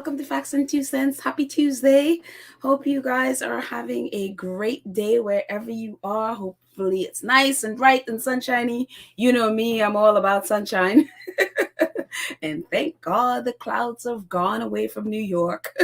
welcome to Facts and Two Cents. Happy Tuesday. Hope you guys are having a great day wherever you are. Hopefully it's nice and bright and sunshiny. You know me, I'm all about sunshine. And thank God the clouds have gone away from New York.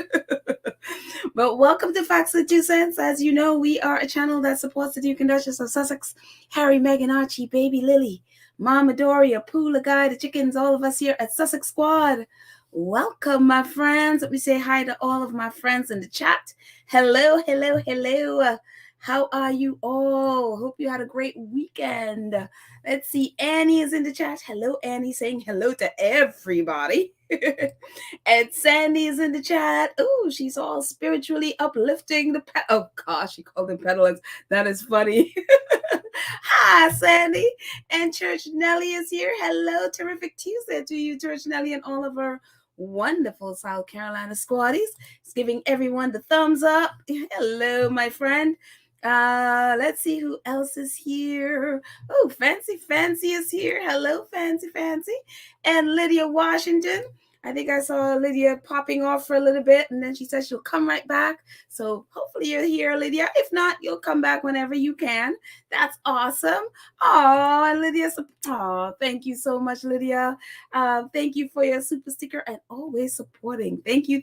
But welcome to Facts and Two Cents. As you know, we are a channel that supports the Duke and Duchess of Sussex, Harry, Meghan, Archie, Baby Lily, Mama Doria, Poola Guy, the chickens, all of us here at Sussex Squad. Welcome, my friends. Let me say hi to all of my friends in the chat. Hello, hello, hello. How are you all? Hope you had a great weekend. Let's see. Annie is in the chat. Hello, Annie, saying hello to everybody. And Sandy is in the chat. Oh, she's all spiritually uplifting the oh gosh, she called them pedalings. That is funny. Hi, Sandy. And Church Nelly is here. Hello, terrific Tuesday to you, Church Nelly, and all of our wonderful South Carolina squaddies. It's giving everyone the thumbs up. Hello, my friend. Let's see who else is here. Oh, Fancy is here. Hello, Fancy. And Lydia Washington. I think I saw Lydia popping off for a little bit, and then she said she'll come right back. So hopefully you're here, Lydia. If not, you'll come back whenever you can. That's awesome. Oh, and Lydia, oh, thank you so much, Lydia. Thank you for your super sticker and always supporting. Thank you.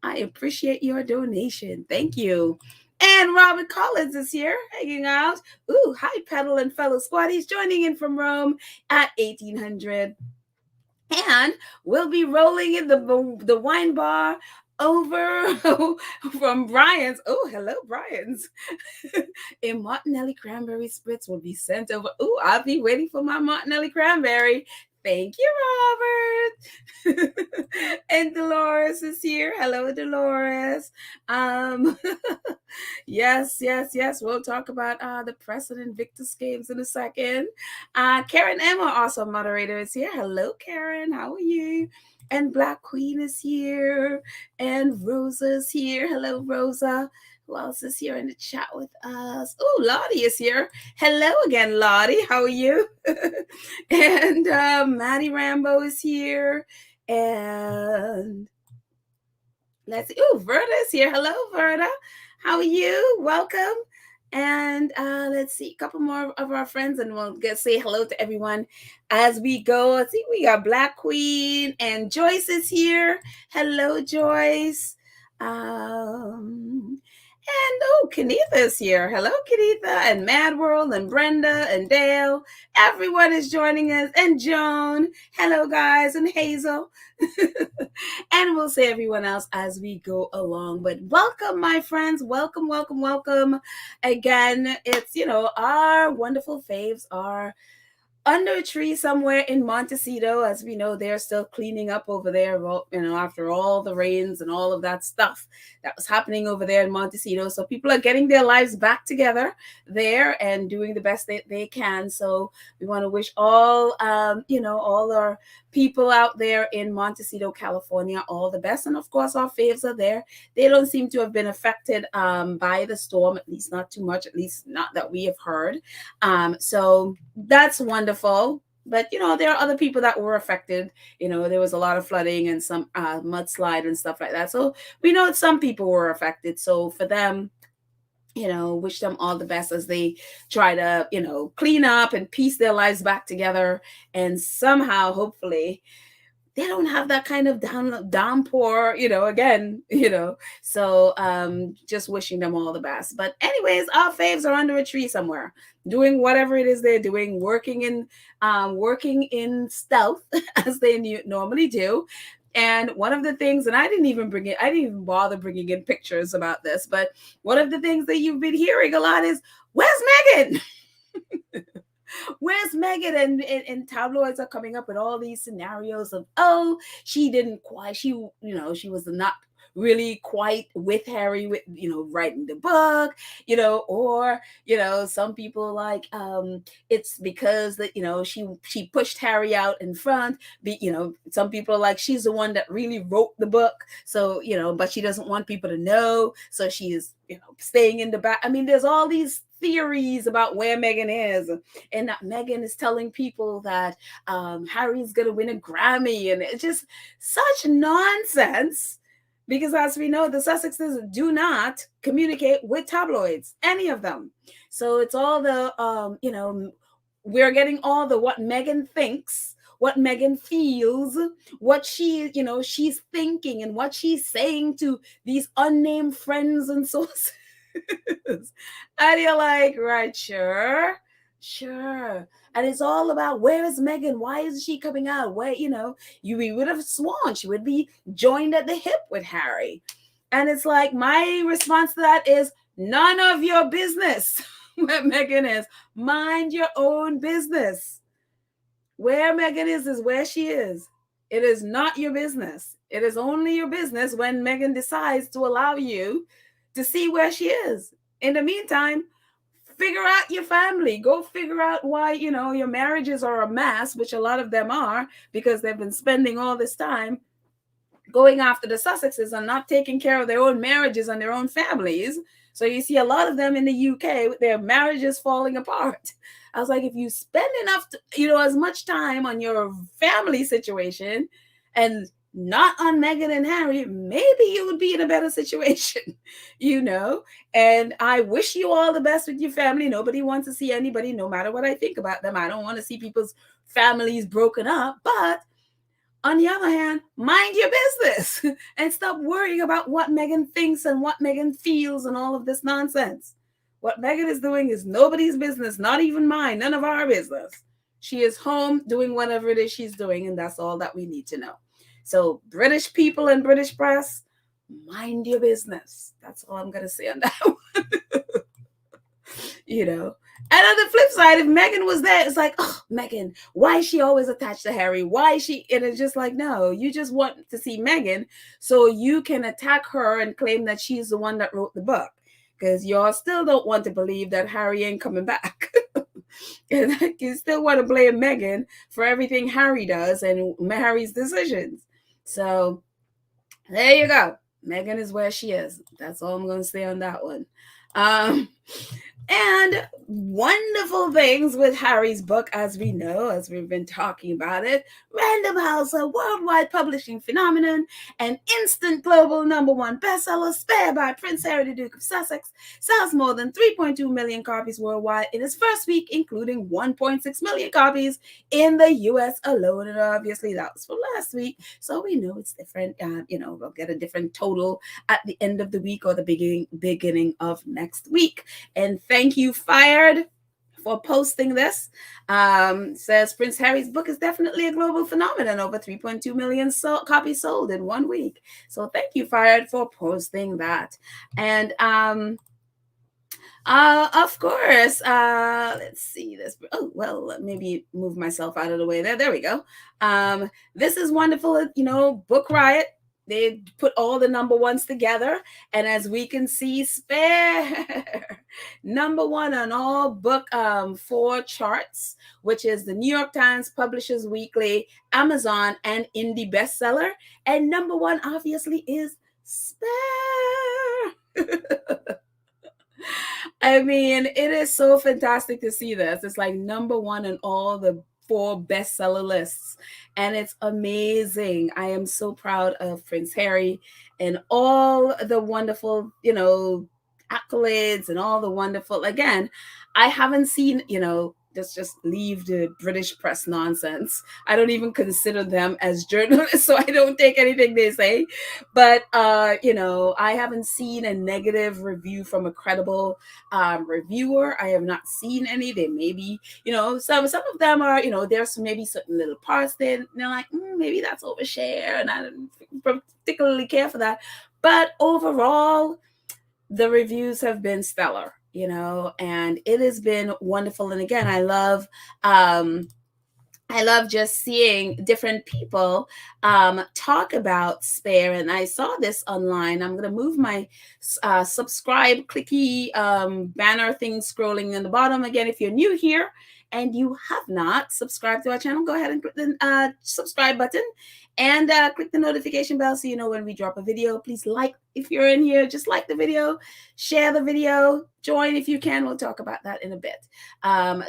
I appreciate your donation. Thank you. And Robin Collins is here, hanging out. Ooh, hi, Pedal and fellow squaddies, joining in from Rome at 1800. And we'll be rolling in the wine bar over from Brian's. Oh, hello, Brian's. A Martinelli cranberry spritz will be sent over. Oh, I'll be waiting for my Martinelli cranberry. Thank you, Robert. And Dolores is here. Hello, Dolores. Yes. We'll talk about the press and Invictus games in a second. Karen Emma, also moderator, is here. Hello, Karen. How are you? And Black Queen is here. And Rosa's here. Hello, Rosa. Who else is here in the chat with us? Oh, Lottie is here. Hello again, Lottie. How are you? And Maddie Rambo is here. And let's see. Oh, Verda is here. Hello, Verda. How are you? Welcome. And let's see, a couple more of our friends, and we'll say hello to everyone as we go. Let's see, we got Black Queen and Joyce is here. Hello, Joyce. And oh, Kenitha is here. Hello, Kenitha, and Mad World, and Brenda, and Dale. Everyone is joining us. And Joan. Hello, guys, and Hazel. And we'll say everyone else as we go along. But welcome, my friends. Welcome. Again, it's, our wonderful faves are under a tree somewhere in Montecito. As we know, they're still cleaning up over there, after all the rains and all of that stuff that was happening over there in Montecito. So people are getting their lives back together there and doing the best they can. So we want to wish all, all our people out there in Montecito, California, all the best. And of course, our faves are there. They don't seem to have been affected by the storm, at least not too much, at least not that we have heard. So that's wonderful. But, there are other people that were affected. There was a lot of flooding and some mudslide and stuff like that. So we know some people were affected. So for them, wish them all the best as they try to, clean up and piece their lives back together. And somehow, hopefully, they don't have that kind of downpour, again, So just wishing them all the best. But anyways, our faves are under a tree somewhere, doing whatever it is they're doing, working in stealth as they normally do. And one of the things, and I didn't even bother bringing in pictures about this, but one of the things that you've been hearing a lot is, where's Meghan? Where's Meghan? And tabloids are coming up with all these scenarios of, she was not really quite with Harry, with writing the book, or some people like it's because that she pushed Harry out in front. Some people are like, she's the one that really wrote the book, so but she doesn't want people to know, so she is staying in the back. I mean, there's all these theories about where Meghan is, and that Meghan is telling people that Harry's gonna win a Grammy, and it's just such nonsense. Because as we know, the Sussexes do not communicate with tabloids, any of them. So it's all the we're getting all the what Meghan thinks, what Meghan feels, what she's thinking, and what she's saying to these unnamed friends and sources. And you're like, right, sure. And it's all about, where is Meghan? Why isn't she coming out? Where, we would have sworn she would be joined at the hip with Harry. And it's like, my response to that is, none of your business where Meghan is. Mind your own business. Where Meghan is where she is. It is not your business. It is only your business when Meghan decides to allow you to see where she is. In the meantime, figure out your family. Go figure out why, your marriages are a mess, which a lot of them are, because they've been spending all this time going after the Sussexes and not taking care of their own marriages and their own families. So you see a lot of them in the UK with their marriages falling apart. I was like, if you spend enough, as much time on your family situation and not on Meghan and Harry, maybe you would be in a better situation, and I wish you all the best with your family. Nobody wants to see anybody, no matter what I think about them. I don't want to see people's families broken up, but on the other hand, mind your business and stop worrying about what Meghan thinks and what Meghan feels and all of this nonsense. What Meghan is doing is nobody's business, not even mine, none of our business. She is home doing whatever it is she's doing, and that's all that we need to know. So British people and British press, mind your business. That's all I'm going to say on that one. And on the flip side, if Meghan was there, it's like, oh, Meghan, why is she always attached to Harry? Why is she? And it's just like, no, you just want to see Meghan so you can attack her and claim that she's the one that wrote the book. Because y'all still don't want to believe that Harry ain't coming back. And you still want to blame Meghan for everything Harry does and Harry's decisions. So there you go. Meghan is where she is. That's all I'm going to say on that one. And wonderful things with Harry's book, as we know, as we've been talking about it. Random House, a worldwide publishing phenomenon, an instant global #1 bestseller, Spare by Prince Harry, the Duke of Sussex, sells more than 3.2 million copies worldwide in its first week, including 1.6 million copies in the US alone. And obviously that was for last week, so we know it's different. We'll get a different total at the end of the week or the beginning of next week. And thank you, Fired, for posting this. Says Prince Harry's book is definitely a global phenomenon. Over 3.2 million copies sold in 1 week. So thank you, Fired, for posting that. And of course, let's see this. Oh, well, let maybe move myself out of the way there. There we go. This is wonderful. Book Riot. They put all the #1s together. And as we can see, Spare, #1 on all book 4 charts, which is the New York Times, Publishers Weekly, Amazon, and Indie bestseller. And #1 obviously is Spare. I mean, it is so fantastic to see this. It's like #1 in all the 4 bestseller lists, and it's amazing. I am so proud of Prince Harry and all the wonderful, accolades and all the wonderful. Again, I haven't seen, let's just leave the British press nonsense. I don't even consider them as journalists, so I don't take anything they say. But, I haven't seen a negative review from a credible reviewer. I have not seen any. They maybe, some of them are, there's maybe certain little parts that they're like, maybe that's overshare, and I don't particularly care for that. But overall, the reviews have been stellar. And it has been wonderful. And again, I love just seeing different people talk about Spare. And I saw this online. I'm going to move my subscribe clicky banner thing scrolling in the bottom. Again, if you're new here and you have not subscribed to our channel, go ahead and click the subscribe button and click the notification bell so you know when we drop a video. Please like if you're in here, just like the video, share the video, join if you can. We'll talk about that in a bit.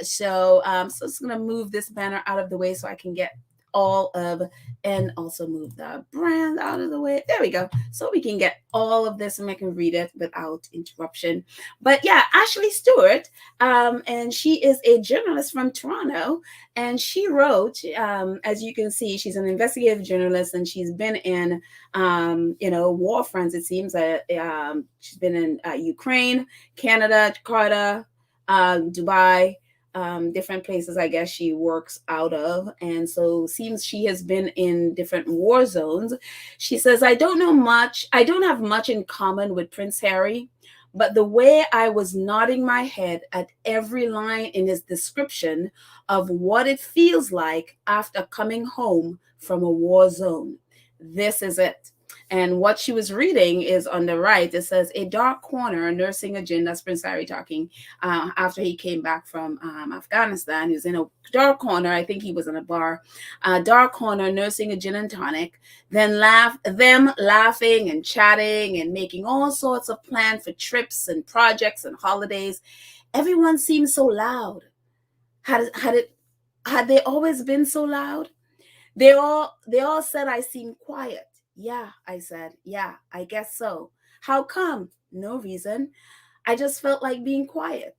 So it's going to move this banner out of the way so I can get all of, and also move the brand out of the way. There we go. So we can get all of this and I can read it without interruption. But yeah, Ashley Stewart, and she is a journalist from Toronto, and she wrote, as you can see, she's an investigative journalist, and she's been in, war fronts. It seems that she's been in Ukraine, Canada, Jakarta, Dubai, different places I guess she works out of, and so seems she has been in different war zones. She says, I don't have much in common with Prince Harry, but the way I was nodding my head at every line in his description of what it feels like after coming home from a war zone. This is it. And what she was reading is on the right. It says, a dark corner nursing a gin. That's Prince Harry talking after he came back from Afghanistan. He was in a dark corner. I think he was in a bar. Dark corner nursing a gin and tonic. Then them laughing and chatting and making all sorts of plans for trips and projects and holidays. Everyone seemed so loud. Had they always been so loud? They all said I seemed quiet. Yeah, I said, yeah, I guess so. How come? No reason. I just felt like being quiet.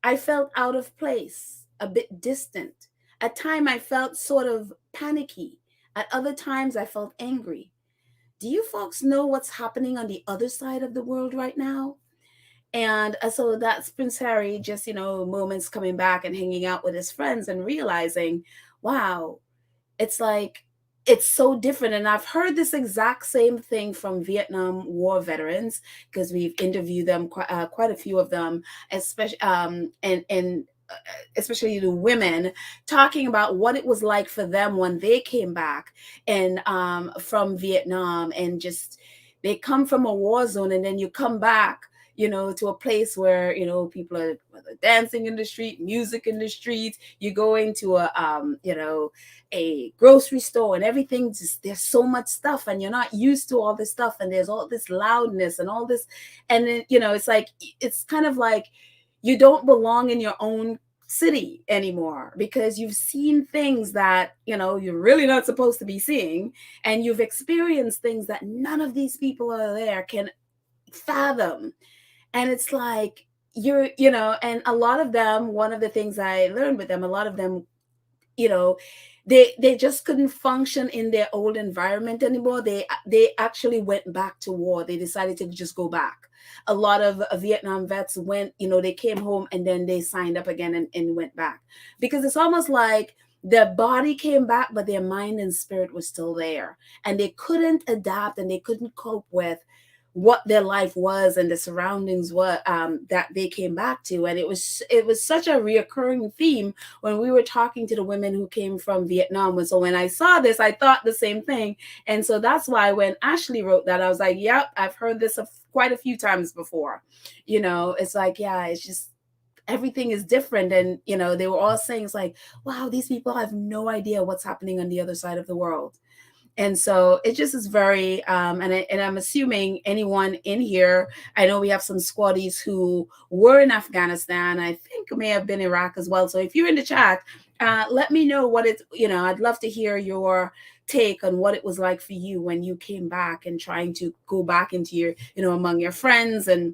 I felt out of place, a bit distant. At times I felt sort of panicky. At other times I felt angry. Do you folks know what's happening on the other side of the world right now? And so that's Prince Harry, just, moments coming back and hanging out with his friends and realizing, wow, it's like, it's so different. And I've heard this exact same thing from Vietnam War veterans, because we've interviewed them, quite a few of them, especially especially the women, talking about what it was like for them when they came back and from Vietnam, and just they come from a war zone, and then you come back to a place where, people are dancing in the street, music in the streets. You go into a grocery store and everything, just there's so much stuff and you're not used to all this stuff, and there's all this loudness and all this. And then, it's like, it's kind of like you don't belong in your own city anymore, because you've seen things that, you're really not supposed to be seeing. And you've experienced things that none of these people are there can fathom. And it's like, and a lot of them, one of the things I learned with them, a lot of them, they just couldn't function in their old environment anymore. They actually went back to war. They decided to just go back. A lot of Vietnam vets went, they came home and then they signed up again and went back, because it's almost like their body came back, but their mind and spirit was still there, and they couldn't adapt and they couldn't cope with what their life was and the surroundings were that they came back to. And it was such a reoccurring theme when we were talking to the women who came from Vietnam. And so when I saw this, I thought the same thing. And so that's why when Ashley wrote that, I was like, yep, I've heard this quite a few times before. It's like, yeah, it's just, everything is different. And, they were all saying, it's like, wow, these people have no idea what's happening on the other side of the world. And so it just is very, and I'm assuming anyone in here, I know we have some squaddies who were in Afghanistan. I think may have been Iraq as well. So if you're in the chat, let me know what it's, I'd love to hear your take on what it was like for you when you came back and trying to go back into your, among your friends, and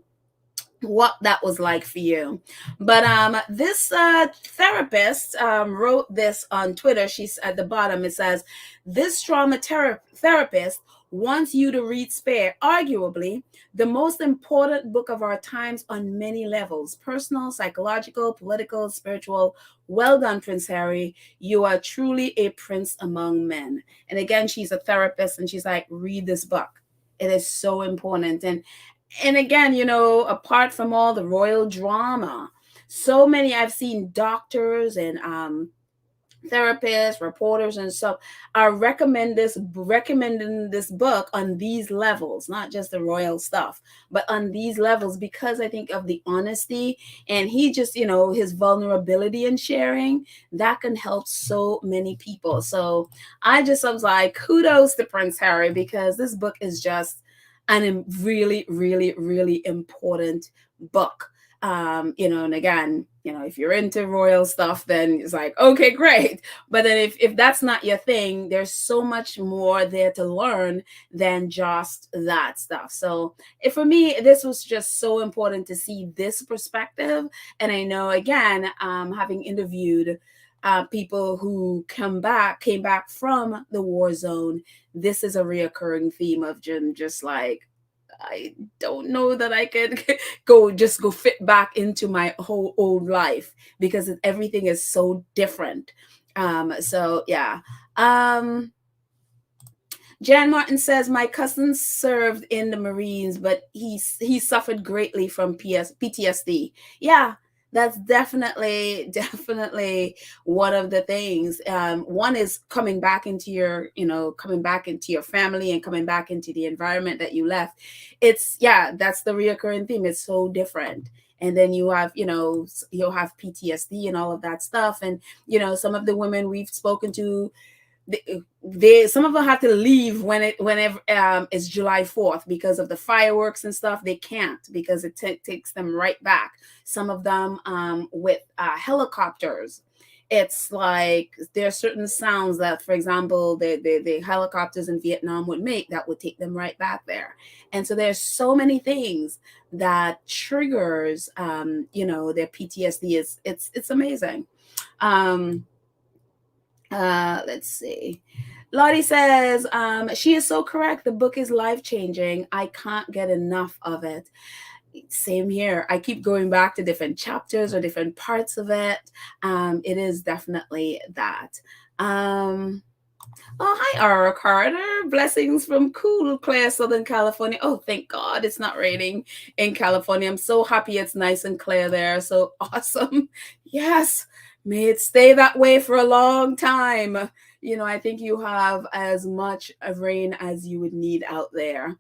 what that was like for you. But this therapist wrote this on Twitter. She's at the bottom. It says, this trauma therapist wants you to read Spare, arguably the most important book of our times on many levels: personal, psychological, political, spiritual. Well done, Prince Harry. You are truly a prince among men. And again, she's a therapist, and she's like, read this book. It is so important. And again, apart from all the royal drama, so many, I've seen doctors and therapists, reporters, and stuff are recommending this book on these levels, not just the royal stuff, but on these levels, because I think of the honesty, and he just, his vulnerability in sharing that can help so many people. So I was like, kudos to Prince Harry, because this book is just really, really, really important book. And again, if you're into royal stuff, then it's like, okay, great. But then if that's not your thing, there's so much more there to learn than just that stuff. So for me, this was just so important to see this perspective. And I know, again, having interviewed people who came back from the war zone, this is a reoccurring theme of just like, I don't know that I could go fit back into my whole old life, because everything is so different. So yeah. Jan Martin says, my cousin served in the Marines, but he suffered greatly from PTSD. Yeah, that's definitely one of the things. One is coming back into your family and coming back into the environment that you left. That's the reoccurring theme. It's so different. And then you'll have PTSD and all of that stuff. And some of the women we've spoken to, some of them have to leave whenever it's July 4th, because of the fireworks and stuff. They can't, because it takes them right back. Some of them with helicopters, it's like there are certain sounds that, for example, the helicopters in Vietnam would make that would take them right back there. And so there's so many things that triggers their PTSD. It's amazing. Let's see. Lottie says, she is so correct. The book is life-changing. I can't get enough of it. Same here. I keep going back to different chapters or different parts of it. It is definitely that. Oh, hi, Aura Carter. Blessings from cool, clear Southern California. Oh, thank God it's not raining in California. I'm so happy it's nice and clear there. So awesome. Yes. May it stay that way for a long time. I think you have as much of rain as you would need out there.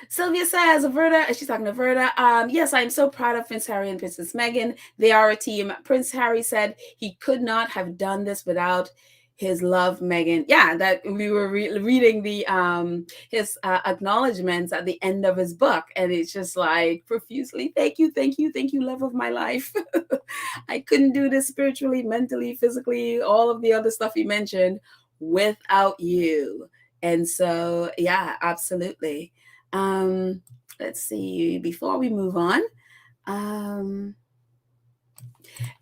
Sylvia says, Verda, she's talking to Verda. Yes, I'm so proud of Prince Harry and Princess Meghan. They are a team. Prince Harry said he could not have done this without his love, Meghan. Yeah, that we were reading the his acknowledgments at the end of his book, and it's just like profusely, thank you, love of my life. I couldn't do this spiritually, mentally, physically, all of the other stuff he mentioned without you. And so, yeah, absolutely. Let's see, before we move on.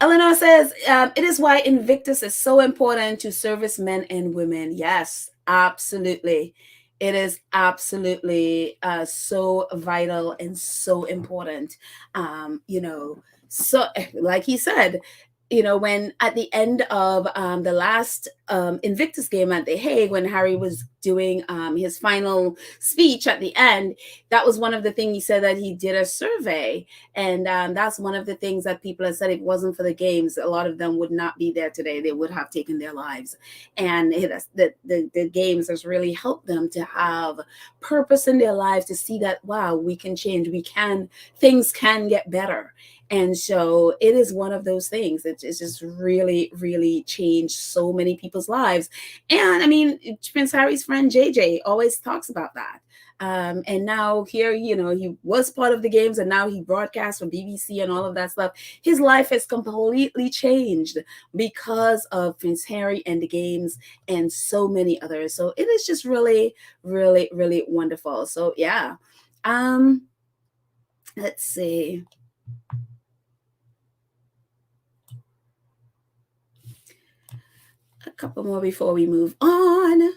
Eleanor says, it is why Invictus is so important to servicemen and women. Yes, absolutely. It is absolutely so vital and so important. So like he said, when at the end of the last Invictus game at The Hague, when Harry was doing his final speech at the end, that was one of the things he said, that he did a survey. And that's one of the things that people have said, if it wasn't for the games, a lot of them would not be there today. They would have taken their lives. And the games has really helped them to have purpose in their lives, to see that, wow, we can change. Things can get better. And so it is one of those things that is just really, really changed so many people's lives. And I mean, Prince Harry's friend JJ always talks about that. And now here, he was part of the games, and now he broadcasts for BBC and all of that stuff. His life has completely changed because of Prince Harry and the games and so many others. So it is just really, really, really wonderful. So yeah. Let's see. A couple more before we move on.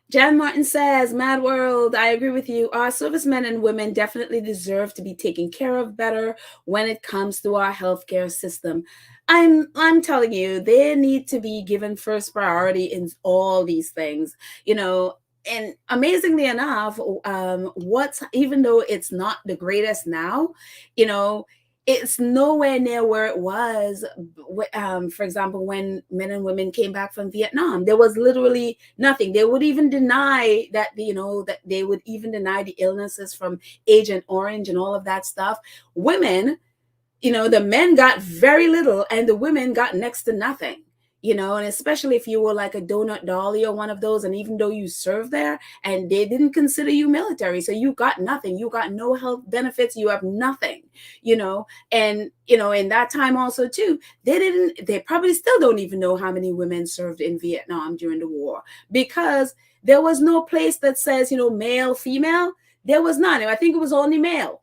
Jan Martin says, Mad World, I agree with you. Our servicemen and women definitely deserve to be taken care of better when it comes to our healthcare system. I'm telling you, they need to be given first priority in all these things. and amazingly enough, what's even though it's not the greatest now, you know, it's nowhere near where it was. For example, when men and women came back from Vietnam, there was literally nothing. They would even deny that, that they would even deny the illnesses from Agent Orange and all of that stuff. Women, the men got very little and the women got next to nothing. And especially if you were like a donut dolly or one of those, and even though you served there and they didn't consider you military, so you got nothing, you got no health benefits, you have nothing, and in that time also too, they probably still don't even know how many women served in Vietnam during the war, because there was no place that says, male, female. There was none. I think it was only male.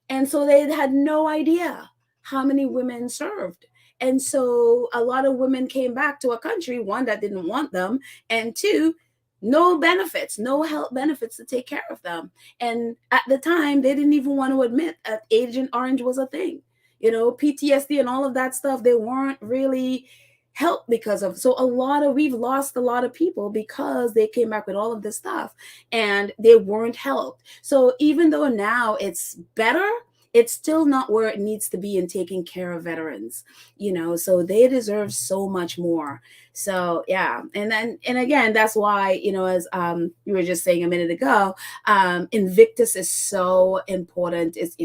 And so they had no idea how many women served. And so a lot of women came back to a country, one, that didn't want them, and two, no benefits, no health benefits to take care of them. And at the time, they didn't even want to admit that Agent Orange was a thing. PTSD and all of that stuff, they weren't really helped because of. So we've lost a lot of people because they came back with all of this stuff and they weren't helped. So even though now it's better, it's still not where it needs to be in taking care of veterans, so they deserve so much more. So yeah. And again, that's why, as you were just saying a minute ago, Invictus is so important. It's,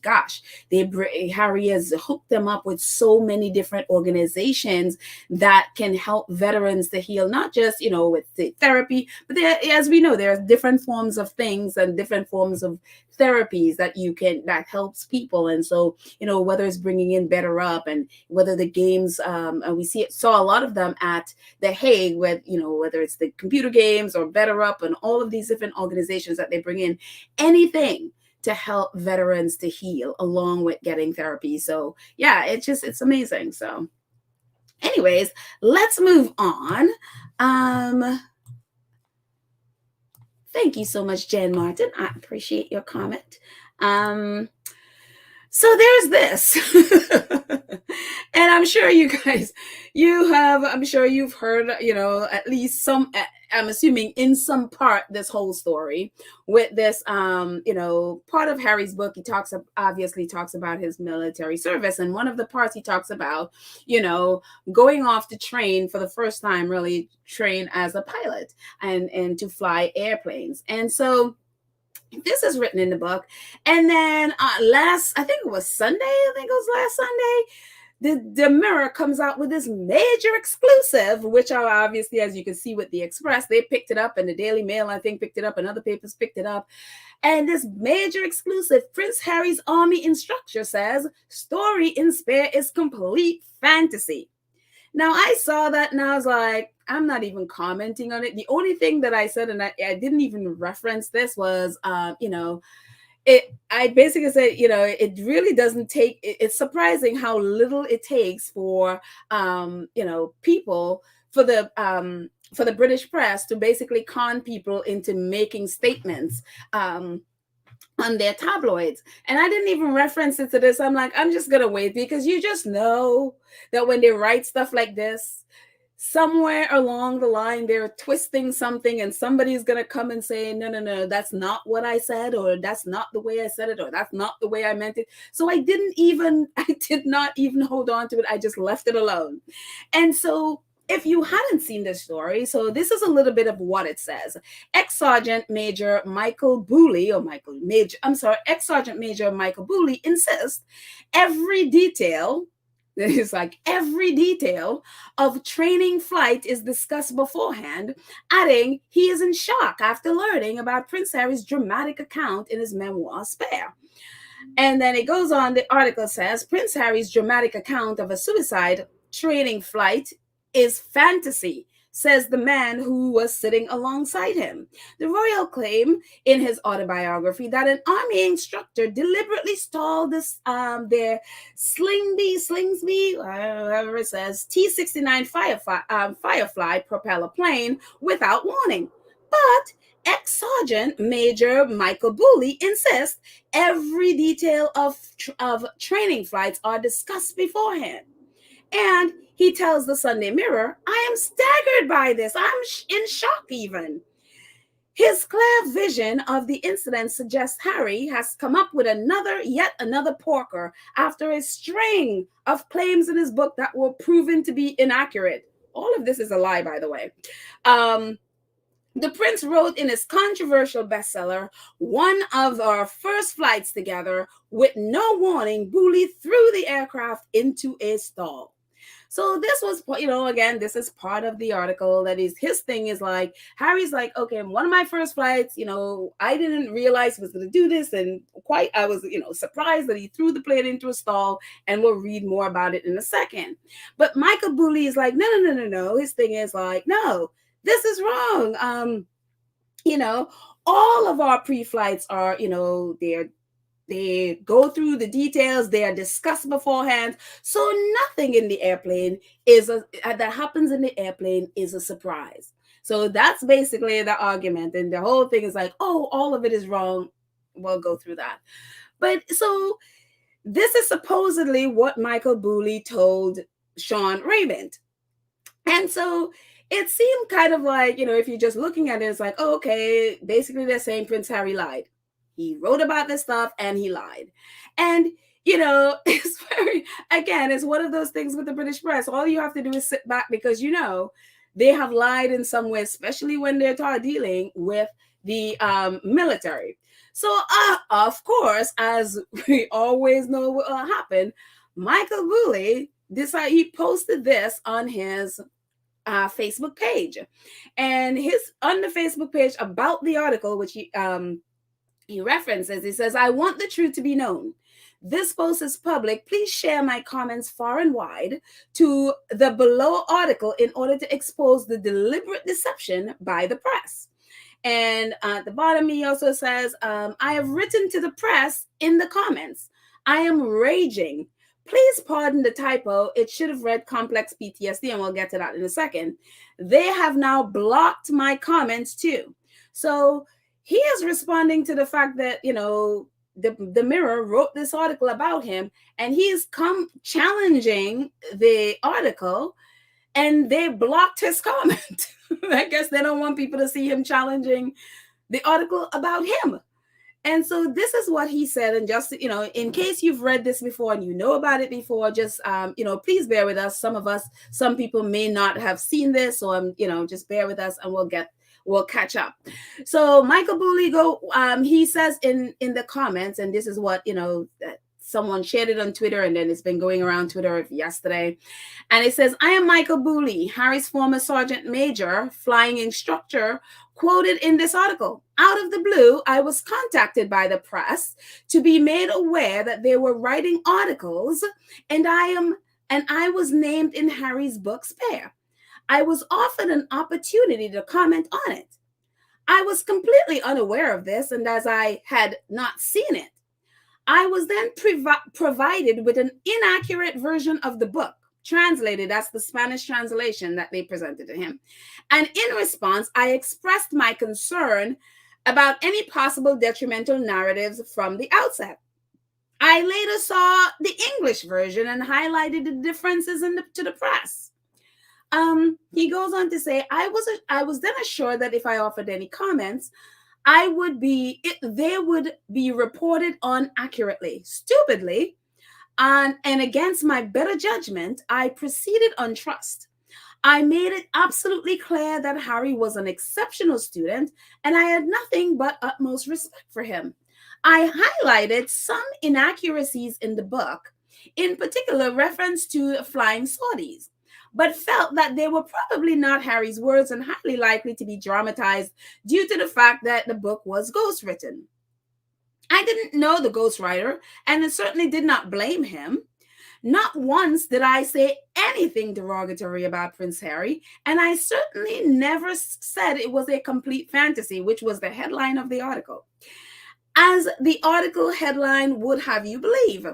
gosh, Harry has hooked them up with so many different organizations that can help veterans to heal, not just, with the therapy, but as we know, there's different forms of things and different forms of therapies that helps people. And so, whether it's bringing in Better Up, and whether the games, and we saw a lot of them at The Hague, with, whether it's the computer games or Better Up and all of these different organizations that they bring in, anything to help veterans to heal along with getting therapy. So yeah, it's amazing. So anyways, let's move on. Thank you so much, Jen Martin. I appreciate your comment. So there's this. And I'm sure you guys, I'm sure you've heard, at least some, I'm assuming in some part, this whole story with this, part of Harry's book. He obviously talks about his military service. And one of the parts he talks about, going off to train for the first time, really train as a pilot and to fly airplanes. And so this is written in the book. And then I think it was Sunday, last Sunday, the Mirror comes out with this major exclusive, which are obviously, as you can see with the Express, they picked it up, and the Daily Mail, I think, picked it up, and other papers picked it up. And this major exclusive, Prince Harry's Army Instructor says, story in Spare is complete fantasy. Now, I saw that and I was like, I'm not even commenting on it. The only thing that I said, and I didn't even reference this, was, I basically said, it really doesn't take, it's surprising how little it takes for, people, for the British press to basically con people into making statements, on their tabloids. And I didn't even reference it to this. I'm like, I'm just going to wait, because you just know that when they write stuff like this, somewhere along the line, they're twisting something, and somebody's going to come and say, no, that's not what I said, or that's not the way I said it, or that's not the way I meant it. So I did not even hold on to it. I just left it alone. And so if you hadn't seen this story, so this is a little bit of what it says. Ex-Sergeant Major Michael Booley insists every detail of training flight is discussed beforehand, adding he is in shock after learning about Prince Harry's dramatic account in his memoir, Spare. And then it goes on, the article says, Prince Harry's dramatic account of a suicide training flight is fantasy, says the man who was sitting alongside him. The royal claim in his autobiography that an army instructor deliberately stalled their Slingsby, whatever it says, T-69 Firefly propeller plane without warning. But ex-Sergeant Major Michael Booley insists every detail of training flights are discussed beforehand. And he tells the Sunday Mirror, I am staggered by this. I'm in shock even. His clear vision of the incident suggests Harry has come up with yet another porker after a string of claims in his book that were proven to be inaccurate. All of this is a lie, by the way. The prince wrote in his controversial bestseller, "One of our first flights together, with no warning, Booley threw the aircraft into a stall." So this was, again, this is part of the article that is his thing is like, Harry's like, okay, one of my first flights, I didn't realize he was going to do this. And I was, surprised that he threw the plane into a stall, and we'll read more about it in a second. But Michael Booley is like, no. His thing is like, no, this is wrong. All of our pre-flights are, they go through the details. They are discussed beforehand. So nothing in the airplane that happens in the airplane is a surprise. So that's basically the argument. And the whole thing is like, oh, all of it is wrong. We'll go through that. But so this is supposedly what Michael Booley told Sean Raymond. And so it seemed kind of like, if you're just looking at it, it's like, oh, okay, basically they're saying Prince Harry lied. He wrote about this stuff and he lied. And, it's it's one of those things with the British press. All you have to do is sit back because, they have lied in some way, especially when they're dealing with the military. So, of course, as we always know what will happen, Michael Booley decided he posted this on his Facebook page. And on the Facebook page about the article, which he references, he says, "I want the truth to be known. This post is public. Please share my comments far and wide to the below article in order to expose the deliberate deception by the press." And at the bottom, he also says, "I have written to the press in the comments. I am raging. Please pardon the typo. It should have read complex PTSD, and we'll get to that in a second. They have now blocked my comments too." So he is responding to the fact that, the Mirror wrote this article about him, and he's come challenging the article, and they blocked his comment. I guess they don't want people to see him challenging the article about him. And so this is what he said. And just, in case you've read this before and you know about it before, just, please bear with us. Some people may not have seen this. So, just bear with us and we'll catch up. So Michael Booley he says in the comments, and this is what, someone shared it on Twitter, and then it's been going around Twitter yesterday. And it says, "I am Michael Booley, Harry's former sergeant major, flying instructor, quoted in this article. Out of the blue, I was contacted by the press to be made aware that they were writing articles, and I was named in Harry's book Spare. I was offered an opportunity to comment on it. I was completely unaware of this, and as I had not seen it, I was then provided with an inaccurate version of the book, translated. That's the Spanish translation that they presented to him. And in response, I expressed my concern about any possible detrimental narratives from the outset. I later saw the English version and highlighted the differences to the press." He goes on to say, I was then assured that if I offered any comments, they would be reported on accurately. Stupidly, and against my better judgment, I proceeded on trust. I made it absolutely clear that Harry was an exceptional student, and I had nothing but utmost respect for him. I highlighted some inaccuracies in the book, in particular reference to flying sorties, but felt that they were probably not Harry's words and highly likely to be dramatized due to the fact that the book was ghostwritten. I didn't know the ghostwriter, and I certainly did not blame him. Not once did I say anything derogatory about Prince Harry, and I certainly never said it was a complete fantasy, which was the headline of the article. As the article headline would have you believe,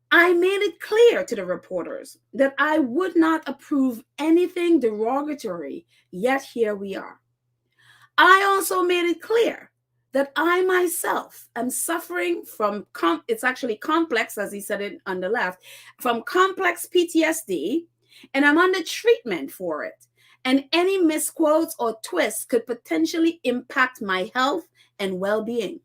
I made it clear to the reporters that I would not approve anything derogatory, yet here we are. I also made it clear that I myself am suffering from, it's actually complex, as he said it on the left, from complex PTSD, and I'm under treatment for it. and any misquotes or twists could potentially impact my health and well-being.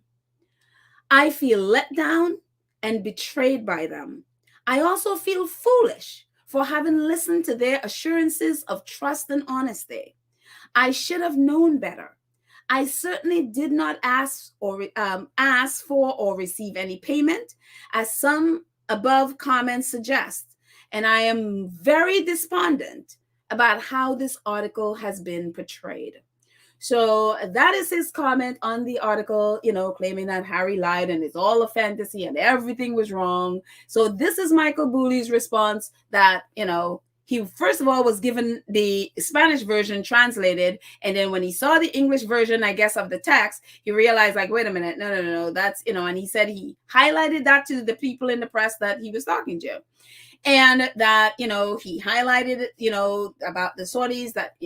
I feel let down and betrayed by them. I also feel foolish for having listened to their assurances of trust and honesty. I should have known better. I certainly did not ask for or receive any payment, as some above comments suggest, and I am very despondent about how this article has been portrayed. So that is his comment on the article, claiming that Harry lied and it's all a fantasy and everything was wrong. So this is Michael Booley's response that, he first of all was given the Spanish version translated. And then when he saw the English version, I guess, of the text, he realized, like, wait a minute, no, that's, and he said he highlighted that to the people in the press that he was talking to. And that, he highlighted, about the Saudis that,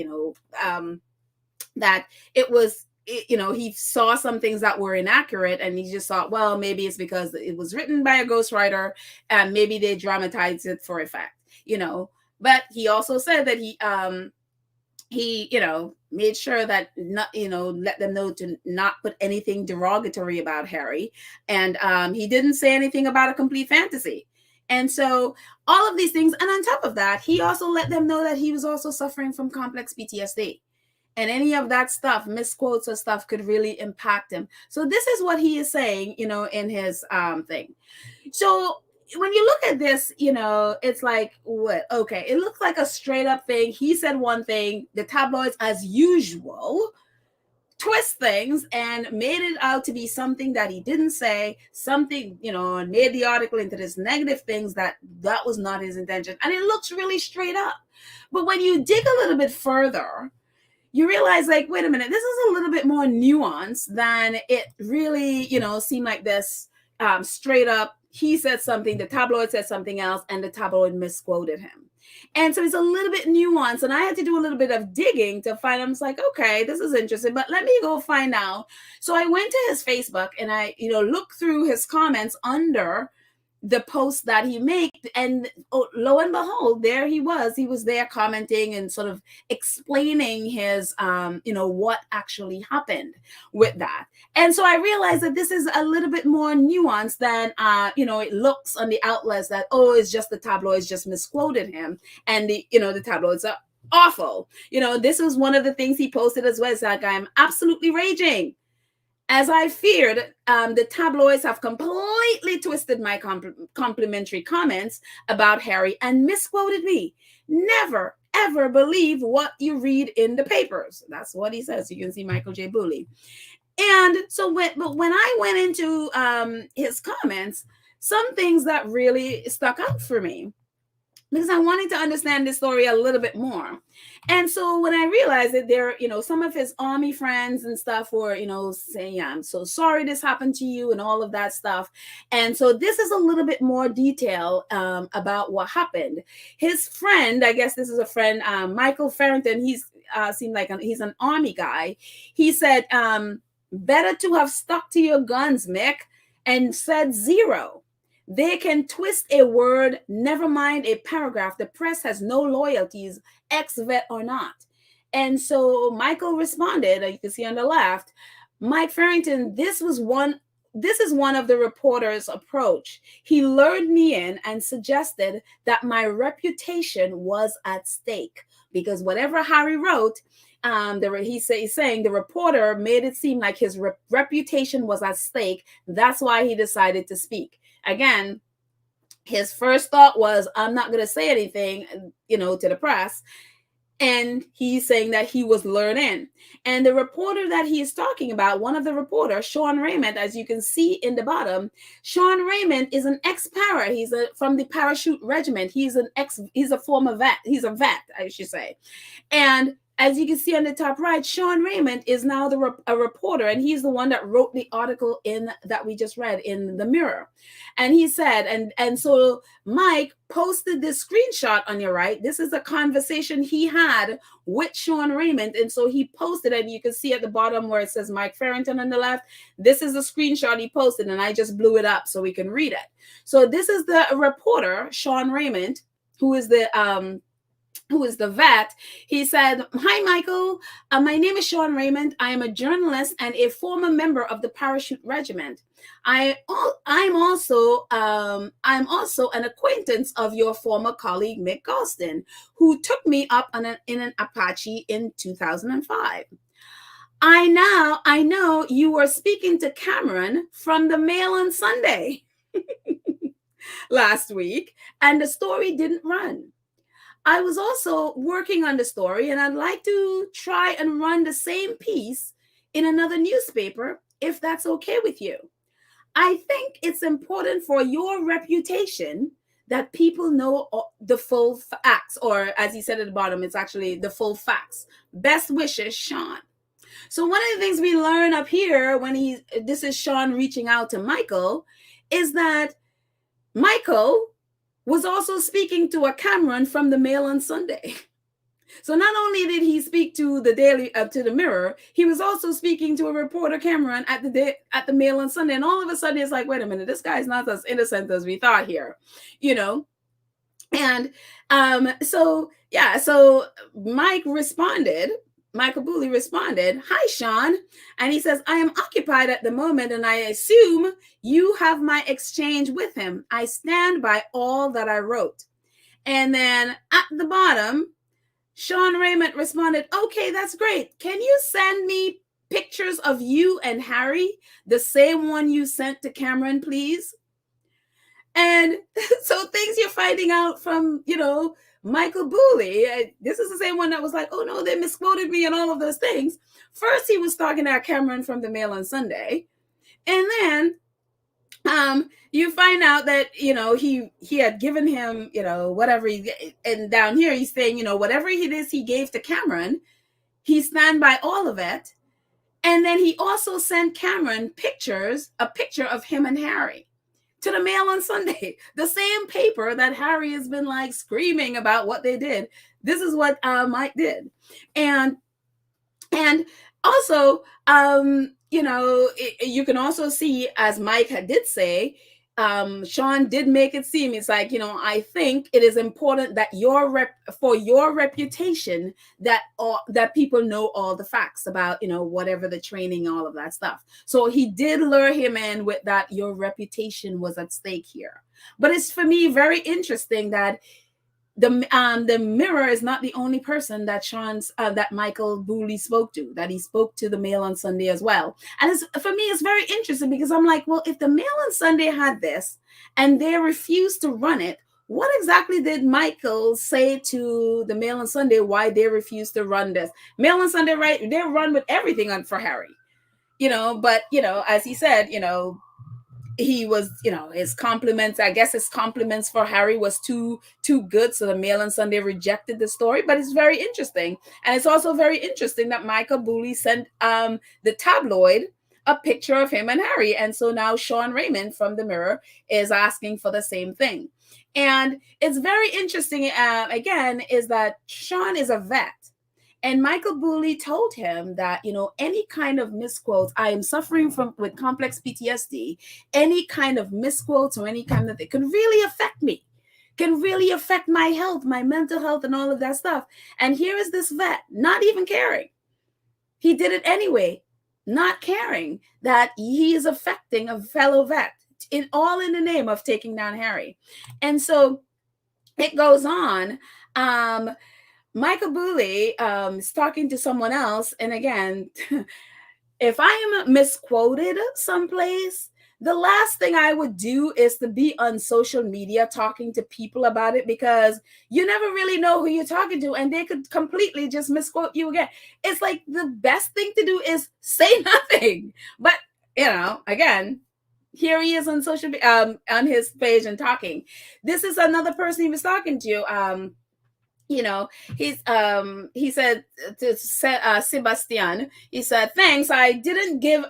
that it was, he saw some things that were inaccurate, and he just thought, well, maybe it's because it was written by a ghostwriter and maybe they dramatized it for effect, But he also said that he made sure that not, let them know to not put anything derogatory about Harry. And he didn't say anything about a complete fantasy. And so all of these things. And on top of that, he also let them know that he was also suffering from complex PTSD. And any of that stuff, misquotes or stuff, could really impact him. So this is what he is saying, in his thing. So when you look at this, it's like, what? Okay, it looks like a straight up thing. He said one thing, the tabloids, as usual, twist things and made it out to be something that he didn't say, something, and made the article into this negative things that was not his intention. And it looks really straight up. But when you dig a little bit further, you realize, like, wait a minute, this is a little bit more nuanced than it really, seemed like this straight up. He said something, the tabloid said something else, and the tabloid misquoted him. And so it's a little bit nuanced, and I had to do a little bit of digging to find, I was like, okay, this is interesting, but let me go find out. So I went to his Facebook and I, looked through his comments under the post that he made, and lo and behold, there he was there commenting and sort of explaining his what actually happened with that. And so I realized that this is a little bit more nuanced than it looks on the outlets that, it's just the tabloids just misquoted him, and the tabloids are awful. This was one of the things he posted as well. It's like, I'm absolutely raging. As I feared, the tabloids have completely twisted my complimentary comments about Harry and misquoted me. Never, ever believe what you read in the papers. That's what he says. You can see Michael J. Booley. And so when I went into his comments, some things that really stuck out for me, because I wanted to understand this story a little bit more. And so when I realized that there, some of his army friends and stuff were, saying, yeah, I'm so sorry this happened to you and all of that stuff. And so this is a little bit more detail about what happened. His friend, I guess this is a friend, Michael Farrington, he's seemed like he's an army guy. He said, better to have stuck to your guns, Mick, and said zero. They can twist a word, never mind a paragraph. The press has no loyalties, ex-vet or not. And so Michael responded, you can see on the left, Mike Farrington, this is one of the reporter's approach. He lured me in and suggested that my reputation was at stake, because whatever Harry wrote, he's saying the reporter made it seem like his reputation was at stake. That's why he decided to speak. Again, his first thought was, I'm not going to say anything, to the press. And he's saying that he was lured in. And the reporter that he is talking about, one of the reporters, Sean Raymond, as you can see in the bottom, Sean Raymond is an ex-para. He's from the parachute regiment. He's a former vet. He's a vet, I should say. And as you can see on the top right, Sean Raymond is now a reporter, and he's the one that wrote the article that we just read in the Mirror. And he said, and so Mike posted this screenshot on your right. This is a conversation he had with Sean Raymond. And so he posted, and you can see at the bottom where it says Mike Farrington on the left. This is a screenshot he posted, and I just blew it up so we can read it. So this is the reporter, Sean Raymond, who is the who is the vet, he said, "Hi, Michael. My name is Sean Raymond. I am a journalist and a former member of the Parachute Regiment. I'm also an acquaintance of your former colleague Mick Galston, who took me up in an Apache in 2005. I know you were speaking to Cameron from the Mail on Sunday last week, and the story didn't run. I was also working on the story, and I'd like to try and run the same piece in another newspaper, if that's okay with you. I think it's important for your reputation that people know the full facts," or as he said at the bottom, it's actually the full facts. "Best wishes, Sean." So one of the things we learn up here when this is Sean reaching out to Michael, is that Michael was also speaking to a Cameron from the Mail on Sunday. So not only did he speak to the Mirror, he was also speaking to a reporter Cameron at the Mail on Sunday. And all of a sudden, it's like, wait a minute, this guy's not as innocent as we thought here, you know. And so Michael Booley responded, "Hi, Sean." And he says, "I am occupied at the moment, and I assume you have my exchange with him. I stand by all that I wrote." And then at the bottom, Sean Raymond responded, "Okay, that's great. Can you send me pictures of you and Harry, the same one you sent to Cameron, please?" And so things you're finding out from, Michael Booley. This is the same one that was like, "Oh no, they misquoted me," and all of those things. First, he was talking about Cameron from the Mail on Sunday. And then you find out that, he had given him, whatever and down here he's saying, whatever it is he gave to Cameron, he stand by all of it. And then he also sent Cameron a picture of him and Harry to the Mail on Sunday, the same paper that Harry has been like screaming about what they did. This is what Mike did. And also, you can also see, as Mike did say, Sean did make it seem, it's like, "I think it is important that for your reputation that people know all the facts about, whatever the training, all of that stuff." So he did lure him in with that, your reputation was at stake here. But it's, for me, very interesting that the Mirror is not the only person that that Michael Booley spoke to, that he spoke to the Mail on Sunday as well. And for me, it's very interesting, because I'm like, well, if the Mail on Sunday had this and they refused to run it, what exactly did Michael say to the Mail on Sunday why they refused to run this? Mail on Sunday, right? They run with everything for Harry, but, as he said, he was, his compliments for Harry was too good. So the Mail on Sunday rejected the story. But it's very interesting. And it's also very interesting that Michael Booley sent the Tabloid a picture of him and Harry. And so now Sean Raymond from the Mirror is asking for the same thing. And it's very interesting, again, is that Sean is a vet. And Michael Booley told him that, any kind of misquotes, I am suffering with complex PTSD, any kind of misquotes or any kind of thing can really affect me, can really affect my health, my mental health, and all of that stuff. And here is this vet, not even caring. He did it anyway, not caring that he is affecting a fellow vet, all in the name of taking down Harry. And so it goes on. Michael Booley is talking to someone else. And again, if I am misquoted someplace, the last thing I would do is to be on social media talking to people about it, because you never really know who you're talking to, and they could completely just misquote you again. It's like the best thing to do is say nothing. But, again, here he is on social on his page and talking. This is another person he was talking to. He said to Sebastian, he said, "Thanks, I didn't give,"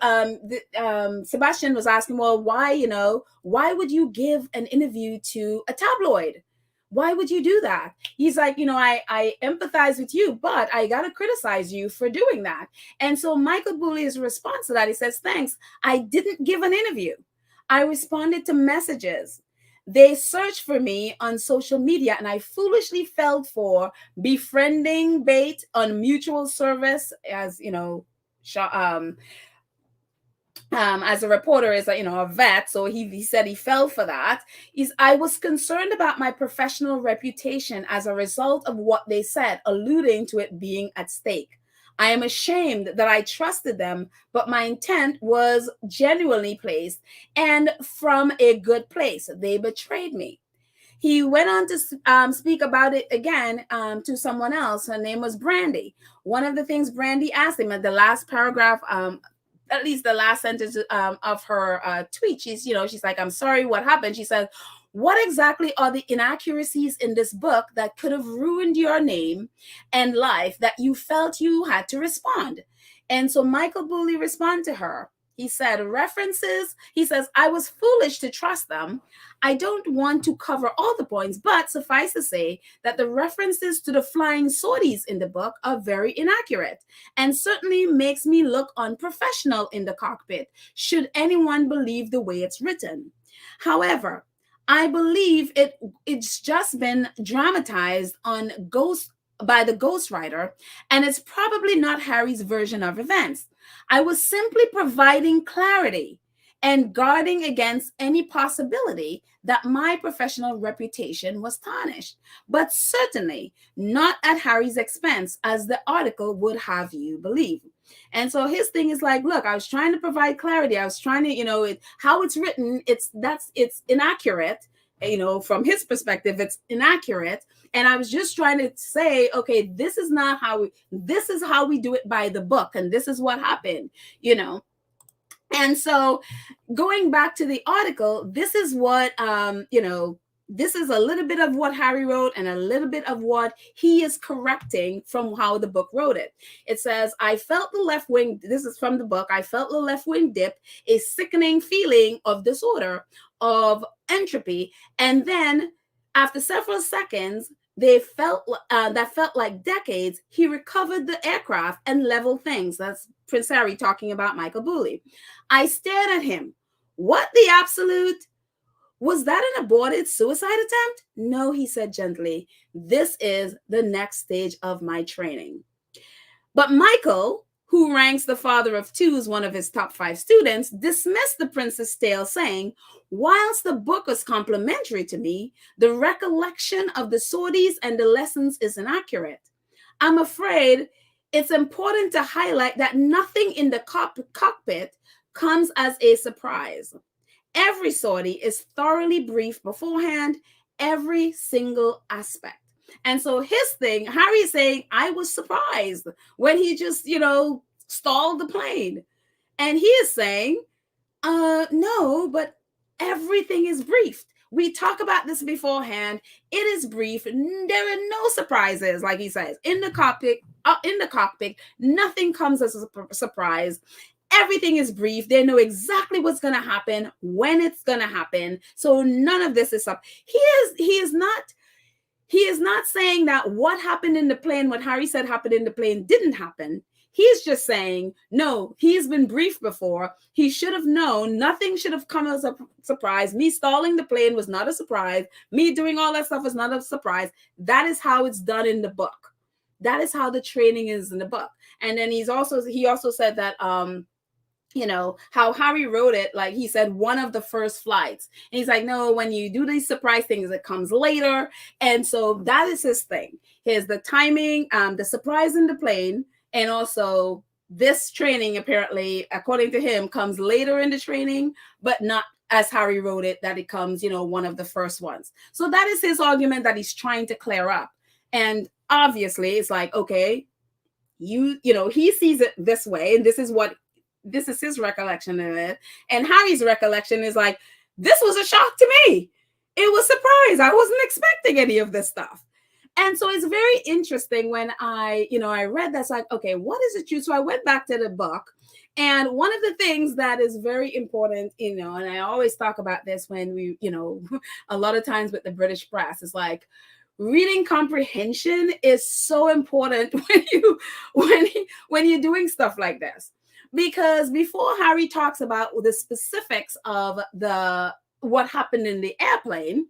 Sebastian was asking, well, why would you give an interview to a tabloid? Why would you do that? He's like, I empathize with you, but I got to criticize you for doing that. And so Michael Booley's response to that, he says, "Thanks, I didn't give an interview. I responded to messages. They searched for me on social media, and I foolishly fell for befriending bait on mutual service, as you know, as a reporter, is a vet, so he said he fell for that. I was concerned about my professional reputation as a result of what they said, alluding to it being at stake. I am ashamed that I trusted them, but my intent was genuinely placed and from a good place. They betrayed me. He went on to speak about it again to someone else. Her name was Brandy. One of the things Brandy asked him at the last paragraph, at least the last sentence of her tweet, she's like, I'm sorry, what happened? She said, what exactly are the inaccuracies in this book that could have ruined your name and life that you felt you had to respond? And so Michael Booley responded to her. He said, references, he says, I was foolish to trust them. I don't want to cover all the points, but suffice to say that the references to the flying sorties in the book are very inaccurate and certainly makes me look unprofessional in the cockpit, should anyone believe the way it's written. However, I believe it's just been dramatized on by the ghostwriter, and it's probably not Harry's version of events. I was simply providing clarity and guarding against any possibility that my professional reputation was tarnished, but certainly not at Harry's expense, as the article would have you believe. And so his thing is like, look, I was trying to provide clarity. I was trying to, how it's written, it's inaccurate. From his perspective, it's inaccurate. And I was just trying to say, okay, this is how we do it by the book. And this is what happened, And so going back to the article, this is what, this is a little bit of what Harry wrote and a little bit of what he is correcting from how the book wrote it. It says, I felt the left wing, this is from the book, I felt the left wing dip, a sickening feeling of disorder, of entropy. And then after several seconds, that felt like decades, he recovered the aircraft and leveled things. That's Prince Harry talking about Michael Booley. I stared at him. What the absolute? Was that an aborted suicide attempt? No, he said gently. This is the next stage of my training. But Michael, who ranks the father of two as one of his top 5 students, dismissed the prince's tale, saying, whilst the book was complimentary to me, the recollection of the sorties and the lessons is inaccurate. I'm afraid it's important to highlight that nothing in the cockpit comes as a surprise. Every sortie is thoroughly briefed beforehand, every single aspect. And so his thing, Harry's saying, I was surprised when he just, stalled the plane. And he is saying, no, but everything is briefed. We talk about this beforehand. It is brief. There are no surprises, like he says. In the cockpit, nothing comes as a surprise. Everything is brief. They know exactly what's going to happen, when it's going to happen. So none of this is up. He is not saying that what happened in the plane, what Harry said happened in the plane, didn't happen. He's just saying, no, he's been briefed before. He should have known. Nothing should have come as a surprise. Me stalling the plane was not a surprise. Me doing all that stuff was not a surprise. That is how it's done in the book. That is how the training is in the book. And then he also said that, how Harry wrote it, like he said, one of the first flights. And he's like, no, when you do these surprise things, it comes later. And so that is his thing. Here's the timing, the surprise in the plane. And also this training, apparently, according to him, comes later in the training, but not as Harry wrote it, that it comes, one of the first ones. So that is his argument that he's trying to clear up. And obviously it's like, okay, he sees it this way. And this is his recollection of it. And Harry's recollection is like, this was a shock to me. It was a surprise. I wasn't expecting any of this stuff. And so it's very interesting when I read that's like, okay, what is it? So I went back to the book. And one of the things that is very important, and I always talk about this when we, a lot of times with the British press, is like, reading comprehension is so important when you're doing stuff like this. Because before Harry talks about the specifics of the what happened in the airplane,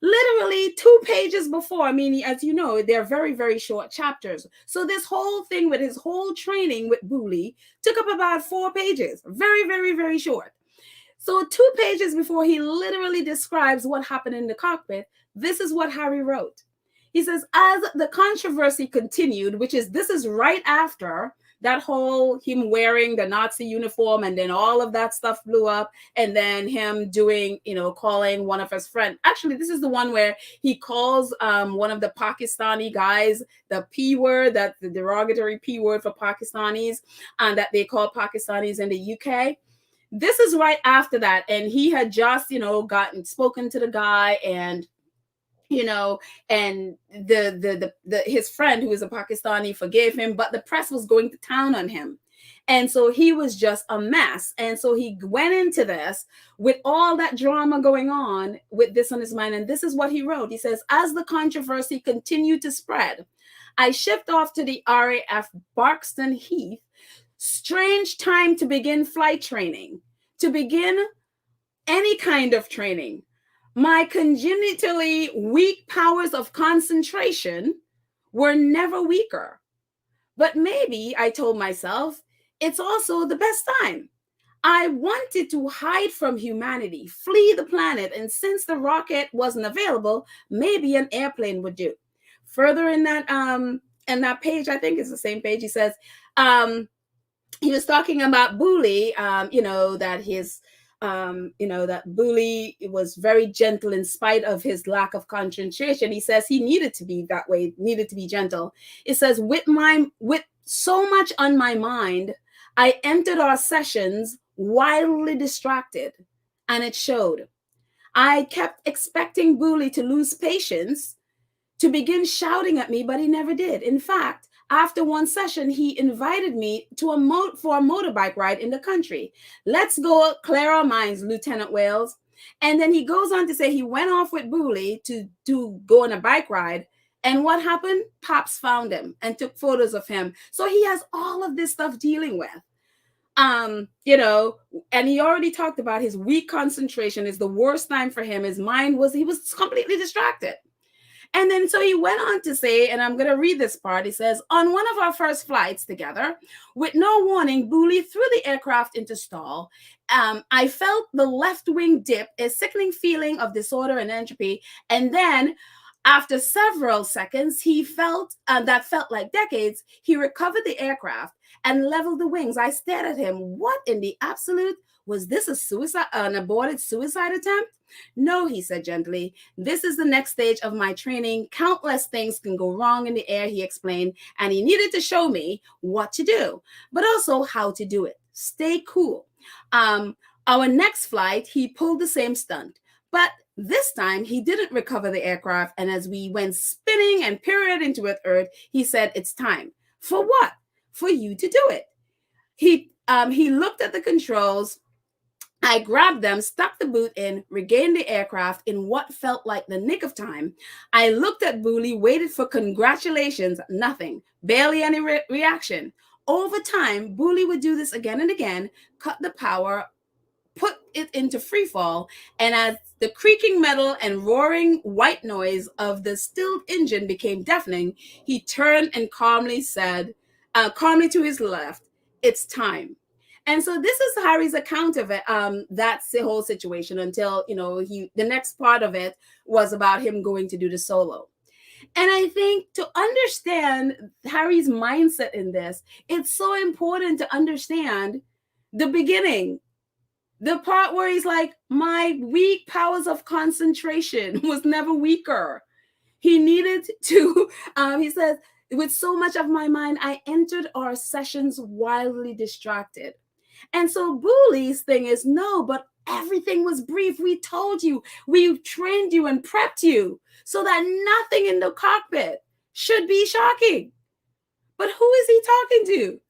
literally 2 pages before. I mean, as you know, they're very, very short chapters. So this whole thing with his whole training with Booley took up about 4 pages. Very, very, very short. So 2 pages before he literally describes what happened in the cockpit, this is what Harry wrote. He says, as the controversy continued, this is right after that whole him wearing the Nazi uniform, and then all of that stuff blew up, and then him doing, calling one of his friends. Actually, this is the one where he calls one of the Pakistani guys the P word, that the derogatory P word for Pakistanis, and that they call Pakistanis in the UK. This is right after that, and he had just, spoken to the guy, and and his friend, who is a Pakistani, forgave him, but the press was going to town on him. And so he was just a mess. And so he went into this with all that drama going on, with this on his mind. And this is what he wrote. He says, as the controversy continued to spread, I shipped off to the RAF Barkston Heath. Strange time to begin flight training, to begin any kind of training. My congenitally weak powers of concentration were never weaker. But maybe, I told myself, it's also the best time. I wanted to hide from humanity, flee the planet, and since the rocket wasn't available, maybe an airplane would do. Further in that page, I think it's the same page, he says, he was talking about Booley, that his that Booley was very gentle in spite of his lack of concentration. He says he needed to be that way, needed to be gentle. It says, with so much on my mind, I entered our sessions wildly distracted, and it showed. I kept expecting Booley to lose patience, to begin shouting at me, but he never did. In fact, after one session, he invited me to for a motorbike ride in the country. Let's go clear our minds, Lieutenant Wales. And then he goes on to say he went off with Booley to go on a bike ride. And what happened? Pops found him and took photos of him. So he has all of this stuff dealing with. And he already talked about his weak concentration is the worst time for him. His mind he was completely distracted. And then so he went on to say, and I'm going to read this part. He says, on one of our first flights together, with no warning, Booley threw the aircraft into stall. I felt the left wing dip, a sickening feeling of disorder and entropy. And then after several seconds, he felt that felt like decades. He recovered the aircraft and leveled the wings. I stared at him. What in the absolute? Was this an aborted suicide attempt? No, he said gently. This is the next stage of my training. Countless things can go wrong in the air, he explained, and he needed to show me what to do, but also how to do it. Stay cool. Our next flight, he pulled the same stunt, but this time he didn't recover the aircraft, and as we went spinning and pirouetted into Earth, he said, it's time. For what? For you to do it. He looked at the controls. I grabbed them, stuck the boot in, regained the aircraft in what felt like the nick of time. I looked at Booley, waited for congratulations, nothing, barely any reaction. Over time, Booley would do this again and again, cut the power, put it into free fall, and as the creaking metal and roaring white noise of the stilled engine became deafening, he turned and calmly said, calmly to his left, it's time. And so this is Harry's account of it. That's the whole situation until, the next part of it was about him going to do the solo. And I think to understand Harry's mindset in this, it's so important to understand the beginning, the part where he's like, my weak powers of concentration was never weaker. He needed to, he says, with so much of my mind, I entered our sessions wildly distracted. And so Booley's thing is, no, but everything was brief. We told you, we trained you and prepped you so that nothing in the cockpit should be shocking. But who is he talking to?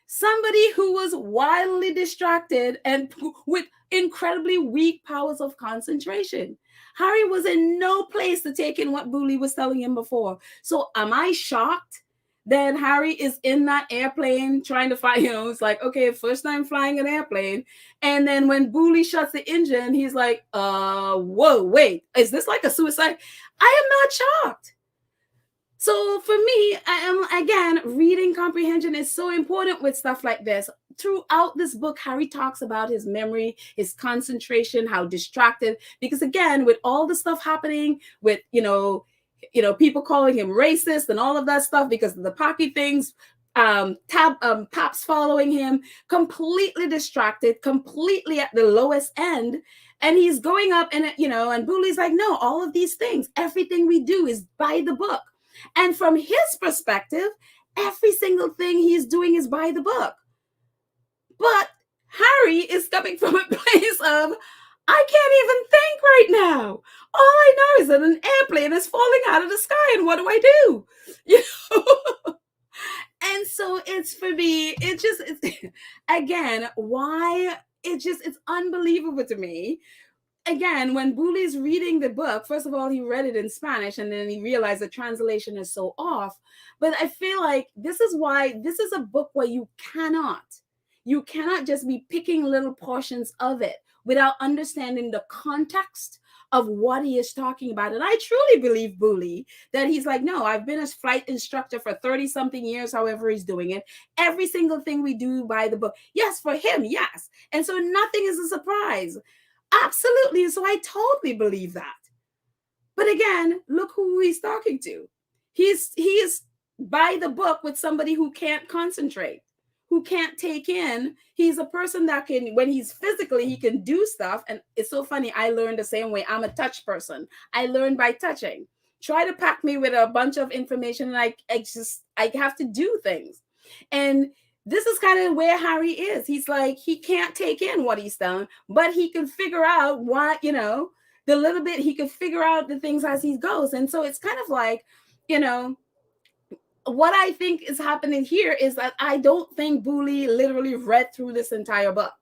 Somebody who was wildly distracted and with incredibly weak powers of concentration. Harry was in no place to take in what Booley was telling him before. So am I shocked then Harry is in that airplane trying to find, it's like, okay, first time flying an airplane. And then when Booley shuts the engine, he's like, whoa, wait, is this like a suicide? I am not shocked. So for me, again, reading comprehension is so important with stuff like this. Throughout this book, Harry talks about his memory, his concentration, how distracted, because again, with all the stuff happening with, people calling him racist and all of that stuff because of the Pocky things, Paps following him, completely distracted, completely at the lowest end. And he's going up and, and Booley's like, no, all of these things, everything we do is by the book. And from his perspective, every single thing he's doing is by the book. But Harry is coming from a place of, I can't even think right now. All I know is that an airplane is falling out of the sky, and what do I do? And so it's, for me, it's again, why it's unbelievable to me. Again, when Booley's reading the book, first of all, he read it in Spanish and then he realized the translation is so off. But I feel like this is why this is a book where you cannot just be picking little portions of it without understanding the context of what he is talking about. And I truly believe Booley that he's like, no, I've been a flight instructor for 30 something years, however he's doing it. Every single thing we do by the book. Yes, for him, yes. And so nothing is a surprise. Absolutely. And so I totally believe that. But again, look who he's talking to. He is by the book with somebody who can't concentrate, who can't take in. He's a person that can, when he's physically, he can do stuff. And it's so funny. I learned the same way. I'm a touch person. I learned by touching. Try to pack me with a bunch of information and I have to do things. And this is kind of where Harry is. He's like, he can't take in what he's done, but he can figure out what, the little bit, he can figure out the things as he goes. And so it's kind of like, what I think is happening here is that I don't think Booley literally read through this entire book.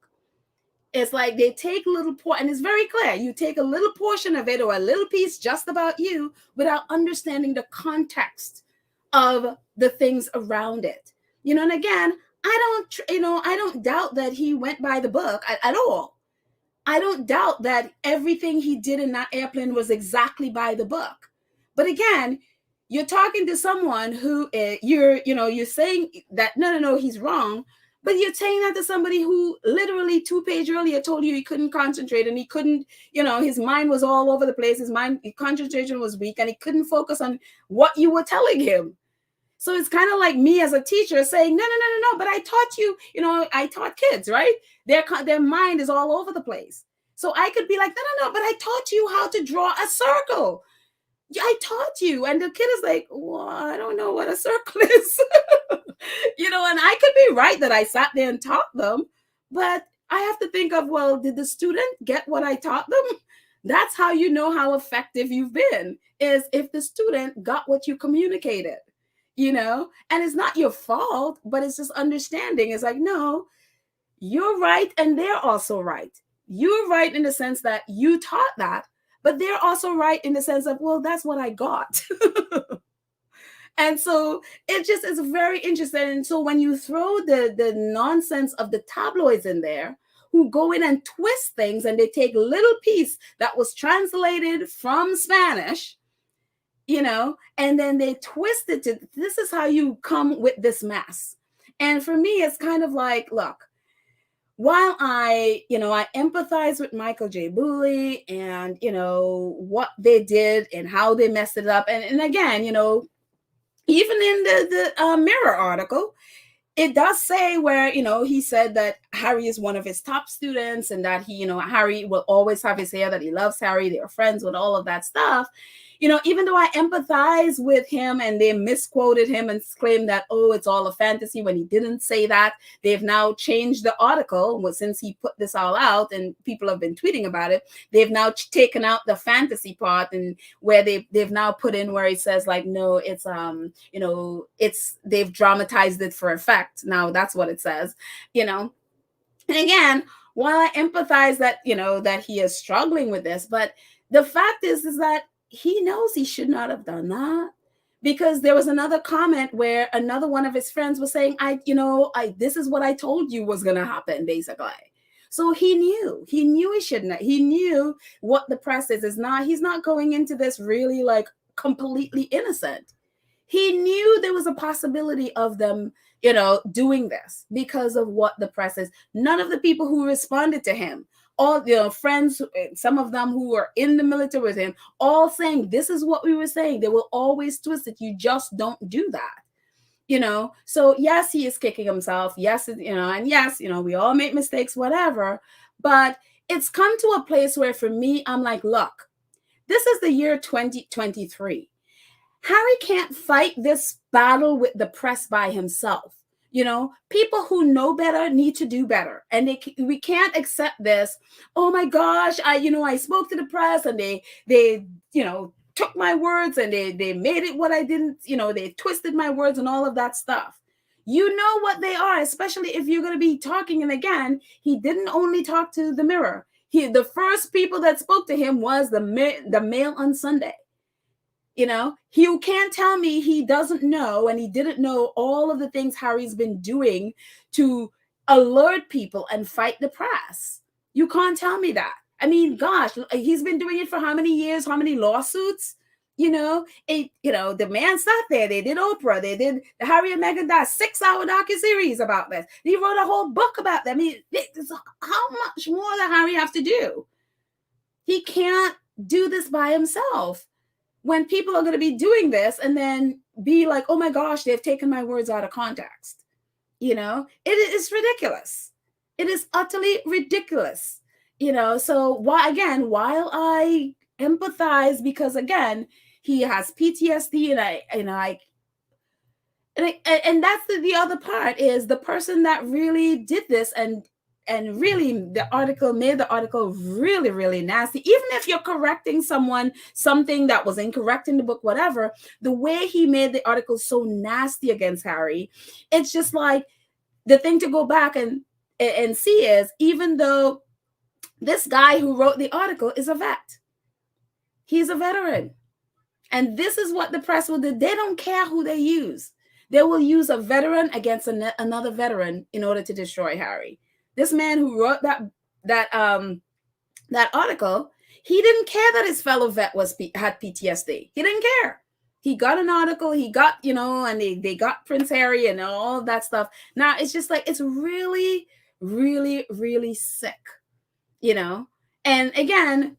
It's like they take a little and it's very clear. You take a little portion of it or a little piece just about you without understanding the context of the things around it. And again, I don't doubt that he went by the book at all. I don't doubt that everything he did in that airplane was exactly by the book. But again, you're talking to someone who you're saying that, no, he's wrong. But you're saying that to somebody who literally 2 pages earlier told you he couldn't concentrate and he couldn't, his mind was all over the place. His concentration was weak and he couldn't focus on what you were telling him. So it's kind of like me as a teacher saying, no, but I taught you, I taught kids, right? Their mind is all over the place. So I could be like, no, but I taught you how to draw a circle. I taught you. And the kid is like, well, I don't know what a circle is. And I could be right that I sat there and taught them, but I have to think of, well, did the student get what I taught them? That's how you know how effective you've been, is if the student got what you communicated. And it's not your fault, but it's just understanding. It's like, no, you're right. And they're also right. You're right in the sense that you taught that, but they're also right in the sense of, well, that's what I got. And so it just is very interesting. And so when you throw the nonsense of the tabloids in there, who go in and twist things, and they take a little piece that was translated from Spanish, and then they twist it to, this is how you come with this mess. And for me, it's kind of like, look, while I empathize with Michael J. Booley and, what they did and how they messed it up. And again, even in the Mirror article, it does say where, he said that Harry is one of his top students and that Harry will always have his hair, that he loves Harry. They are friends with all of that stuff. Even though I empathize with him and they misquoted him and claimed that, oh, it's all a fantasy when he didn't say that. They've now changed the article since he put this all out and people have been tweeting about it. They've now taken out the fantasy part and where they've now put in where it says like, no, it's, they've dramatized it for effect. Now that's what it says, And again, while I empathize that, that he is struggling with this, but the fact is that he knows he should not have done that, because there was another comment where another one of his friends was saying, this is what I told you was going to happen, basically. So he knew he shouldn't. He knew what the press is. He's not going into this really like completely innocent. He knew there was a possibility of them, doing this because of what the press is. None of the people who responded to him, all friends, some of them who were in the military with him, all saying this is what we were saying. They will always twist it. You just don't do that. So yes, he is kicking himself. Yes, and yes, we all make mistakes, whatever. But it's come to a place where for me, I'm like, look, this is the year 2023. Harry can't fight this battle with the press by himself. People who know better need to do better. And we can't accept this. Oh my gosh, I spoke to the press and they took my words and they made it what I didn't, they twisted my words and all of that stuff. You know what they are, especially if you're going to be talking. And again, he didn't only talk to the Mirror. The first people that spoke to him was the Mail on Sunday. You can't tell me he doesn't know and he didn't know all of the things Harry's been doing to alert people and fight the press. You can't tell me that. I mean, gosh, he's been doing it for how many years? How many lawsuits? The man sat there. They did Oprah. They did the Harry and Meghan 6-hour docuseries about this. He wrote a whole book about them. I mean, how much more does Harry have to do? He can't do this by himself. When people are going to be doing this and then be like, oh my gosh, they've taken my words out of context. It is ridiculous. It is utterly ridiculous. So while I empathize, because again, he has PTSD and that's the other part is the person that really did this and really the article made the article really, really nasty. Even if you're correcting something that was incorrect in the book, whatever, the way he made the article so nasty against Harry, it's just like the thing to go back and see is, even though this guy who wrote the article is a vet, he's a veteran. And this is what the press will do. They don't care who they use. They will use a veteran against another veteran in order to destroy Harry. This man who wrote that article, he didn't care that his fellow vet had PTSD. He didn't care. He got an article. He got, and they got Prince Harry and all that stuff. Now it's just like, it's really, really, really sick, And again,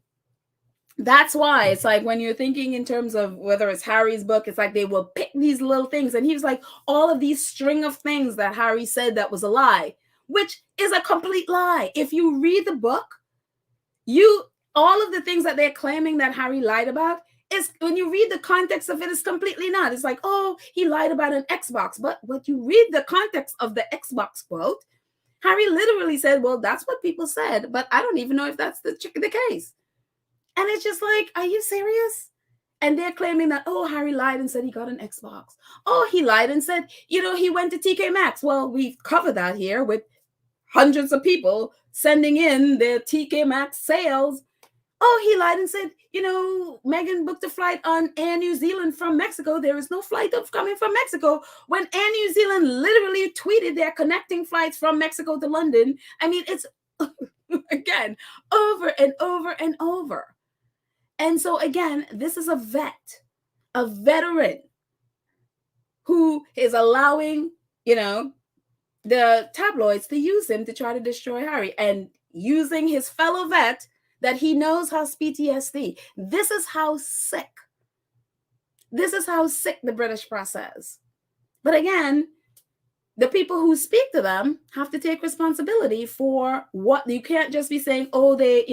that's why it's like when you're thinking in terms of whether it's Harry's book, it's like they will pick these little things. And he was like, all of these string of things that Harry said that was a lie, which is a complete lie. If you read the book, all of the things that they're claiming that Harry lied about is, when you read the context of it, is completely not. It's like, oh, he lied about an Xbox. But when you read the context of the Xbox quote, Harry literally said, well, that's what people said, but I don't even know if that's the case. And it's just like, are you serious? And they're claiming that, oh, Harry lied and said he got an Xbox. Oh, he lied and said, he went to TK Maxx. Well, we've covered that here with hundreds of people sending in their TK Maxx sales. Oh, he lied and said, Meghan booked a flight on Air New Zealand from Mexico. There is no flight coming from Mexico, when Air New Zealand literally tweeted they're connecting flights from Mexico to London. I mean, it's, again, over and over and over. And so again, this is a veteran who is allowing, the tabloids to use him to try to destroy Harry, and using his fellow vet that he knows has PTSD. This is how sick the British press is. But again, the people who speak to them have to take responsibility for what. You can't just be saying, oh, they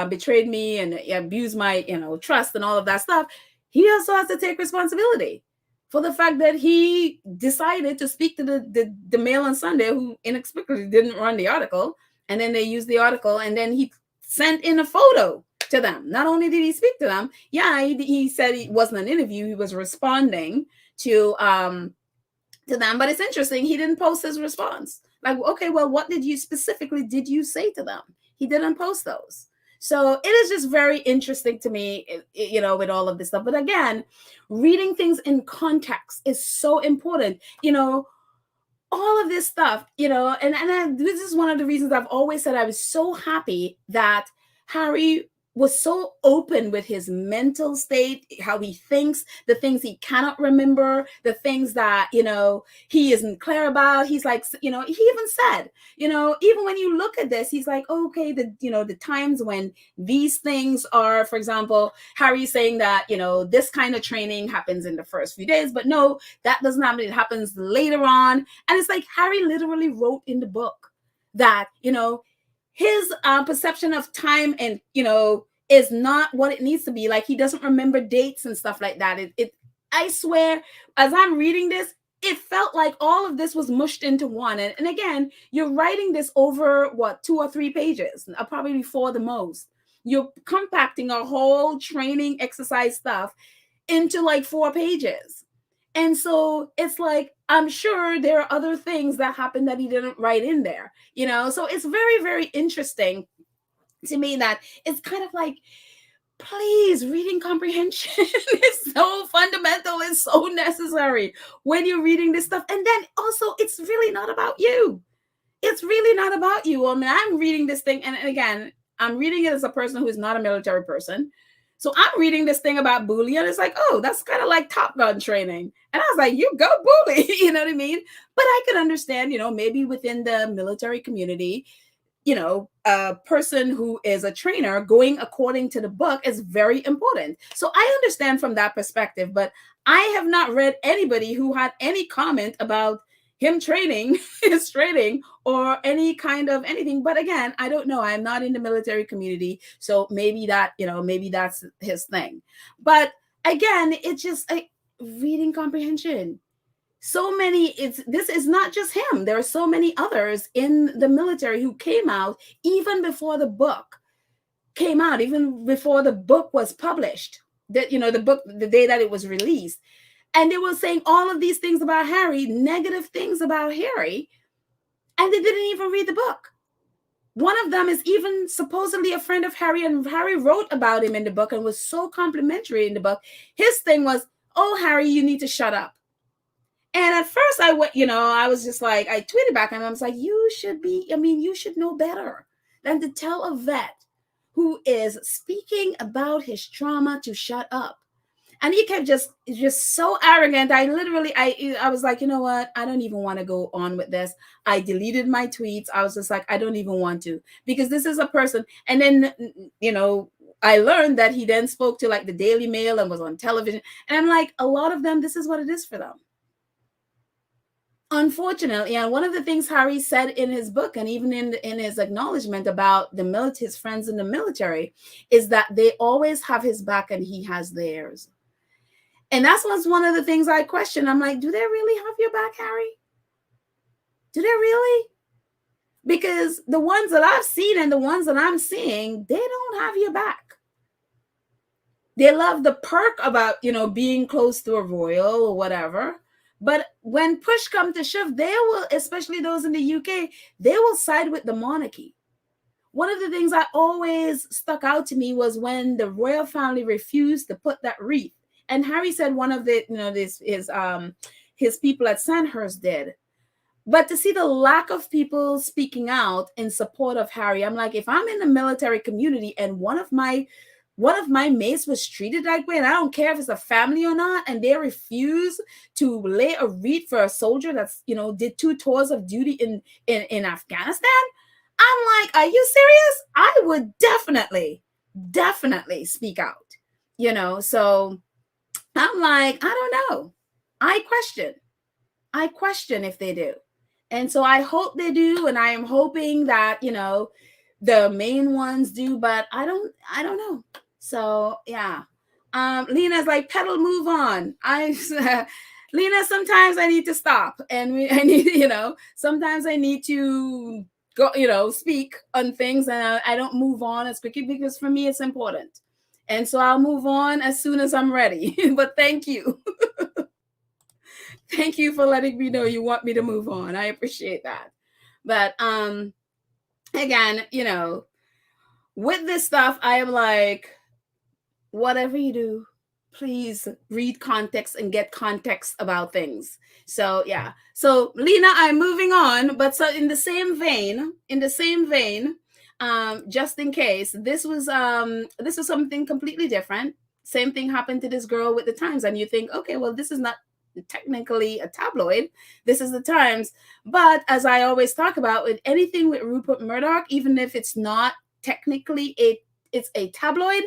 betrayed me and abused my, trust and all of that stuff. He also has to take responsibility for the fact that he decided to speak to the Mail on Sunday, who inexplicably didn't run the article. And then they used the article, and then he sent in a photo to them. Not only did he speak to them, he said it wasn't an interview. He was responding to them. But it's interesting, he didn't post his response. Like, okay, well, what did you say to them? He didn't post those. So it is just very interesting to me, with all of this stuff. But again, reading things in context is so important. All of this stuff, this is one of the reasons I've always said I was so happy that Harry was so open with his mental state, how he thinks, the things he cannot remember, the things that, he isn't clear about. He's like, he even said, even when you look at this, he's like, okay, the times when these things are, for example, Harry's saying that, this kind of training happens in the first few days, but no, that doesn't happen. It happens later on. And it's like Harry literally wrote in the book that, his perception of time and, is not what it needs to be. Like, he doesn't remember dates and stuff like that. I swear, as I'm reading this, it felt like all of this was mushed into one. And again, you're writing this over 2 or 3 pages, probably 4 the most. You're compacting a whole training exercise stuff into like 4 pages. And so it's like, I'm sure there are other things that happened that he didn't write in there, So it's very, very interesting to me that it's kind of like, please, reading comprehension is so fundamental and so necessary when you're reading this stuff. And then also, it's really not about you. It's really not about you. I mean, I'm reading this thing, and again, I'm reading it as a person who is not a military person. So I'm reading this thing about bully, and it's like, oh, that's kind of like Top Gun training. And I was like, you go bully, you know what I mean? But I could understand, maybe within the military community, a person who is a trainer going according to the book is very important. So I understand from that perspective, but I have not read anybody who had any comment about him training, his training, or any kind of anything. But again, I don't know. I'm not in the military community. So maybe maybe that's his thing. But again, it's just reading comprehension. So many, this is not just him. There are so many others in the military who came out even before the book came out, even before the book was published, that, the book, the day that it was released. And they were saying all of these things about Harry, negative things about Harry, and they didn't even read the book. One of them is even supposedly a friend of Harry, and Harry wrote about him in the book and was so complimentary in the book. His thing was, oh, Harry, you need to shut up. And at first I went, I was just like, I tweeted back and I was like, you should know better than to tell a vet who is speaking about his trauma to shut up. And he kept just so arrogant. I was like, you know what? I don't even want to go on with this. I deleted my tweets. I was just like, I don't even want to, because this is a person. And then, I learned that he then spoke to like the Daily Mail and was on television. And I'm like, a lot of them, this is what it is for them. Unfortunately, and one of the things Harry said in his book, and even in his acknowledgement about his friends in the military, is that they always have his back and he has theirs. And that's one of the things I question. I'm like, do they really have your back, Harry? Do they really? Because the ones that I've seen and the ones that I'm seeing, they don't have your back. They love the perk about, being close to a royal or whatever. But when push comes to shove, they will, especially those in the UK, they will side with the monarchy. One of the things that always stuck out to me was when the royal family refused to put that wreath. And Harry said one of the, his people at Sandhurst did. But to see the lack of people speaking out in support of Harry, I'm like, if I'm in the military community and one of my mates was treated that way, and I don't care if it's a family or not, and they refuse to lay a wreath for a soldier that's, did 2 tours of duty in Afghanistan, I'm like, are you serious? I would definitely speak out, so I'm like, I don't know. I question if they do. And so I hope they do. And I am hoping that, the main ones do, but I don't know. So yeah. Lena's like, pedal, move on. Lena, sometimes I need to stop, and I need, sometimes I need to go, speak on things, and I don't move on as quickly, because for me it's important. And so I'll move on as soon as I'm ready. But thank you. Thank you for letting me know you want me to move on. I appreciate that. But again, with this stuff, I am like, whatever you do, please read context and get context about things. So yeah. So Lena, I'm moving on, but so in the same vein, just in case, this was something completely different. Same thing happened to this girl with the Times, and you think, okay, well, this is not technically a tabloid. This is the Times. But as I always talk about, with anything with Rupert Murdoch, even if it's not technically it's a tabloid,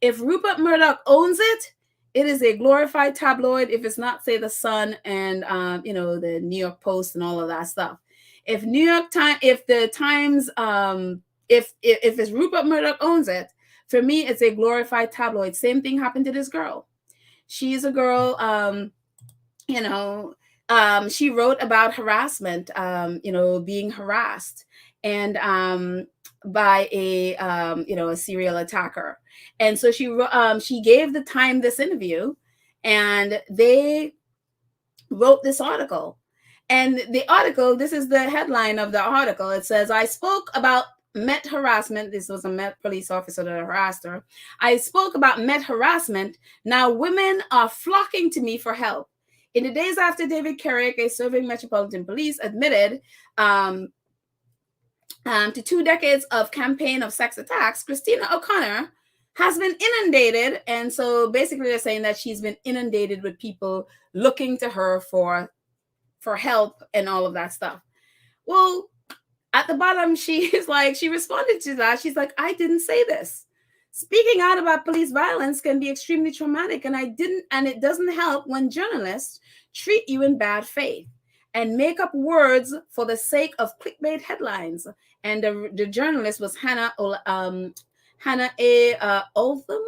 if Rupert Murdoch owns it, it is a glorified tabloid. If it's not, say, the Sun and the New York Post and all of that stuff. If the Times, if it's Rupert Murdoch owns it, for me, it's a glorified tabloid. Same thing happened to this girl. She's a girl, she wrote about harassment, being harassed, and by a serial attacker. And so she gave the Time this interview, and they wrote this article. And the article, this is the headline of the article. It says, I spoke about Met harassment. This was a Met police officer that harassed her. I spoke about Met harassment. Now women are flocking to me for help. In the days after David Kerrick, a serving Metropolitan Police, admitted to 2 decades of campaign of sex attacks, Christina O'Connor has been inundated. And so basically they're saying that she's been inundated with people looking to her for help and all of that stuff. Well, at the bottom, she responded to that. She's like, I didn't say this. Speaking out about police violence can be extremely traumatic, and it doesn't help when journalists treat you in bad faith and make up words for the sake of clickbait headlines. And the journalist was Hannah A. Oldham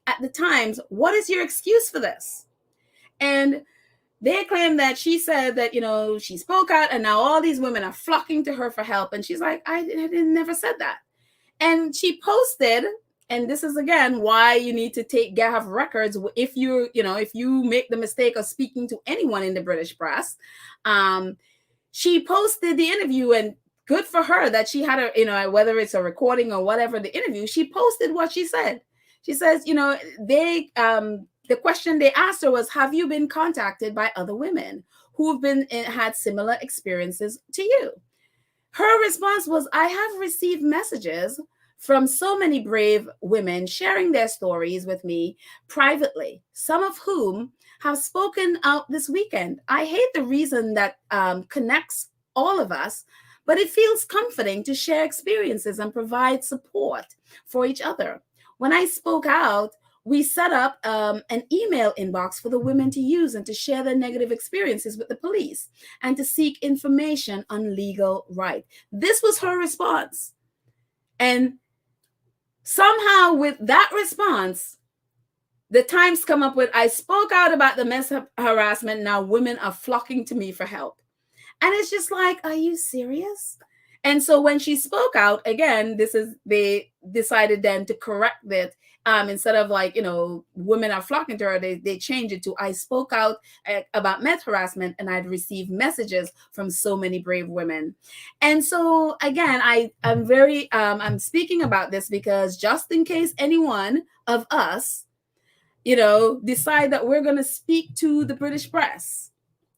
at the Times. What is your excuse for this? And they claim that she said that, she spoke out and now all these women are flocking to her for help. And she's like, I never said that. And she posted, and this is again why you need to have records if you make the mistake of speaking to anyone in the British press. She posted the interview, and good for her that she had whether it's a recording or whatever the interview, she posted what she said. She says, the question they asked her was, have you been contacted by other women who've had similar experiences to you? Her response was, I have received messages from so many brave women sharing their stories with me privately, some of whom have spoken out this weekend. I hate the reason that connects all of us, but it feels comforting to share experiences and provide support for each other. When I spoke out, we set up an email inbox for the women to use and to share their negative experiences with the police and to seek information on legal right. This was her response. And somehow with that response, the Times come up with, I spoke out about the mass harassment. Now women are flocking to me for help. And it's just like, are you serious? And so when she spoke out, again, they decided then to correct it. Instead of women are flocking to her, they changed it to, I spoke out about Met harassment and I'd received messages from so many brave women. And so again, I'm speaking about this because just in case anyone of us, decide that we're going to speak to the British press,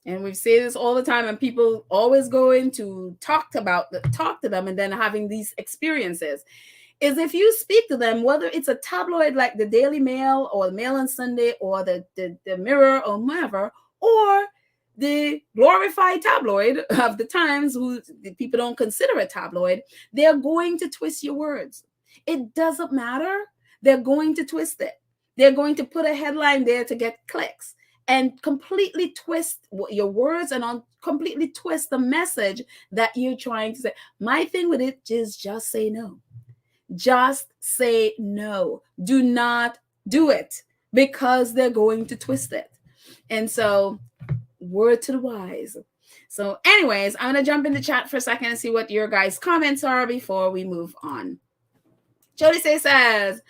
and we say this all the time, and people always go in to talk to them and then having these experiences, is if you speak to them, whether it's a tabloid like the Daily Mail or the Mail on Sunday or the Mirror or whatever, or the glorified tabloid of the Times, who people don't consider a tabloid, they're going to twist your words. It doesn't matter. They're going to twist it. They're going to put a headline there to get clicks and completely twist your words and completely twist the message that you're trying to say. My thing with it is just say no. Just say no. Do not do it, because they're going to twist it. And so, word to the wise. So anyways, I'm going to jump in the chat for a second and see what your guys' comments are before we move on. Jody says,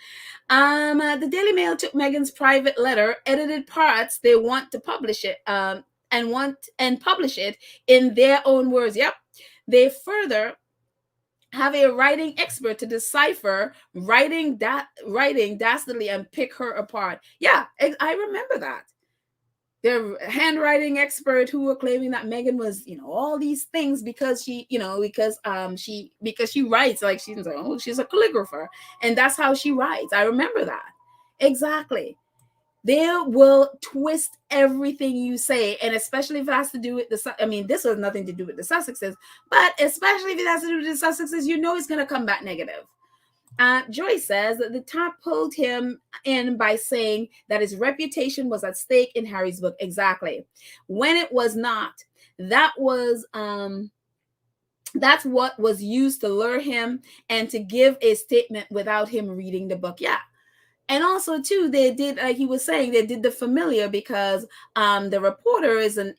the Daily Mail took Meghan's private letter, edited parts they want to publish it, and publish it in their own words. Yep. They further have a writing expert to decipher writing dastardly and pick her apart. Yeah, I remember that. The handwriting expert who were claiming that Meghan was, all these things because she, because she writes like she's a calligrapher, and that's how she writes. I remember that exactly. They will twist everything you say, and especially if it has to do with this has nothing to do with the Sussexes, but especially if it has to do with the Sussexes, it's going to come back negative. Joy says that the top pulled him in by saying that his reputation was at stake in Harry's book. Exactly. When it was not. That was that's what was used to lure him and to give a statement without him reading the book. Yeah. And also, too, they did, like he was saying, they did the familiar because the reporter is a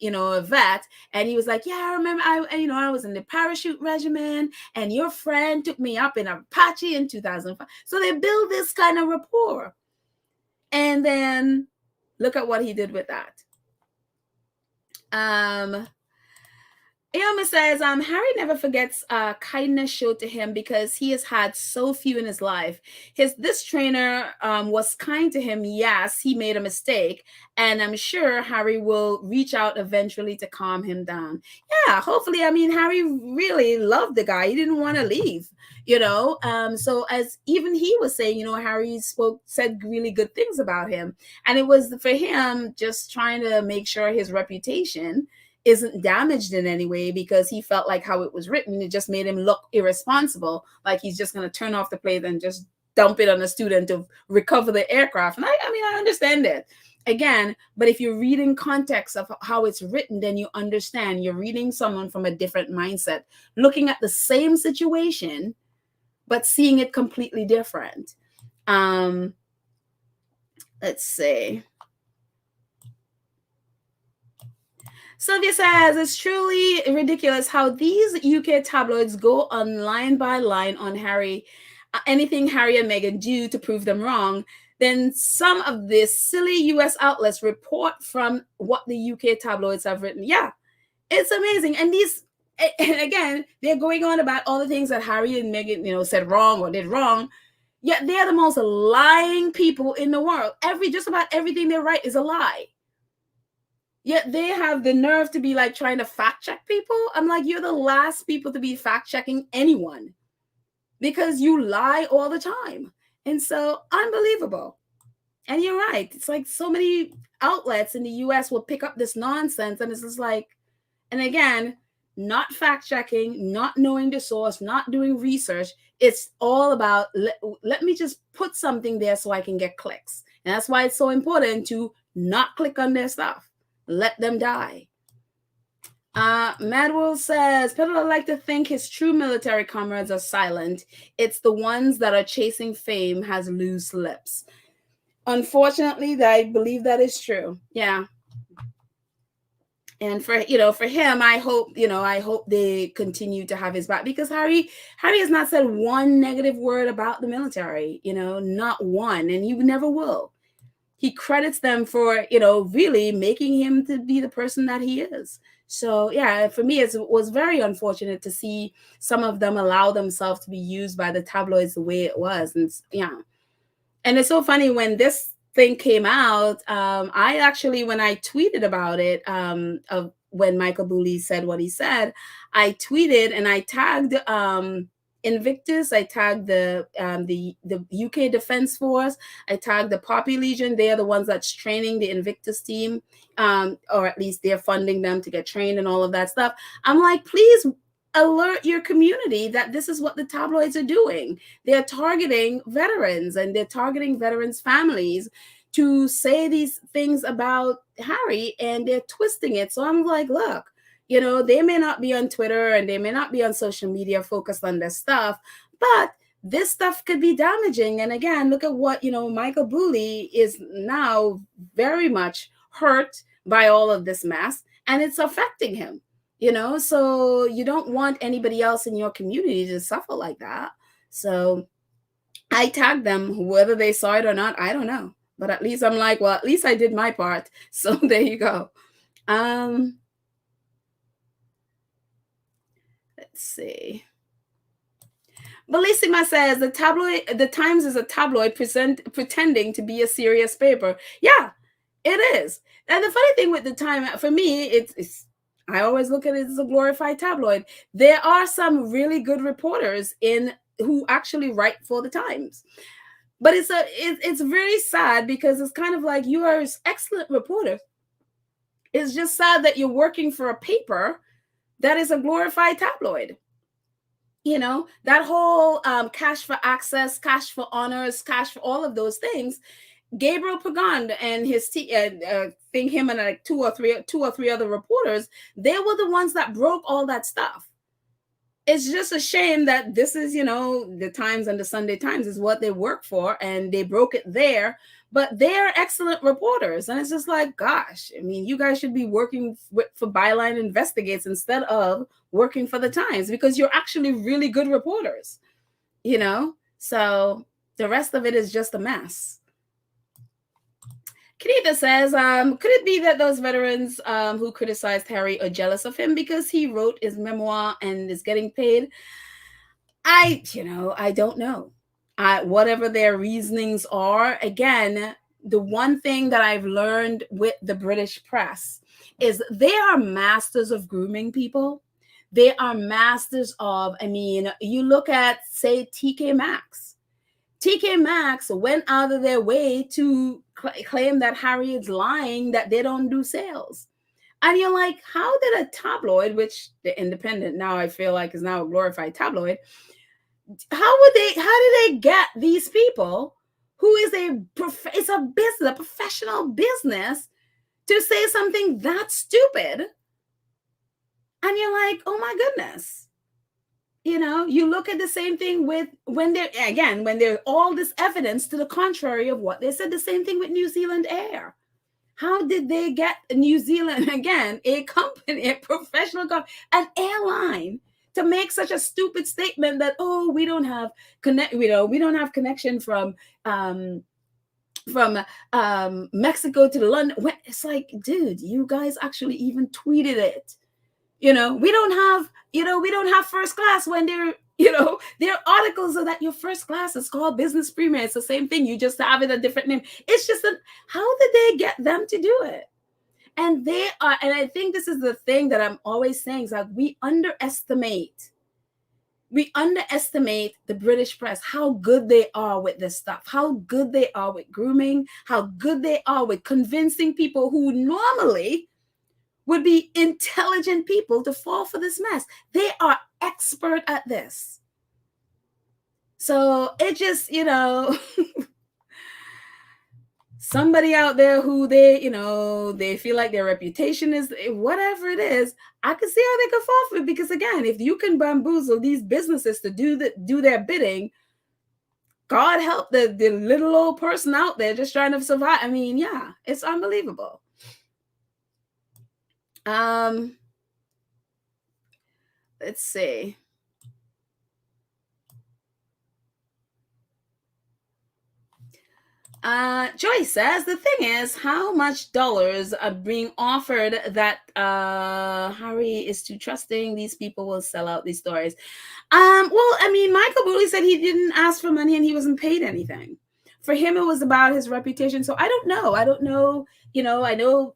vet, and he was like, yeah, I remember, I was in the parachute regiment, and your friend took me up in Apache in 2005. So they build this kind of rapport. And then look at what he did with that. Ioma says, Harry never forgets kindness showed to him because he has had so few in his life. This trainer was kind to him. Yes, he made a mistake, and I'm sure Harry will reach out eventually to calm him down. Yeah, hopefully. Harry really loved the guy. He didn't want to leave, so as even he was saying, Harry said really good things about him, and it was for him just trying to make sure his reputation isn't damaged in any way, because he felt like how it was written, it just made him look irresponsible, like he's just going to turn off the plane and just dump it on a student to recover the aircraft. And I understand it again, but if you're reading context of how it's written, then you understand you're reading someone from a different mindset, looking at the same situation but seeing it completely different. Let's see. Sylvia says, it's truly ridiculous how these UK tabloids go on line by line on Harry, anything Harry and Meghan do to prove them wrong. Then some of these silly US outlets report from what the UK tabloids have written. Yeah, it's amazing. And again, they're going on about all the things that Harry and Meghan, said wrong or did wrong. Yet they're the most lying people in the world. Just about everything they write is a lie. Yet they have the nerve to be like trying to fact check people. I'm like, you're the last people to be fact checking anyone, because you lie all the time. And so unbelievable. And you're right. It's like so many outlets in the US will pick up this nonsense, and it's just like, and again, not fact checking, not knowing the source, not doing research. It's all about let me just put something there so I can get clicks. And that's why it's so important to not click on their stuff. Let them die. Madwell says, Pedro like to think his true military comrades are silent. It's the ones that are chasing fame has loose lips. Unfortunately, I believe that is true. Yeah. And for him, I hope they continue to have his back, because Harry has not said one negative word about the military, not one, and he never will. He credits them for, really making him to be the person that he is. So, yeah, for me, it was very unfortunate to see some of them allow themselves to be used by the tabloids the way it was. And yeah. And it's so funny, when this thing came out, I actually, when I tweeted about it, of when Michael Booley said what he said, I tweeted and I tagged Invictus, I tagged the UK Defense Force, I tagged the Poppy Legion. They are the ones that's training the Invictus team, or at least they're funding them to get trained and all of that stuff. I'm like, please alert your community that this is what the tabloids are doing. They're targeting veterans, and they're targeting veterans' families to say these things about Harry, and they're twisting it. So I'm like, look, they may not be on Twitter and they may not be on social media focused on this stuff, but this stuff could be damaging. And again, look at what, Michael Booley is now very much hurt by all of this mess, and it's affecting him, so you don't want anybody else in your community to suffer like that. So I tagged them, whether they saw it or not, I don't know. But at least I'm like, well, at least I did my part. So there you go. Let's see. Bellissima says the Times is a tabloid pretending to be a serious paper. Yeah, it is. And the funny thing with the Time, for me, it's I always look at it as a glorified tabloid. There are some really good reporters in who actually write for the Times. But it's very sad because it's kind of like you are an excellent reporter. It's just sad that you're working for a paper that is a glorified tabloid. You know, that whole cash for access, cash for honors, cash for all of those things. Gabriel Pagan and his think him and like two or three other reporters, they were the ones that broke all that stuff. It's just a shame that this is, you know, the Times and the Sunday Times is what they work for, and they broke it there. But they're excellent reporters, and it's just like, gosh, I mean, you guys should be working for Byline Investigates instead of working for the Times, because you're actually really good reporters, you know. So the rest of it is just a mess. Kenita says, could it be that those veterans who criticized Harry are jealous of him because he wrote his memoir and is getting paid? I don't know. Whatever their reasonings are, again, the one thing that I've learned with the British press is they are masters of grooming people. They are masters of, I mean, you look at, say, TK Maxx. TK Maxx went out of their way to claim that Harry is lying, that they don't do sales. And you're like, how did a tabloid, which the Independent now I feel like is now a glorified tabloid, how did they get these people who is it's a business, a professional business, to say something that stupid? And you're like, oh my goodness. You know, you look at the same thing with when there's all this evidence to the contrary of what they said. The same thing with New Zealand Air. How did they get New Zealand, again, a company, a professional company, an airline, to make such a stupid statement that, oh, we don't have connection from Mexico to London? It's like, dude, you guys actually even tweeted it. You know, we don't have first class when there are articles of that your first class is called business premier. It's the same thing. You just have it a different name. It's just how did they get them to do it? And and I think this is the thing that I'm always saying, is like we underestimate the British press, how good they are with this stuff, how good they are with grooming, how good they are with convincing people who normally would be intelligent people to fall for this mess. They are expert at this. So it just, somebody out there who they feel like their reputation is whatever it is, I can see how they could fall for it, because again, if you can bamboozle these businesses to do their bidding, God help the little old person out there just trying to survive. I mean, yeah, it's unbelievable. Let's see. Joyce says, the thing is, how much dollars are being offered that Harry is too trusting. These people will sell out these stories. Well, I mean, Michael Booley said he didn't ask for money and he wasn't paid anything. For him, it was about his reputation. So I don't know. I know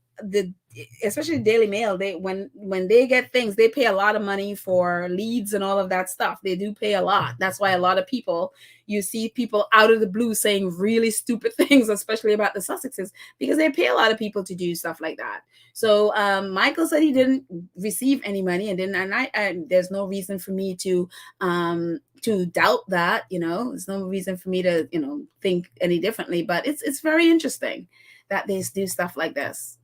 especially Daily Mail, when they get things, they pay a lot of money for leads and all of that stuff. They do pay a lot. That's why a lot of people, you see people out of the blue saying really stupid things, especially about the Sussexes, because they pay a lot of people to do stuff like that. So Michael said he didn't receive any money, and there's no reason for me to doubt that. There's no reason for me to think any differently. But it's very interesting that they do stuff like this.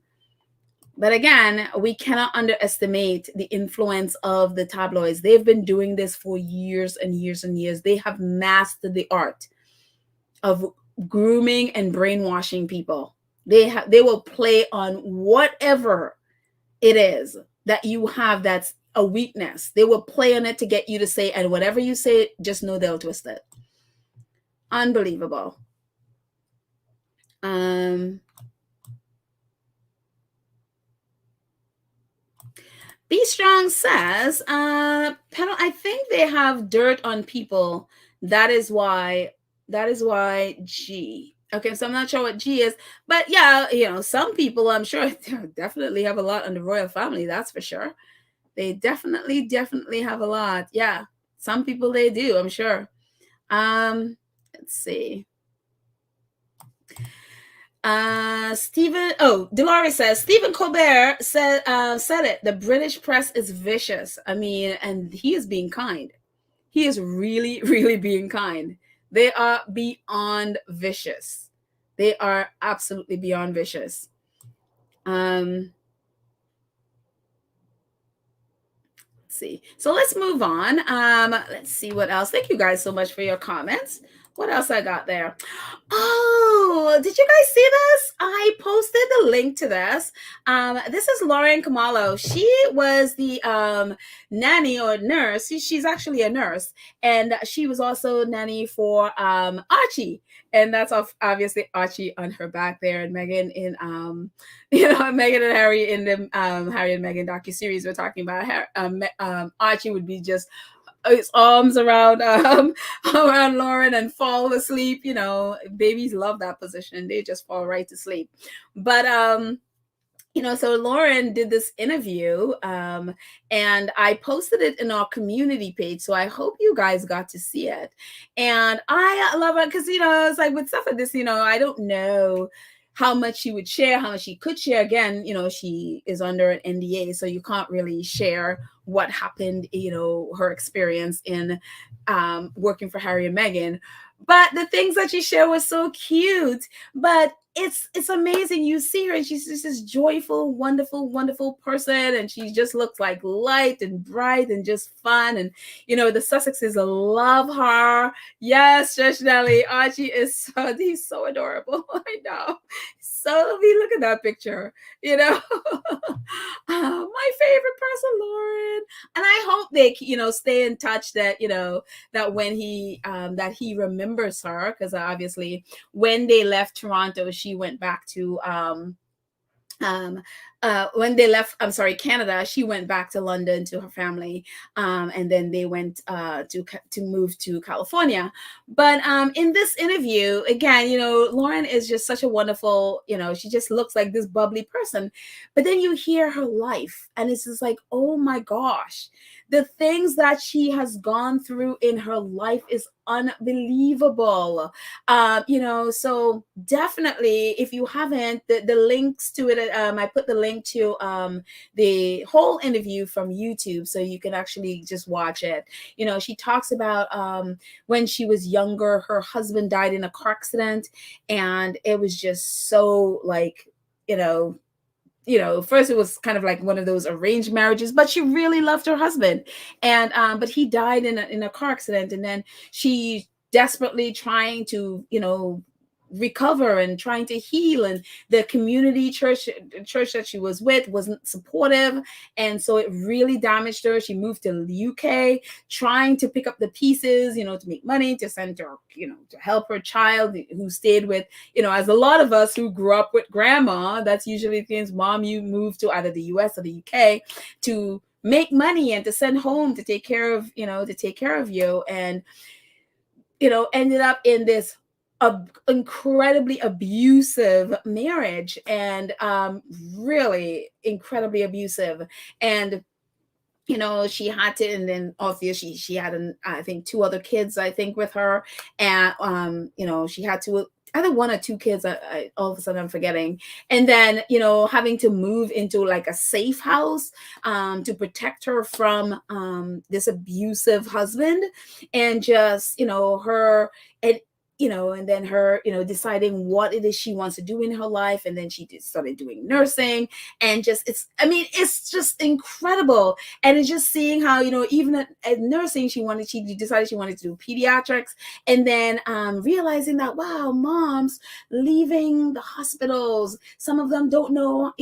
But again, we cannot underestimate the influence of the tabloids. They've been doing this for years and years and years. They have mastered the art of grooming and brainwashing people. They will play on whatever it is that you have that's a weakness. They will play on it to get you to say, and whatever you say, just know they'll twist it. Unbelievable. Be Strong says, I think they have dirt on people. That is why. That is why G. Okay, so I'm not sure what G is, but yeah, some people I'm sure definitely have a lot on the royal family. That's for sure. They definitely have a lot. Yeah, some people they do. I'm sure. Let's see. Dolores says Stephen Colbert said it. The British press is vicious. I mean, and he is being kind. He is really, really being kind. They are beyond vicious. They are absolutely beyond vicious. See. So let's move on. Let's see what else. Thank you guys so much for your comments. What else I got there? Oh, did you guys see this? I posted the link to this. This is Lauren Kamalo. She was the nanny or nurse. She's actually a nurse, and she was also nanny for Archie, and that's obviously Archie on her back there, and Meghan in Meghan and Harry in the Harry and Meghan docuseries. We're talking about Archie would be just his arms around around Lauren and fall asleep. Babies love that position. They just fall right to sleep. But so Lauren did this interview, and I posted it in our community page. So I hope you guys got to see it. And I love it because, it's like with stuff like this, I don't know how much she would share, how much she could share. Again, she is under an NDA, so you can't really share what happened, her experience in working for Harry and Meghan. But the things that she shared was so cute. But it's amazing. You see her and she's just this joyful, wonderful, wonderful person. And she just looks like light and bright and just fun. And, the Sussexes love her. Yes, Josh Nelly. Archie he's so adorable. I know. So look at that picture, my favorite person, Lauren. And I hope they, stay in touch that, that when that he remembers her, because obviously when they left Toronto, she went back to when they left, Canada, she went back to London to her family, and then they went to move to California. But in this interview, again, Lauren is just such a wonderful, she just looks like this bubbly person. But then you hear her life, and it's just like, oh my gosh, the things that she has gone through in her life is unbelievable. So definitely, if you haven't, the links to it, I put the link to the whole interview from YouTube, so you can actually just watch it. She talks about when she was younger, her husband died in a car accident, and it was just so like, first it was kind of like one of those arranged marriages, but she really loved her husband, and but he died in a car accident, and then she desperately trying to recover and trying to heal, and the community church that she was with wasn't supportive, and so it really damaged her. She moved to the UK trying to pick up the pieces, to make money to send her, to help her child who stayed with, as a lot of us who grew up with grandma, that's usually things. Mom, you moved to either the US or the UK to make money and to send home to take care of you, and ended up in this incredibly abusive marriage, and really incredibly abusive. And she had to, and then obviously she had I think 2 other kids, I think, with her, and she had to either 1 or 2 kids. I all of a sudden I'm forgetting. And then having to move into like a safe house to protect her from this abusive husband, and just her, and then her, deciding what it is she wants to do in her life. And then she started doing nursing, and it's just incredible. And it's just seeing how, even at nursing, she decided she wanted to do pediatrics, and then realizing that, wow, moms leaving the hospitals, some of them don't know,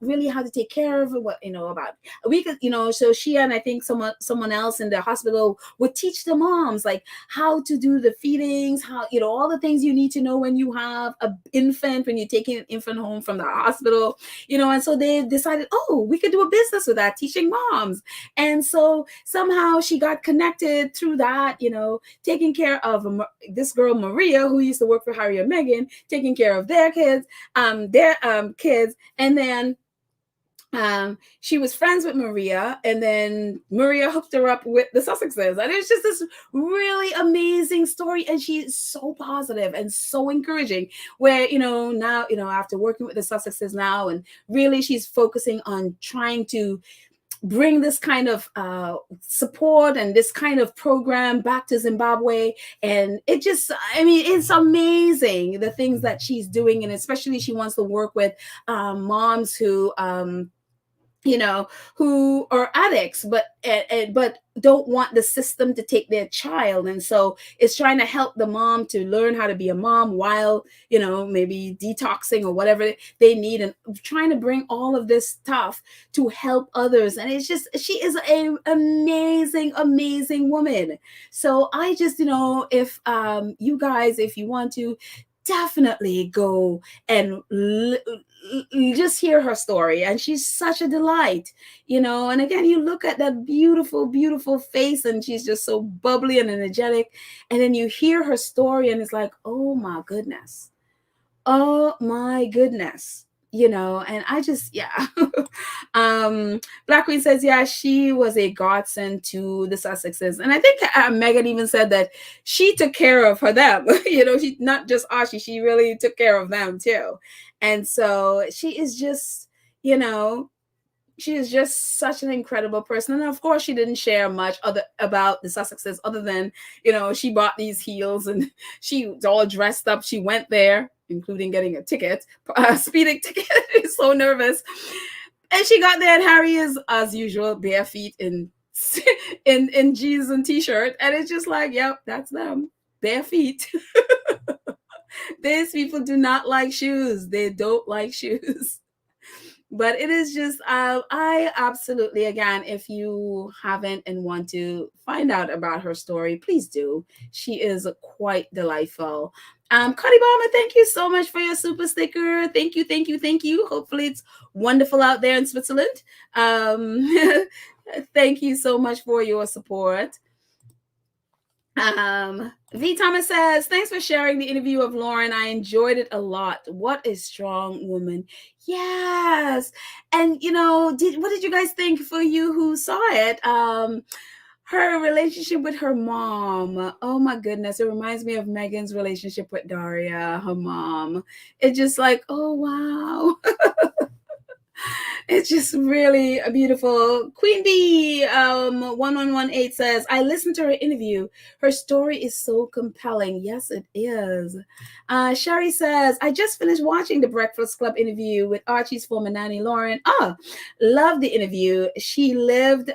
really how to take care of what, about we could, so she, and I think someone else in the hospital would teach the moms like how to do the feedings, how, all the things you need to know when you have an infant, when you're taking an infant home from the hospital, and so they decided, oh, we could do a business with that, teaching moms. And so somehow she got connected through that, taking care of this girl, Maria, who used to work for Harry and Meghan, taking care of their kids, and then she was friends with Maria, and then Maria hooked her up with the Sussexes. And it's just this really amazing story. And she's so positive and so encouraging, where, now, after working with the Sussexes now, and really she's focusing on trying to bring this kind of support and this kind of program back to Zimbabwe. And it's amazing, the things that she's doing. And especially she wants to work with moms who who are addicts, but don't want the system to take their child. And so it's trying to help the mom to learn how to be a mom while, maybe detoxing or whatever they need, and trying to bring all of this stuff to help others. And it's just, she is an amazing woman. So I just, if you guys, if you want to, definitely go and just hear her story. And she's such a delight, and again, you look at that beautiful face, and she's just so bubbly and energetic, and then you hear her story, and it's like, oh my goodness, and I just, yeah. Black Queen says, yeah, she was a godsend to the Sussexes. And I think Meghan even said that she took care of them. She not just Archie, she really took care of them too. And so she is just, she is just such an incredible person. And of course, she didn't share much about the Sussexes, other than, she bought these heels and she was all dressed up. She went there, including getting a ticket, a speeding ticket. She's so nervous. And she got there, and Harry is, as usual, bare feet in jeans and t-shirt. And it's just like, yep, that's them, bare feet. These people do not like shoes. They don't like shoes. But it is just, I absolutely, again, if you haven't and want to find out about her story, please do. She is quite delightful. Cuddy Bomber, thank you so much for your super sticker. Thank you. Hopefully it's wonderful out there in Switzerland. Thank you so much for your support. V Thomas says, thanks for sharing the interview of Lauren. I enjoyed it a lot. What a strong woman. Yes. And what did you guys think, for you who saw it? Her relationship with her mom. Oh my goodness. It reminds me of Meghan's relationship with Daria, her mom. It's just like, oh wow. It's just really beautiful. Queen Bee 1118 says, I listened to her interview. Her story is so compelling. Yes, it is. Sherry says, I just finished watching the Breakfast Club interview with Archie's former nanny, Lauren. Love the interview. She's lived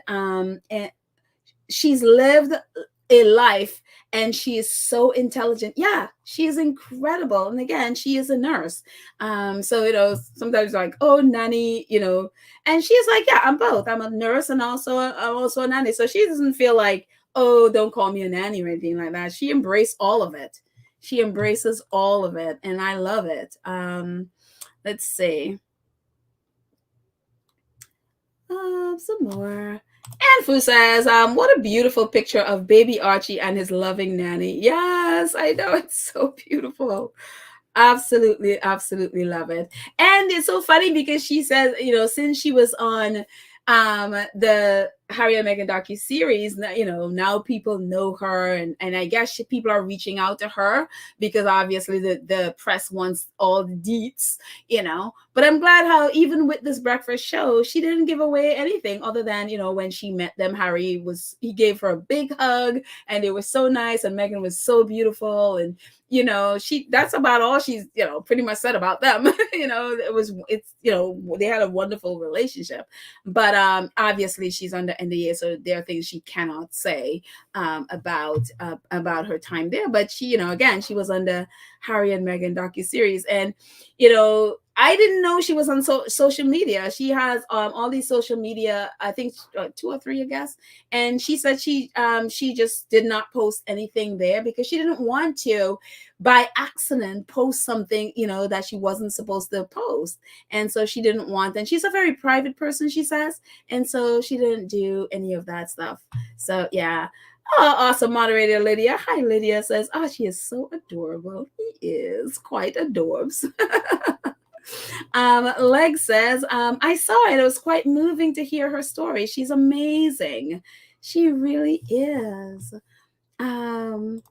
a life, and she is so intelligent. Yeah, she is incredible. And again, she is a nurse. So, sometimes like, oh, nanny, and she's like, yeah, I'm both. I'm a nurse, and I'm also a nanny. So she doesn't feel like, oh, don't call me a nanny or anything like that. She embraced all of it. She embraces all of it. And I love it. Let's see. Some more. And Fu says, what a beautiful picture of baby Archie and his loving nanny. Yes, I know. It's so beautiful. Absolutely love it. And it's so funny because she says, since she was on the Harry and Meghan docu-series, now people know her, and I guess people are reaching out to her because obviously the press wants all the deets, but I'm glad how even with this breakfast show, she didn't give away anything other than, when she met them, he gave her a big hug, and it was so nice, and Meghan was so beautiful, and that's about all she's, pretty much said about them. They had a wonderful relationship, but obviously she's under NDA, so there are things she cannot say about her time there. But she, again, she was under Harry and Meghan docuseries, and I didn't know she was on social media. She has all these social media, I think 2 or 3, I guess. And she said she just did not post anything there because she didn't want to, by accident, post something, that she wasn't supposed to post. And so she didn't want. And she's a very private person, she says. And so she didn't do any of that stuff. So yeah. Oh, awesome, moderator Lydia. Hi, Lydia says, "Oh, she is so adorable." He is quite adorbs. Leg says, "I saw it. It was quite moving to hear her story. She's amazing. She really is." Annie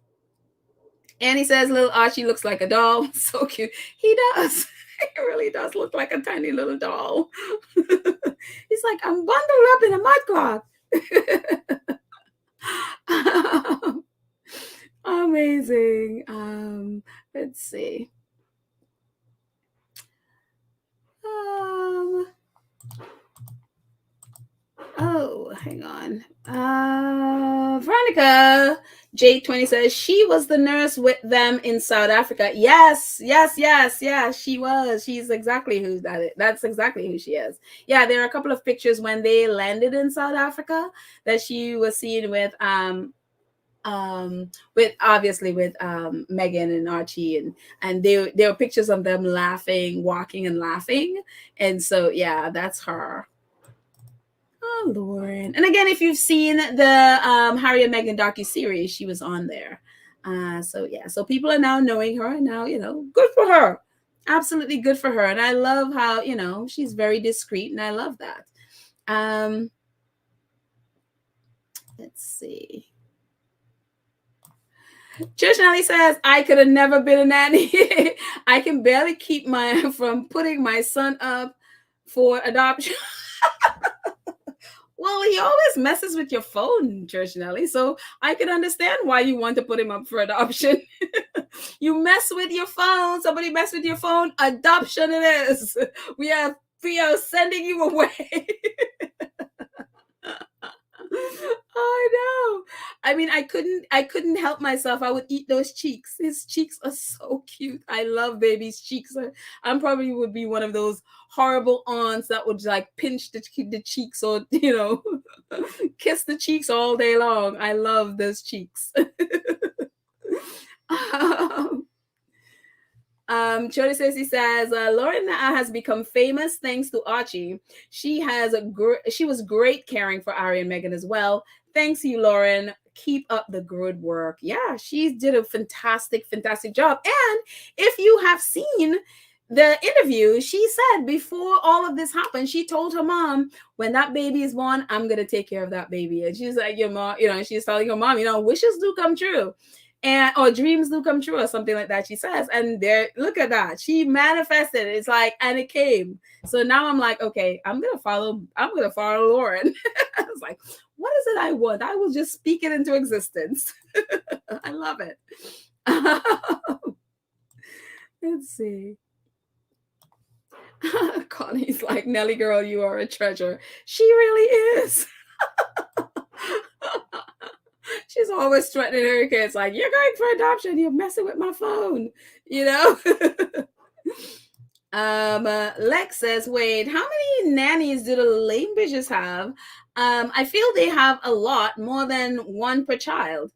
says, "Little Archie looks like a doll." So cute. He does. He really does look like a tiny little doll. He's like, "I'm bundled up in a mud cloth." Amazing. Let's see. Oh, hang on. Veronica J20 says she was the nurse with them in South Africa. Yes, she was. She's exactly who that is. That's exactly who she is. Yeah, there are a couple of pictures when they landed in South Africa that she was seen with obviously with Meghan and Archie, and there were pictures of them laughing, walking and laughing. And so yeah, that's her. Oh, Lauren. And again, if you've seen the Harry and Meghan docu-series, she was on there. So yeah, so people are now knowing her, and now, good for her. Absolutely good for her. And I love how, she's very discreet, and I love that. Let's see. Church Nelly says, "I could have never been a nanny. I can barely keep from putting my son up for adoption." Well, he always messes with your phone, Church Nelly. So I can understand why you want to put him up for adoption. You mess with your phone. Somebody mess with your phone. Adoption it is. We are sending you away. I know. I mean, I couldn't help myself. I would eat those cheeks. His cheeks are so cute. I love baby's cheeks. I probably would be one of those horrible aunts that would like pinch the cheeks, or kiss the cheeks all day long. I love those cheeks. Jody says, Lauren has become famous thanks to Archie. She was great caring for Ari and Meghan as well. Thanks you, Lauren. Keep up the good work. Yeah, she did a fantastic job. And if you have seen the interview, she said before all of this happened, she told her mom, when that baby is born, I'm going to take care of that baby. And she's like, your mom, she's telling her mom, wishes do come true. Or dreams do come true, or something like that, she says. And there, look at that, she manifested it. It's like, and it came. So now I'm like, okay, I'm gonna follow Lauren. I was like, what is it I want? I will just speak it into existence. I love it. Let's see. Connie's like, Nelly girl, you are a treasure. She really is. She's always threatening her kids, like, you're going for adoption, you're messing with my phone, Lex says, wait, how many nannies do the lame bitches have? I feel they have a lot, more than one per child.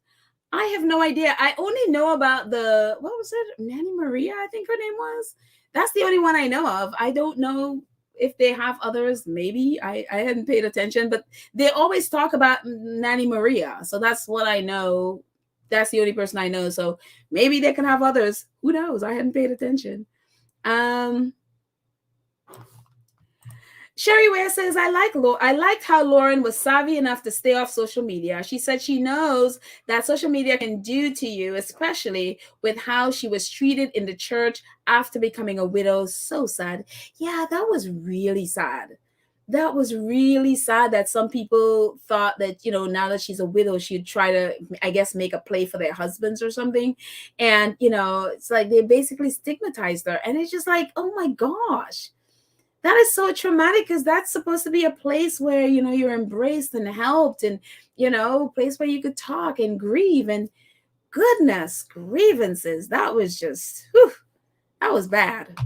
I have no idea. I only know about what was it? Nanny Maria, I think her name was. That's the only one I know of. I don't know if they have others. Maybe I hadn't paid attention, but they always talk about Nanny Maria. So that's what I know. That's the only person I know. So maybe they can have others. Who knows? I hadn't paid attention. Sherry Ware says, I liked how Lauren was savvy enough to stay off social media. She said she knows that social media can do to you, especially with how she was treated in the church after becoming a widow. So sad. Yeah, that was really sad. That was really sad that some people thought that, now that she's a widow, she'd try to, I guess, make a play for their husbands or something. And, it's like they basically stigmatized her. And it's just like, oh my gosh. That is so traumatic, because that's supposed to be a place where, you're embraced and helped, and, a place where you could talk and grieve. And goodness, grievances. That was just, that was bad.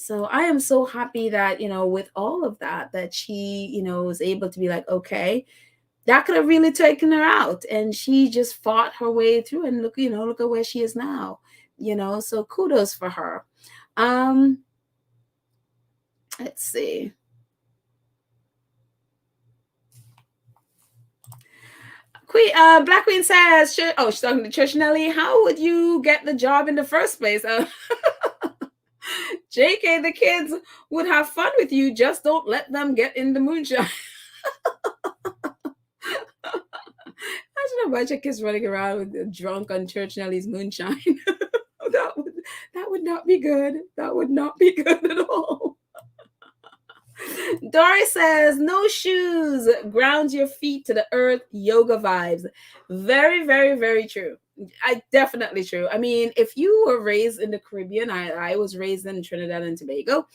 So I am so happy that, with all of that, that she, was able to be like, okay, that could have really taken her out. And she just fought her way through, and look at where she is now, so kudos for her. Let's see. Black Queen says, she's talking to Church Nelly. How would you get the job in the first place? JK, the kids would have fun with you. Just don't let them get in the moonshine. Imagine a bunch of kids running around with drunk on Church Nelly's moonshine. that would not be good. That would not be good at all. Dory says, no shoes, ground your feet to the earth, yoga vibes. Very, very, very true. Definitely true. I mean, if you were raised in the Caribbean, I was raised in Trinidad and Tobago,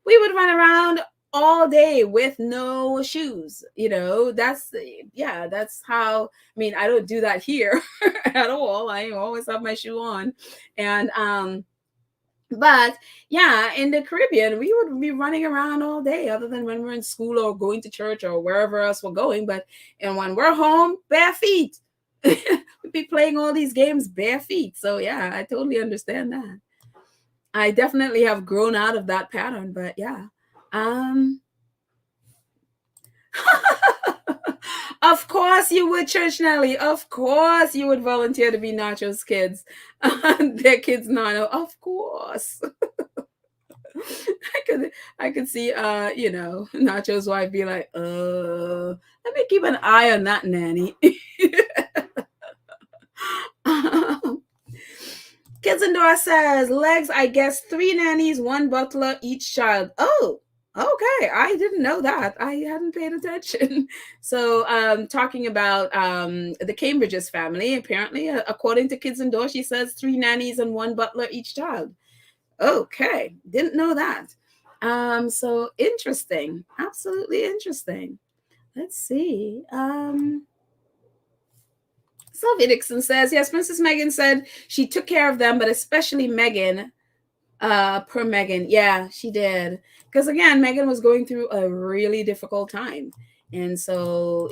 we would run around all day with no shoes. That's how, I mean, I don't do that here at all. I always have my shoe on. And but yeah, in the Caribbean, we would be running around all day, other than when we're in school or going to church or wherever else we're going. And when we're home, bare feet. We'd be playing all these games bare feet. So yeah, I totally understand that. I definitely have grown out of that pattern, but yeah. Of course you would, Church Nelly. Of course you would volunteer to be Nacho's kids. Their kids, Nano. Of course. I could see Nacho's wife be like, let me keep an eye on that nanny. Kids Indoor says, legs, I guess 3 nannies, 1 butler, each child. Oh, okay. I didn't know that. I hadn't paid attention. So talking about the Cambridge's family, apparently, according to Kids Indoor, she says 3 nannies and 1 butler each child. Okay. Didn't know that. So interesting. Absolutely interesting. Let's see. Sylvia Dixon says, yes, Princess Meghan said she took care of them, but especially Meghan, per Meghan. Yeah, she did. Because again, Meghan was going through a really difficult time. And so,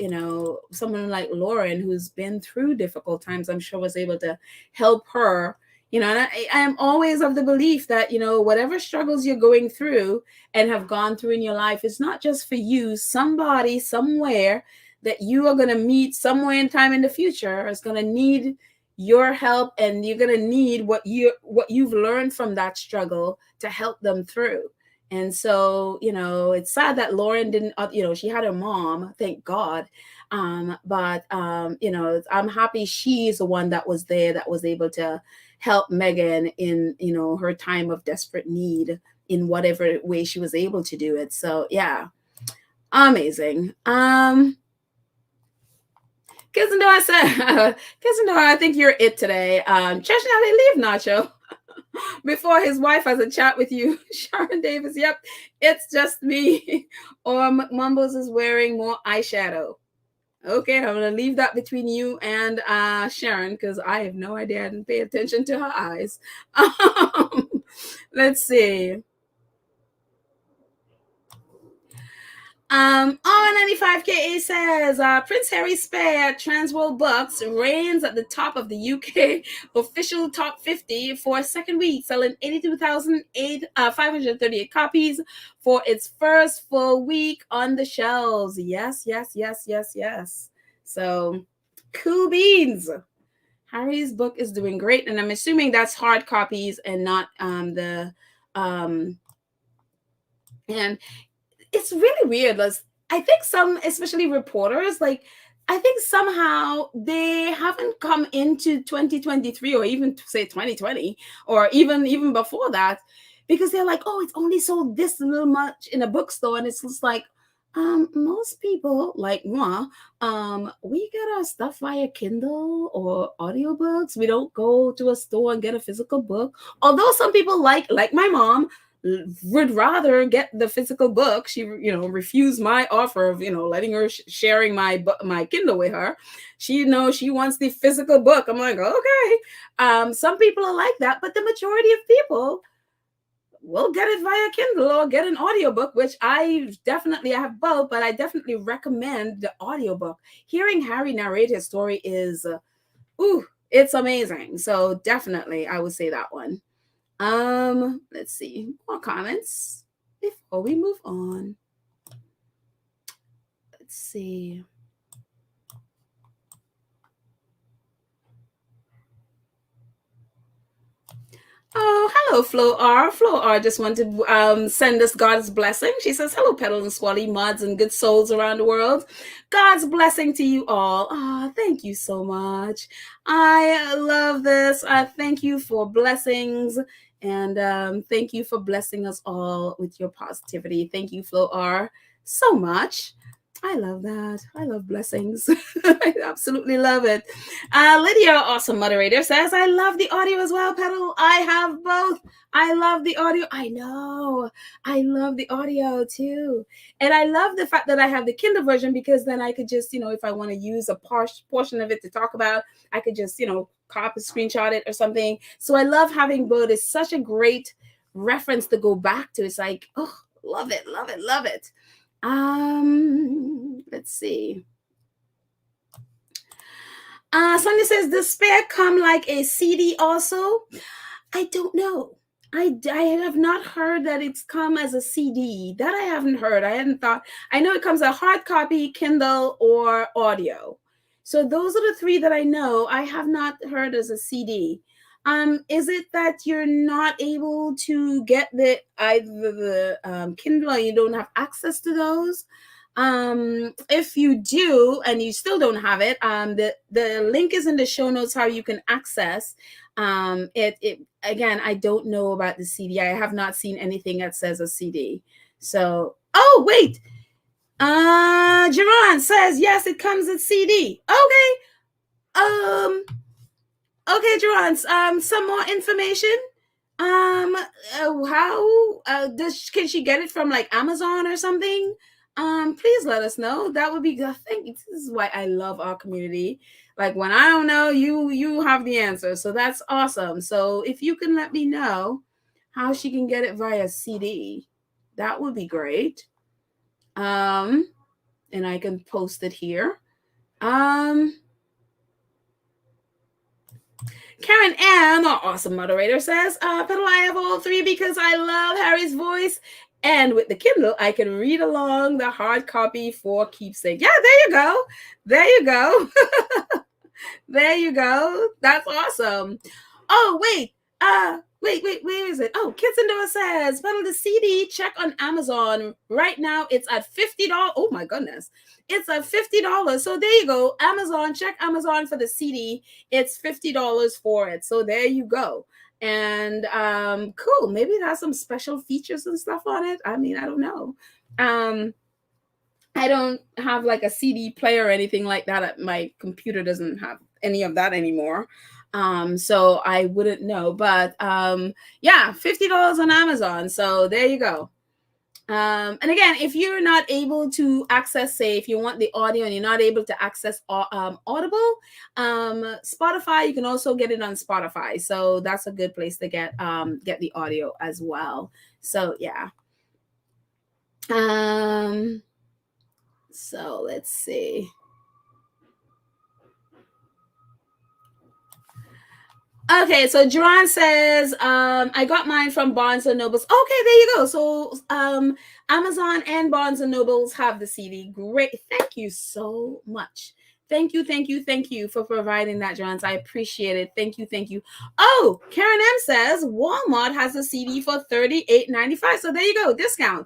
someone like Lauren, who's been through difficult times, I'm sure was able to help her. And I am always of the belief that, whatever struggles you're going through and have gone through in your life, it's not just for you. Somebody, somewhere, that you are going to meet somewhere in time in the future is going to need your help, and you're going to need what you've learned from that struggle to help them through. And so, it's sad that Lauren didn't, she had her mom, thank God. But I'm happy she's the one that was there, that was able to help Meghan in, her time of desperate need in whatever way she was able to do it. So yeah, amazing. Kizendora said, I think you're it today. Church Nelly, leave Nacho before his wife has a chat with you. Sharon Davis, yep, it's just me. Or Mumbles is wearing more eyeshadow. Okay, I'm going to leave that between you and Sharon, because I have no idea. I didn't pay attention to her eyes. Let's see. R95KA says, Prince Harry Spare Transworld Bucks reigns at the top of the UK official top 50 for a second week, selling 82,538 copies for its first full week on the shelves. Yes. So, cool beans. Harry's book is doing great, and I'm assuming that's hard copies and not and it's really weird. I think some, especially reporters, I think somehow they haven't come into 2023 or even say 2020 or even before that, because they're like, oh, it's only sold this little much in a bookstore. And it's just like, most people like moi, we get our stuff via Kindle or audiobooks. We don't go to a store and get a physical book. Although some people like my mom, would rather get the physical book. She, refused my offer of, letting her sharing my Kindle with her. She, she wants the physical book. I'm like, okay. Some people are like that, but the majority of people we'll get it via Kindle or get an audiobook, which I have both, but I definitely recommend the audiobook. Hearing Harry narrate his story is, it's amazing. So definitely I would say that one. Let's see, more comments before we move on. Let's see. Oh, hello, Flo R. Flo R just wanted to send us God's blessing. She says, hello, Pedal and Swally, mods and good souls around the world. God's blessing to you all. Oh, thank you so much. I love this. Thank you for blessings. And thank you for blessing us all with your positivity. Thank you, Flo R, so much. I love that. I love blessings. I absolutely love it. Lydia, awesome moderator, says, I love the audio as well, Pedal. I have both. I love the audio. I know. I love the audio too. And I love the fact that I have the Kindle version, because then I could just, if I want to use a portion of it to talk about, I could just, copy, screenshot it or something. So I love having both. It's such a great reference to go back to. It's like, oh, love it, love it, love it. Let's see. Sonia says, does Spare come like a CD also? I don't know. I have not heard that it's come as a CD. That I haven't heard. I hadn't thought. I know it comes a hard copy, Kindle, or audio. So those are the three that I know. I have not heard as a CD. Is it that you're not able to get either the Kindle, or you don't have access to those? If you do and you still don't have it, the link is in the show notes how you can access it. Again, I don't know about the CD. I have not seen anything that says a CD. So, oh wait, Jerron says yes, it comes with CD. Okay. Okay, Jerron, some more information. How can she get it from like Amazon or something? Please let us know. That would be good. This is why I love our community. Like, when I don't know, you have the answer. So that's awesome. So if you can let me know how she can get it via CD, that would be great. And I can post it here. Karen M, our awesome moderator, says, Pedal, I have all three because I love Harry's voice. And with the Kindle, I can read along the hard copy for keepsake. Yeah, there you go. There you go. There you go. That's awesome. Oh, wait. Where is it? Oh, Kids Indoor says, Pedal, the CD, check on Amazon. Right now, it's at $50. Oh, my goodness. It's at $50. So there you go. Amazon, check Amazon for the CD. It's $50 for it. So there you go. And cool. Maybe it has some special features and stuff on it. I mean, I don't know. I don't have like a CD player or anything like that. My computer doesn't have any of that anymore. So I wouldn't know. But yeah, $50 on Amazon. So there you go. And again, if you're not able to access, say, if you want the audio and you're not able to access Audible, Spotify, you can also get it on Spotify. So that's a good place to get the audio as well. So yeah. So let's see. Okay, so Jerron says, I got mine from Barnes and Nobles. Okay, there you go. So Amazon and Barnes and Nobles have the CD. Great. Thank you so much. Thank you for providing that, Jerron. I appreciate it. Thank you. Oh, Karen M says Walmart has a CD for $38.95. So there you go. Discount.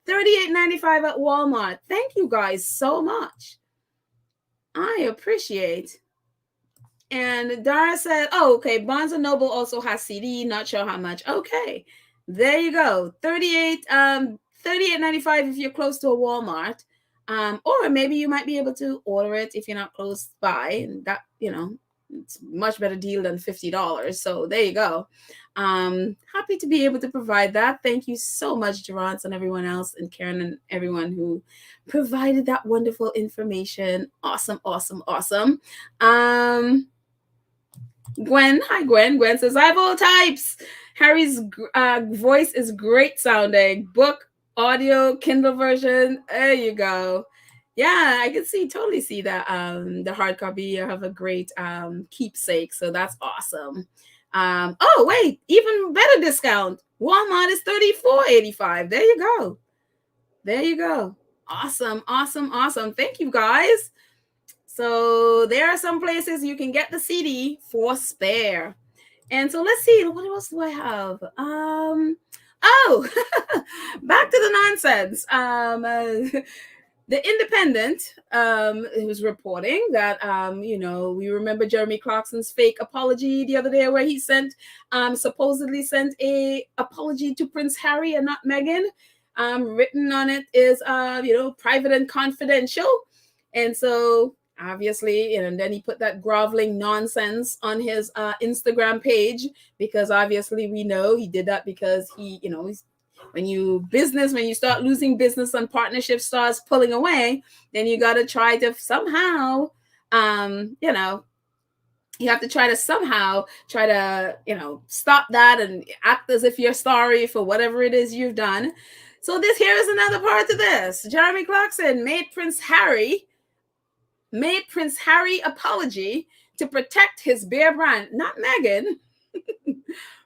$38.95 at Walmart. Thank you guys so much. I appreciate. And Dara said, oh, okay, Barnes & Noble also has CD, not sure how much. Okay, there you go. $38.95 if you're close to a Walmart. Or maybe you might be able to order it if you're not close by. And that, it's a much better deal than $50. So there you go. Happy to be able to provide that. Thank you so much, Durance, and everyone else, and Karen and everyone who provided that wonderful information. Awesome. Gwen, hi Gwen. Gwen says, I have all types. Harry's voice is great sounding. Book, audio, Kindle version. There you go. Yeah, I can totally see that. The hard copy, you have a great keepsake, so that's awesome. Oh wait, even better discount. Walmart is $34.85. There you go. There you go. Awesome, awesome, awesome. Thank you guys. So there are some places you can get the CD for spare. And so let's see, what else do I have? Oh, back to the nonsense. The Independent was reporting that, we remember Jeremy Clarkson's fake apology the other day where he supposedly sent a apology to Prince Harry and not Meghan. Written on it is, private and confidential. And so obviously, and then he put that groveling nonsense on his Instagram page, because obviously we know he did that because he's, when you start losing business and partnership starts pulling away, then you got to try to somehow, you have to try to stop that and act as if you're sorry for whatever it is you've done. So here is another part to this. Jeremy Clarkson made Prince Harry apology to protect his beer brand, not Meghan.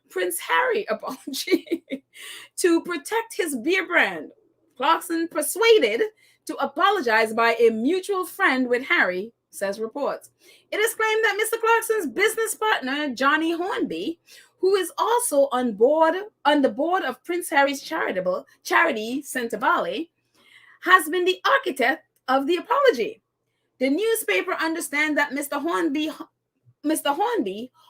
Prince Harry apology to protect his beer brand. Clarkson persuaded to apologize by a mutual friend with Harry, says reports. It is claimed that Mr. Clarkson's business partner, Johnny Hornby, who is also on the board of Prince Harry's charity, Centre Valley, has been the architect of the apology. The newspaper understands that Mr. Hornby,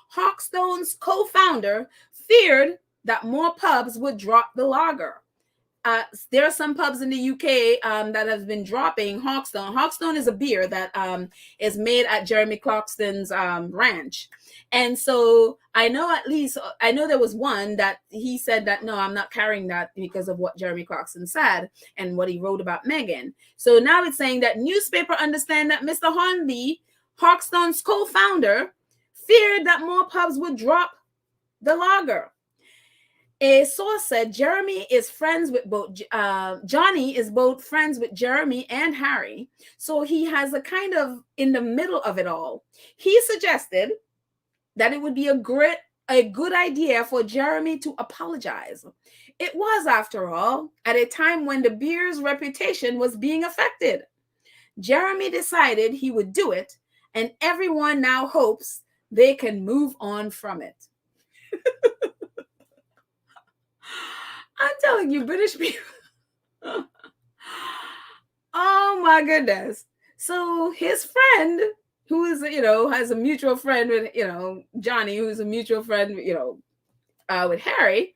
Hawkstone's co-founder, feared that more pubs would drop the lager. There are some pubs in the UK that have been dropping Hawkstone. Hawkstone is a beer that is made at Jeremy Clarkson's ranch. And so I know there was one that he said that, no, I'm not carrying that because of what Jeremy Clarkson said and what he wrote about Meghan. So now it's saying that newspaper understand that Mr. Hornby, Hawkstone's co-founder, feared that more pubs would drop the lager. A source said Johnny is both friends with Jeremy and Harry, so he has a kind of in the middle of it all. He suggested that it would be a good idea for Jeremy to apologize. It was, after all, at a time when the beer's reputation was being affected. Jeremy decided he would do it, and everyone now hopes they can move on from it. I'm telling you, British people. Oh my goodness. So his friend, who is, has a mutual friend with, Johnny, who's a mutual friend, with Harry,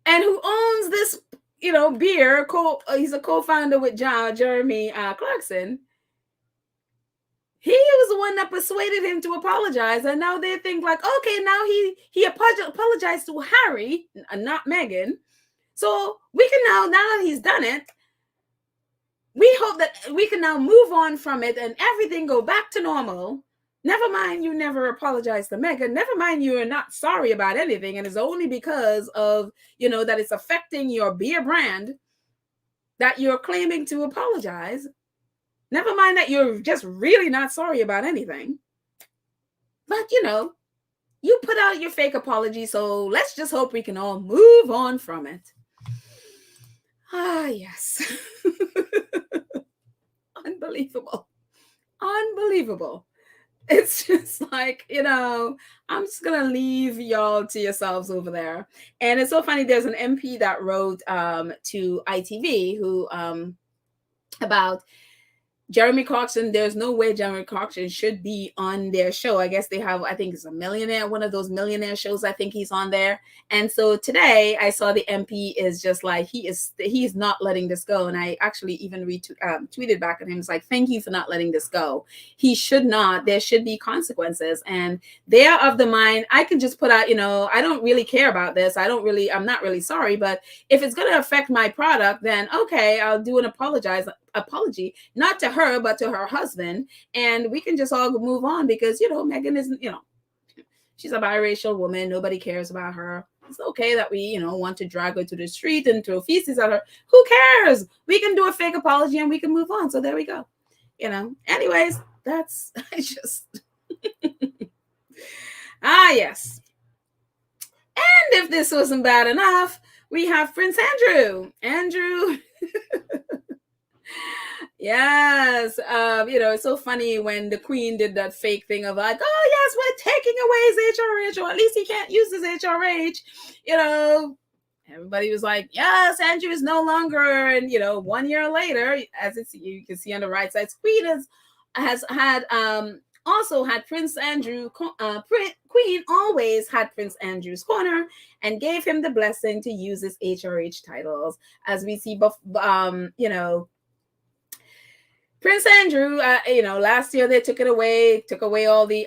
and who owns this, beer, he's a co-founder with Jeremy Clarkson. He was the one that persuaded him to apologize, and now they think like, okay, now he apologized to Harry and not Meghan. So we can now that he's done it, we hope that we can now move on from it and everything go back to normal. Never mind, you never apologized to Meghan. Never mind, you are not sorry about anything, and it's only because of that it's affecting your beer brand that you're claiming to apologize. Never mind that you're just really not sorry about anything. But, you put out your fake apology, so let's just hope we can all move on from it. Ah, yes. Unbelievable. Unbelievable. It's just like, I'm just going to leave y'all to yourselves over there. And it's so funny. There's an MP that wrote to ITV who about Jeremy Clarkson. There's no way Jeremy Clarkson should be on their show. I guess they have, I think it's a millionaire, one of those millionaire shows. I think he's on there. And so today I saw the MP is just like, he's not letting this go. And I actually even tweeted back at him. It's like, thank you for not letting this go. He should not, there should be consequences. And they are of the mind, I can just put out, I don't really care about this. I'm not really sorry, but if it's going to affect my product, then okay, I'll do an apology, not to her, but to her husband. And we can just all move on because, Meghan isn't, She's a biracial woman. Nobody cares about her. It's okay that we, want to drag her to the street and throw feces at her. Who cares? We can do a fake apology and we can move on. So there we go. Anyways, that's I just yes. And if this wasn't bad enough, we have Prince Andrew. Yes. It's so funny when the Queen did that fake thing of like, oh yes, we're taking away his HRH, or at least he can't use his HRH. Everybody was like, yes, Andrew is no longer. And 1 year later, as you can see on the right side, Queen has had also had Prince Andrew. Queen always had Prince Andrew's corner and gave him the blessing to use his HRH titles, as we see. Prince Andrew, last year they took away all the,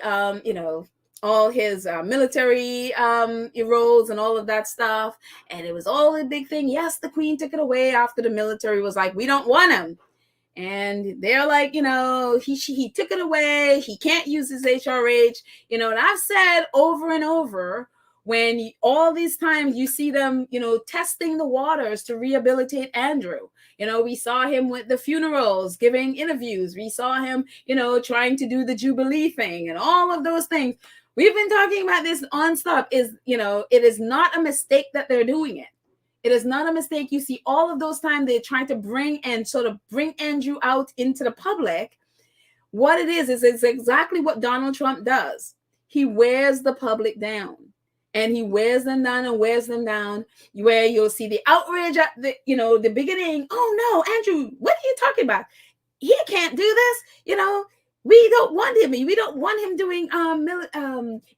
all his military roles and all of that stuff. And it was all a big thing. Yes, the Queen took it away after the military was like, we don't want him. And they're like, he took it away. He can't use his HRH. And I've said over and over, when all these times you see them, testing the waters to rehabilitate Andrew. We saw him with the funerals, giving interviews. We saw him, trying to do the Jubilee thing and all of those things. We've been talking about this nonstop. It is not a mistake that they're doing it. It is not a mistake. You see all of those times they're trying to bring Andrew out into the public. What it is it's exactly what Donald Trump does. He wears the public down. And he wears them down and wears them down, where you'll see the outrage at the beginning. Oh no, Andrew, what are you talking about? He can't do this. We don't want him. We don't want him doing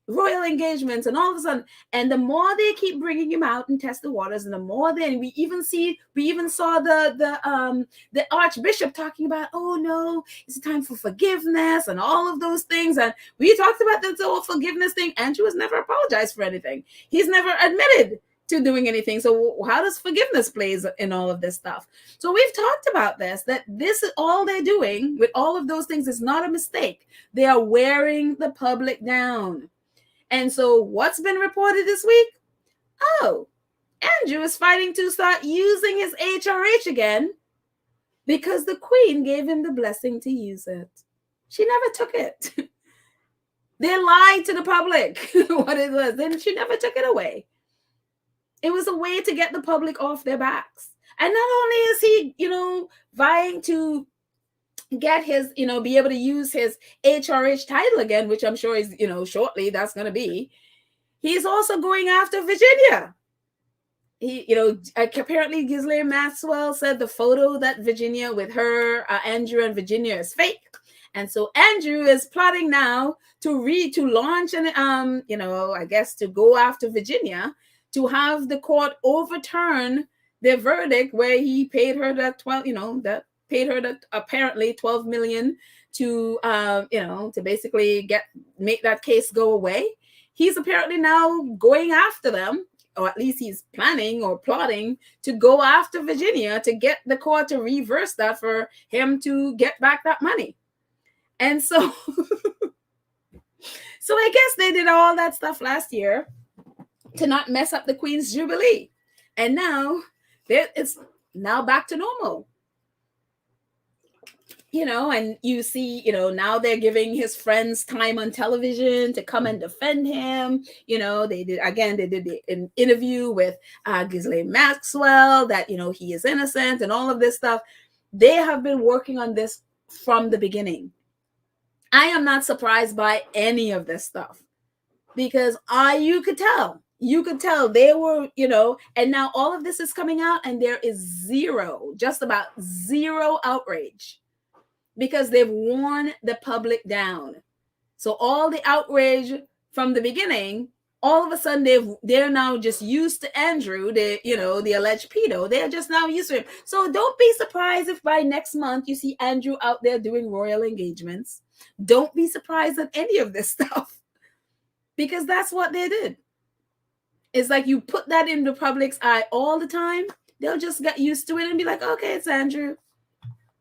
royal engagements and all of a sudden. And the more they keep bringing him out and test the waters, and the more then we even saw the Archbishop talking about, oh no, it's time for forgiveness and all of those things. And we talked about this whole forgiveness thing. Andrew has never apologized for anything. He's never admitted to doing anything. So how does forgiveness plays in all of this stuff? So we've talked about that this is all they're doing with all of those things is not a mistake. They are wearing the public down. And so what's been reported this week? Oh, Andrew is fighting to start using his HRH again because the Queen gave him the blessing to use it. She never took it. They lied to the public what it was. Then she never took it away. It was a way to get the public off their backs. And not only is he, vying to get his, be able to use his HRH title again, which I'm sure is, shortly that's going to be, he's also going after Virginia. He, apparently Ghislaine Maxwell said the photo that Virginia with her, Andrew and Virginia is fake. And so Andrew is plotting now to launch and, I guess to go after Virginia, to have the court overturn their verdict where he paid her that apparently $12 million to to basically make that case go away. He's apparently now going after them, or at least he's planning or plotting to go after Virginia to get the court to reverse that for him to get back that money. And so so I guess they did all that stuff last year to not mess up the Queen's Jubilee. And now it's now back to normal. And you see, now they're giving his friends time on television to come and defend him. They did an interview with Ghislaine Maxwell that, he is innocent and all of this stuff. They have been working on this from the beginning. I am not surprised by any of this stuff because you could tell they were, and now all of this is coming out and there is just about zero outrage because they've worn the public down. So all the outrage from the beginning, all of a sudden they're now just used to Andrew, the alleged pedo. They're just now used to him. So don't be surprised if by next month you see Andrew out there doing royal engagements. Don't be surprised at any of this stuff because that's what they did. It's like you put that in the public's eye all the time. They'll just get used to it and be like, okay, it's Andrew.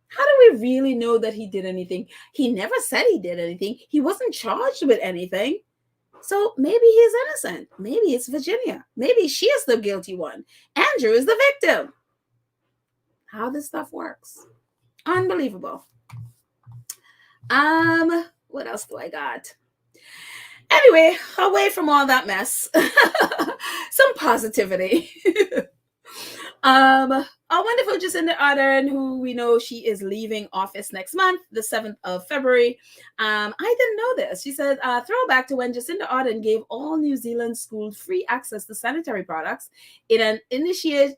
How do we really know that he did anything? He never said he did anything. He wasn't charged with anything. So maybe he's innocent. Maybe it's Virginia. Maybe she is the guilty one. Andrew is the victim. How this stuff works. Unbelievable. What else do I got? Anyway, away from all that mess, some positivity. Our wonderful Jacinda Ardern, who we know she is leaving office next month, the 7th of February. I didn't know this. She said, throwback to when Jacinda Ardern gave all New Zealand schools free access to sanitary products in an initiative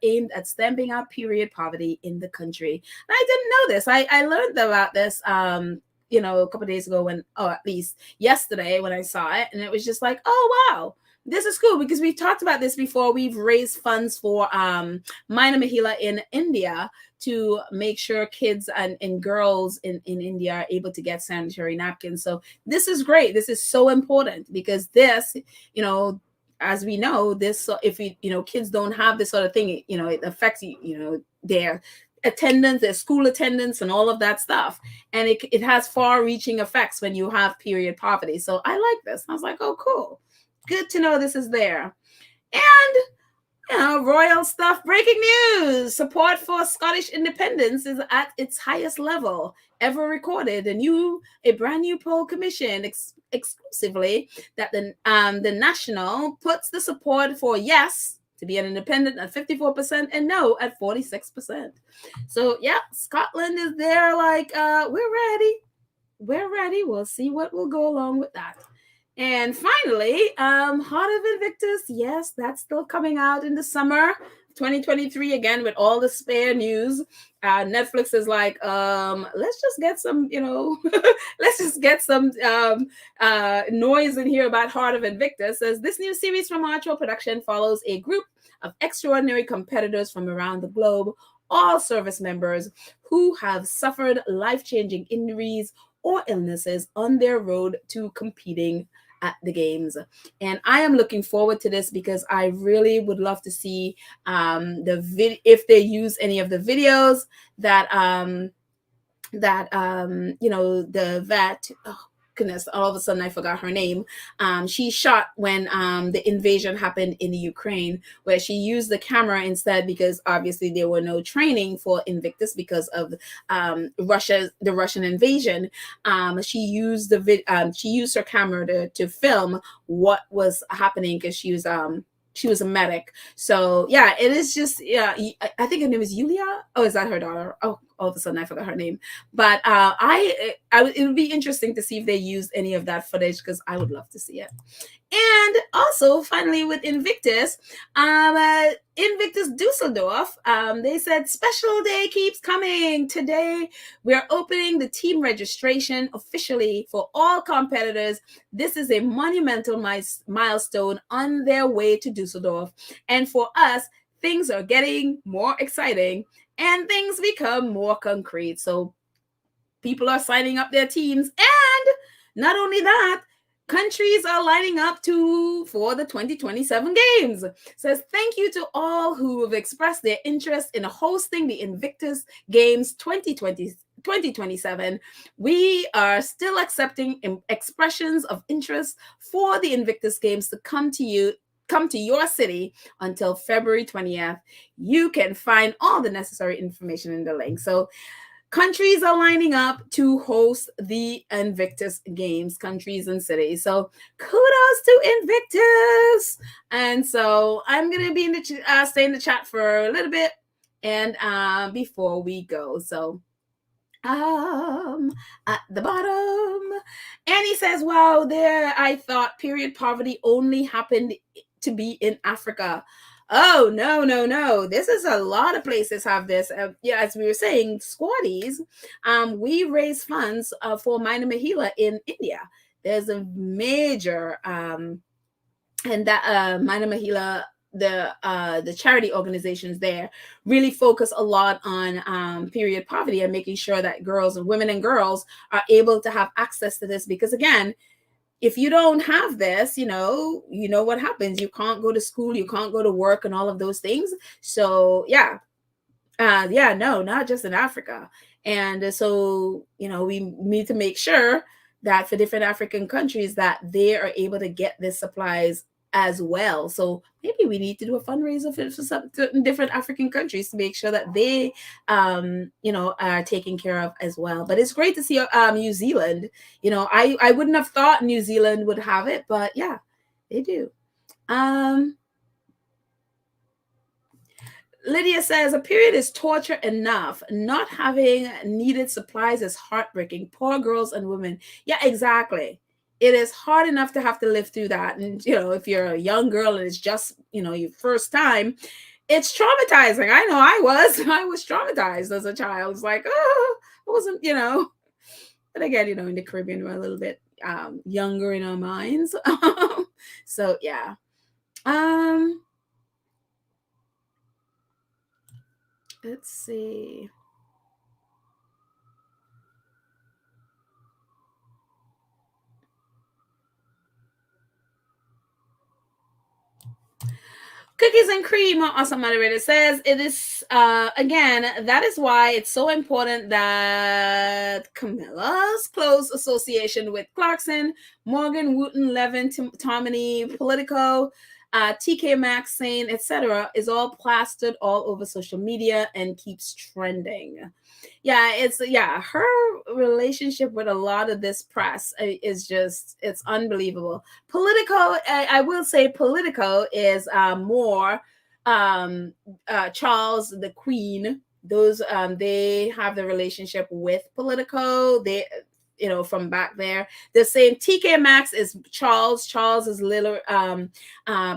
aimed at stamping out period poverty in the country. And I didn't know this. I learned about this a couple of days ago at least yesterday when I saw it. And it was just like, oh, wow, this is cool because we've talked about this before. We've raised funds for Minor Mahila in India to make sure kids and girls in India are able to get sanitary napkins. So this is great. This is so important because this, as we know, this, if kids don't have this sort of thing, it affects, their attendance, their school attendance, and all of that stuff. And it has far-reaching effects when you have period poverty. So I like this. I was like, oh, cool. Good to know this is there. And, royal stuff, breaking news. Support for Scottish independence is at its highest level ever recorded. A brand new poll commission exclusively that the National puts the support for yes to be an independent at 54% and no at 46%. So yeah, Scotland is there like, we're ready. We'll see what will go along with that. And finally, Heart of Invictus. Yes, that's still coming out in the summer 2023 again with all the spare news. Netflix is like, let's just get some, let's just get some noise in here about Heart of Invictus. As this new series from Markle production follows a group of extraordinary competitors from around the globe, all service members who have suffered life-changing injuries or illnesses on their road to competing at the games. And I am looking forward to this because I really would love to see if they use any of the videos that the vet, oh goodness, all of a sudden I forgot her name. She shot when the invasion happened in the Ukraine, where she used the camera instead because obviously there were no training for Invictus because of the Russian invasion. She used her camera to film what was happening because she was a medic. So yeah, it is just, I think her name is Yulia. Oh, is that her daughter? Oh, all of a sudden I forgot her name. But it would be interesting to see if they used any of that footage because I would love to see it. And also, finally, with Invictus, Invictus Dusseldorf, they said special day keeps coming. Today, we're opening the team registration officially for all competitors. This is a monumental milestone on their way to Dusseldorf. And for us, things are getting more exciting and things become more concrete. So people are signing up their teams. And not only that, countries are lining up for the 2027 games. Says thank you to all who have expressed their interest in hosting the Invictus Games 2027. We are still accepting expressions of interest for the Invictus Games to come to your city until February 20th. You can find all the necessary information in the link. So countries are lining up to host the Invictus Games, countries and cities. So kudos to Invictus. And so I'm going to be stay in the chat for a little bit and before we go. So at the bottom, Annie says, wow, I thought period poverty only happened to be in Africa. Oh, no. This is a lot of places have this. As we were saying, Squatties, we raise funds for Minor Mahila in India. There's a major, and that Minor Mahila, the charity organizations there really focus a lot on period poverty and making sure that women and girls are able to have access to this. Because again, if you don't have this, you know what happens. You can't go to school, you can't go to work and all of those things. So no, not just in Africa. And so, we need to make sure that for different African countries that they are able to get these supplies as well. So maybe we need to do a fundraiser for some certain different African countries to make sure that they, are taken care of as well. But it's great to see New Zealand. I wouldn't have thought New Zealand would have it, but yeah, they do. Lydia says a period is torture enough. Not having needed supplies is heartbreaking. Poor girls and women. Yeah, exactly. It is hard enough to have to live through that. And, if you're a young girl and it's just, your first time, it's traumatizing. I know I was traumatized as a child. It's like, oh, I wasn't, but again, in the Caribbean, we're a little bit younger in our minds. So, yeah. Let's see. Cookies and cream, our awesome moderator says it is again, that is why it's so important that Camilla's close association with Clarkson, Morgan, Wooten, Levin, Tomini, Politico, TK Maxx, Sane, etc. is all plastered all over social media and keeps trending. Yeah, her relationship with a lot of this press is just, it's unbelievable. Politico, I will say Politico is more Charles, the Queen. Those they have the relationship with Politico. They, from back there. The same TK Maxx is Charles. Charles is little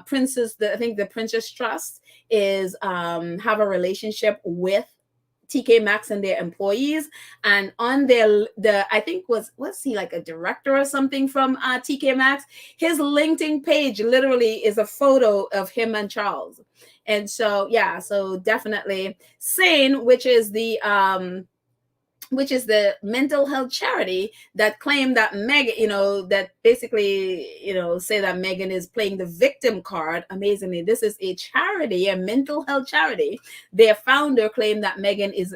Princess. I think the Princess Trust is have a relationship with TK Maxx and their employees, and on I think was he like a director or something from TK Maxx? His LinkedIn page literally is a photo of him and Charles, and so yeah, so definitely Sane, which is the mental health charity that claimed that Meghan, that basically, say that Meghan is playing the victim card. Amazingly, this is a charity, a mental health charity. Their founder claimed that Meghan is,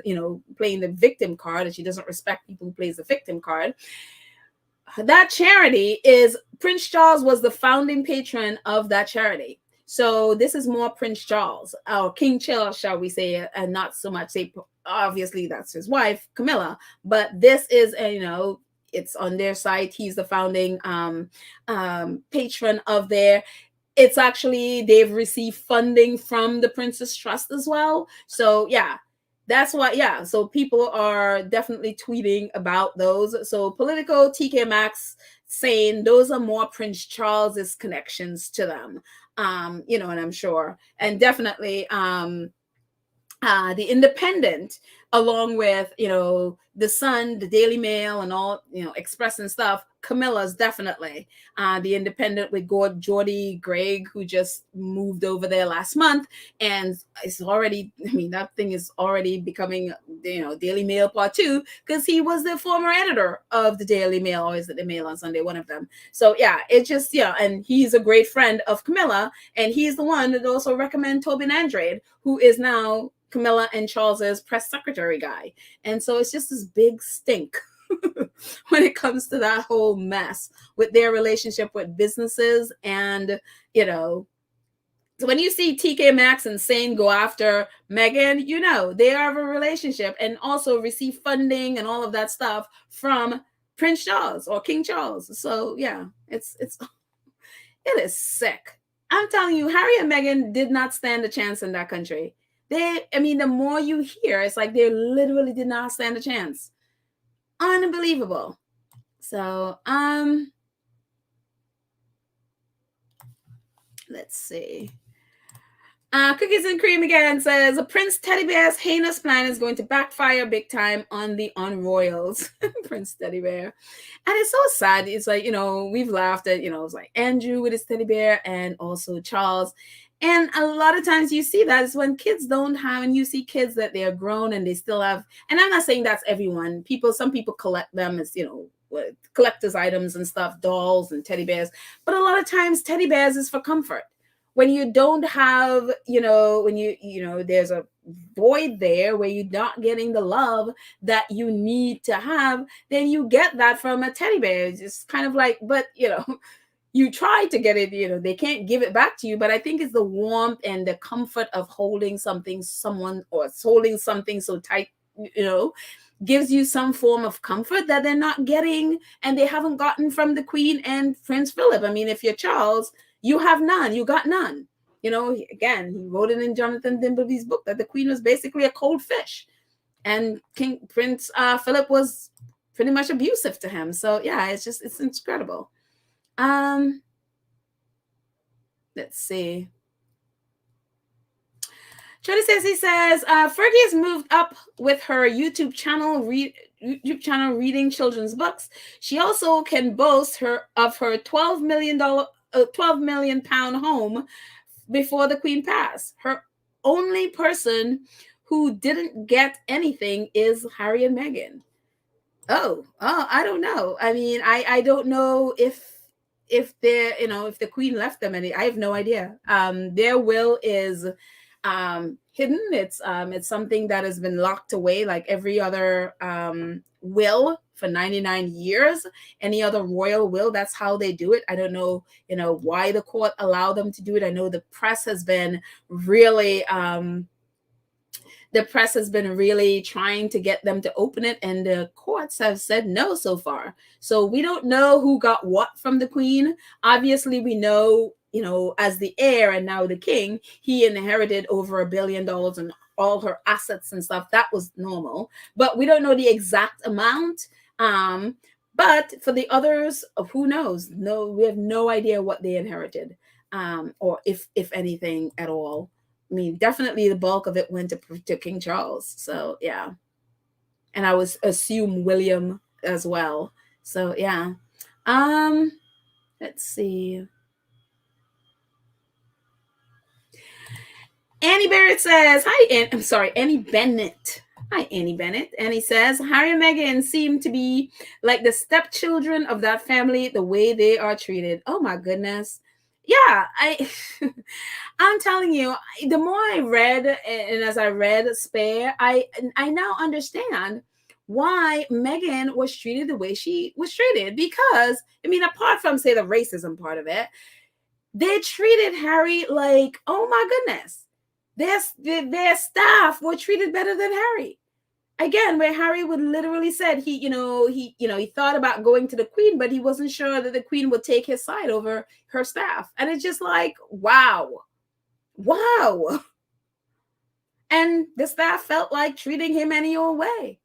playing the victim card, and she doesn't respect people who plays the victim card. That charity is, Prince Charles was the founding patron of that charity. So this is more Prince Charles, or King Charles, shall we say, and not so much say, obviously that's his wife, Camilla, but this is, it's on their site. He's the founding patron of their, it's actually, they've received funding from the Princess Trust as well. So yeah, that's why, yeah. So people are definitely tweeting about those. So Politico, TK Maxx, saying those are more Prince Charles's connections to them. And I'm sure, and definitely the Independent, along with the Sun, the Daily Mail, and all Express and stuff. Camilla's definitely the Independent with Geordie Gregg, who just moved over there last month, and it's already, that thing is already becoming Daily Mail Part 2, because he was the former editor of the Daily Mail, always the Mail on Sunday, one of them. So yeah, it just and he's a great friend of Camilla, and he's the one that also recommended Tobin Andrade, who is now Camilla and Charles's press secretary guy. And so it's just this big stink when it comes to that whole mess with their relationship with businesses. And, so when you see TK Maxx and Sane go after Meghan, they have a relationship and also receive funding and all of that stuff from Prince Charles or King Charles. So yeah, it is sick. I'm telling you, Harry and Meghan did not stand a chance in that country. The more you hear, it's like they literally did not stand a chance. Unbelievable. So, let's see. Cookies and Cream again says a Prince Teddy Bear's heinous plan is going to backfire big time on the royals. Prince Teddy Bear. And it's so sad. It's like, we've laughed at, it's like Andrew with his teddy bear and also Charles. And a lot of times you see that is when kids don't have, and you see kids that they are grown and they still have, and I'm not saying that's everyone. Some people collect them as, collector's items and stuff, dolls and teddy bears. But a lot of times teddy bears is for comfort. when you don't have, when there's a void there where you're not getting the love that you need to have, then you get that from a teddy bear. It's just kind of like, but you try to get it, they can't give it back to you. But I think it's the warmth and the comfort of holding someone or holding something so tight, gives you some form of comfort that they're not getting and they haven't gotten from the Queen and Prince Philip. I mean, if you're Charles, you have none, you got none. Again, he wrote it in Jonathan Dimbleby's book that the Queen was basically a cold fish, and Prince Philip was pretty much abusive to him. So yeah, it's incredible. Let's see. Charlie says, Fergie has moved up with her YouTube channel reading children's books. She also can boast of her $12 million home before the Queen passed. Her only person who didn't get anything is Harry and Meghan. Oh, I don't know. I mean, I don't know if they're, if the Queen left them any. I have no idea. Their will is hidden. It's something that has been locked away like every other will for 99 years. Any other royal will, that's how they do it. I don't know, why the court allowed them to do it. I know the press has been really trying to get them to open it, and the courts have said no so far. So we don't know who got what from the Queen. Obviously, we know, as the heir and now the king, he inherited over $1 billion and all her assets and stuff. That was normal, but we don't know the exact amount. But for the others, who knows? No, we have no idea what they inherited, or if anything at all. I mean, definitely the bulk of it went to King Charles. So yeah, and I would assume William as well. So yeah. Let's see. Annie Barrett says, hi, I'm sorry, Annie Bennett. Hi, Annie Bennett. Annie says, Harry and Meghan seem to be like the stepchildren of that family, the way they are treated. Oh my goodness. Yeah, I'm telling you, the more I read, and as I read Spare, I now understand why Meghan was treated the way she was treated. Because, I mean, apart from, say, the racism part of it, they treated Harry like, oh my goodness, their staff were treated better than Harry. Again, where Harry would literally said he thought about going to the Queen, but he wasn't sure that the Queen would take his side over her staff. And it's just like, wow. And the staff felt like treating him any old way.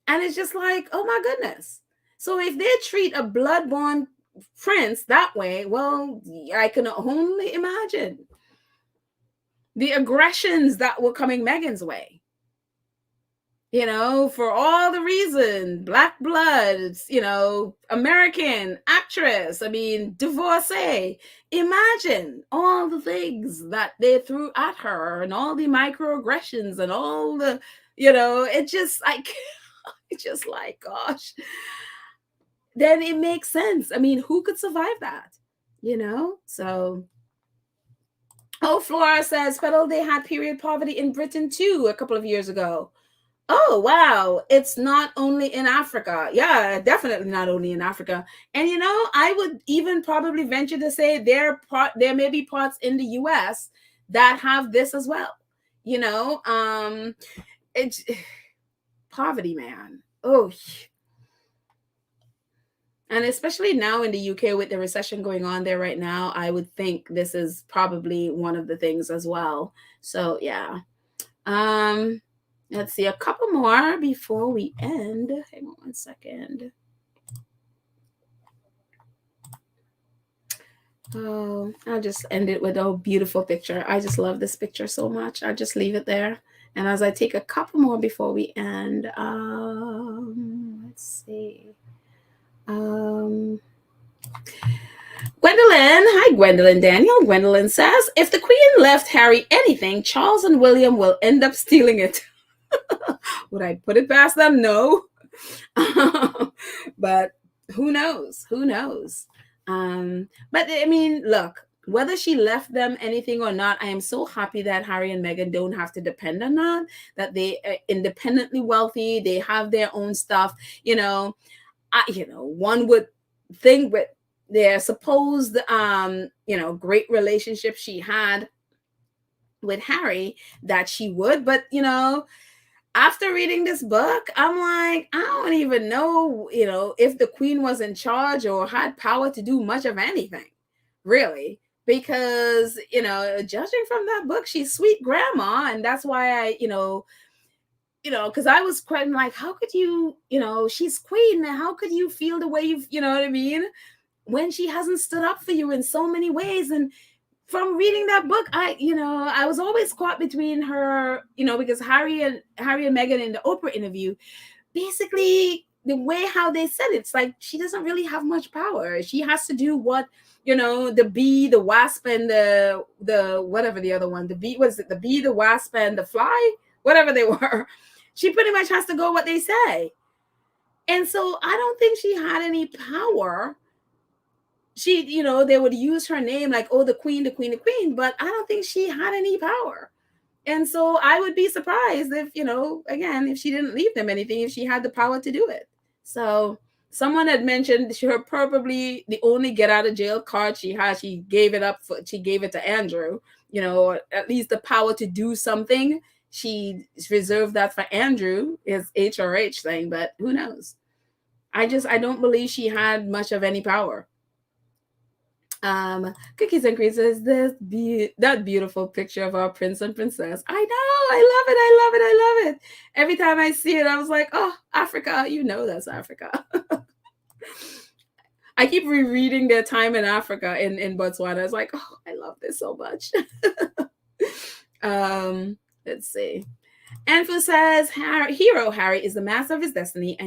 And it's just like, oh my goodness. So if they treat a blood-born prince that way, well, I can only imagine the aggressions that were coming Meghan's way. For all the reasons, black blood, American actress, I mean, divorcee. Imagine all the things that they threw at her and all the microaggressions and all the, it's just like, gosh. Then it makes sense. I mean, who could survive that? So. Oh, Flora says, Federal, they had period poverty in Britain too a couple of years ago. Oh, wow. It's not only in Africa. Yeah, definitely not only in Africa. And, I would even probably venture to say there may be parts in the U.S. that have this as well. It's poverty, man. Oh, and especially now in the UK with the recession going on there right now, I would think this is probably one of the things as well. So, yeah. Let's see, a couple more before we end. Hang on one second. Oh, I'll just end it with a beautiful picture. I just love this picture so much. I'll just leave it there. And as I take a couple more before we end, let's see. Gwendolyn, hi Gwendolyn Daniel. Gwendolyn says, if the Queen left Harry anything, Charles and William will end up stealing it. Would I put it past them? No. But who knows? But I mean, look, whether she left them anything or not, I am so happy that Harry and Meghan don't have to depend on that they are independently wealthy. They have their own stuff. One would think with their supposed, great relationship she had with Harry that she would. But, after reading this book, I'm like, I don't even know, if the queen was in charge or had power to do much of anything, really. Because, judging from that book, she's sweet grandma. And that's why because I was quite like, how could you, she's queen. How could you feel the way you know what I mean? When she hasn't stood up for you in so many ways. And from reading that book, I was always caught between her, because Harry and Meghan in the Oprah interview, basically the way how they said it's like she doesn't really have much power. She has to do what, the bee, the wasp, and the whatever the other one, the bee, was it the bee, the wasp, and the fly, whatever they were. She pretty much has to go what they say. And so I don't think she had any power. She, they would use her name like, oh, the queen, the queen, the queen, but I don't think she had any power. And so I would be surprised if, again, if she didn't leave them anything, if she had the power to do it. So someone had mentioned her probably the only get out of jail card she had, she gave it to Andrew, at least the power to do something. She reserved that for Andrew, his HRH thing, but who knows? I don't believe she had much of any power. Cookies and Cream says that beautiful picture of our prince and princess. I know, I love it. Every time I see it, I was like, oh, Africa, that's Africa. I keep rereading their time in Africa in Botswana. It's like, oh, I love this so much. Let's see. Anfu says, hero Harry is the master of his destiny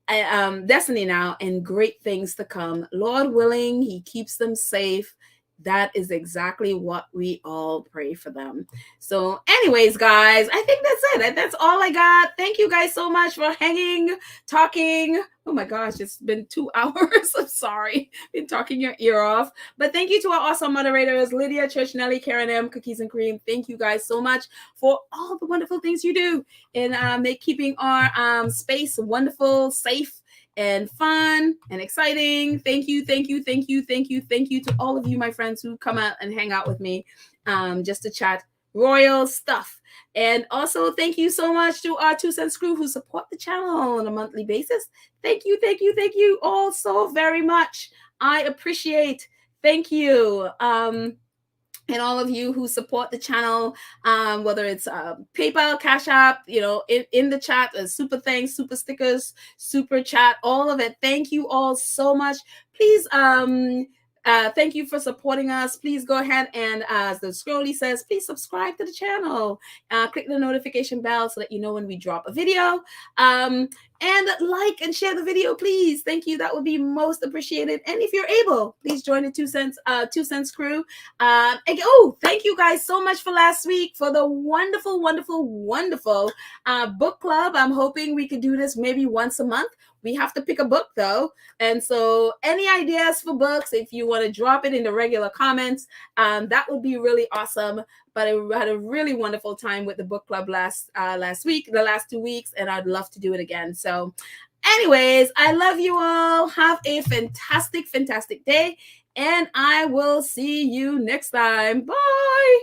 and great things to come. Lord willing, he keeps them safe. That is exactly what we all pray for them. So anyways, guys, I think that's it. That's all I got. Thank you guys so much for hanging, talking. Oh my gosh, it's been 2 hours. I'm sorry. Been talking your ear off. But thank you to our awesome moderators, Lydia, Church, Nelly, Karen M, Cookies and Cream. Thank you guys so much for all the wonderful things you do in keeping our space wonderful, safe, and fun and exciting. Thank you to all of you, my friends, who come out and hang out with me just to chat royal stuff. And also thank you so much to our 2 cents crew who support the channel on a monthly basis. Thank you all so very much. I appreciate. Thank you. And all of you who support the channel, whether it's PayPal, Cash App, in the chat, super thanks, super stickers, super chat, all of it. Thank you all so much. Please, thank you for supporting us. Please go ahead and, as the scrolly says, please subscribe to the channel. Click the notification bell so that you know when we drop a video. And like and share the video, please. Thank you. That would be most appreciated. And if you're able, please join the 2 cents crew. Thank you guys so much for last week for the wonderful book club. I'm hoping we could do this maybe once a month. We have to pick a book though. And so any ideas for books, if you want to drop it in the regular comments, that would be really awesome. But I had a really wonderful time with the book club last week, the last 2 weeks, and I'd love to do it again. So anyways, I love you all. Have a fantastic day. And I will see you next time. Bye.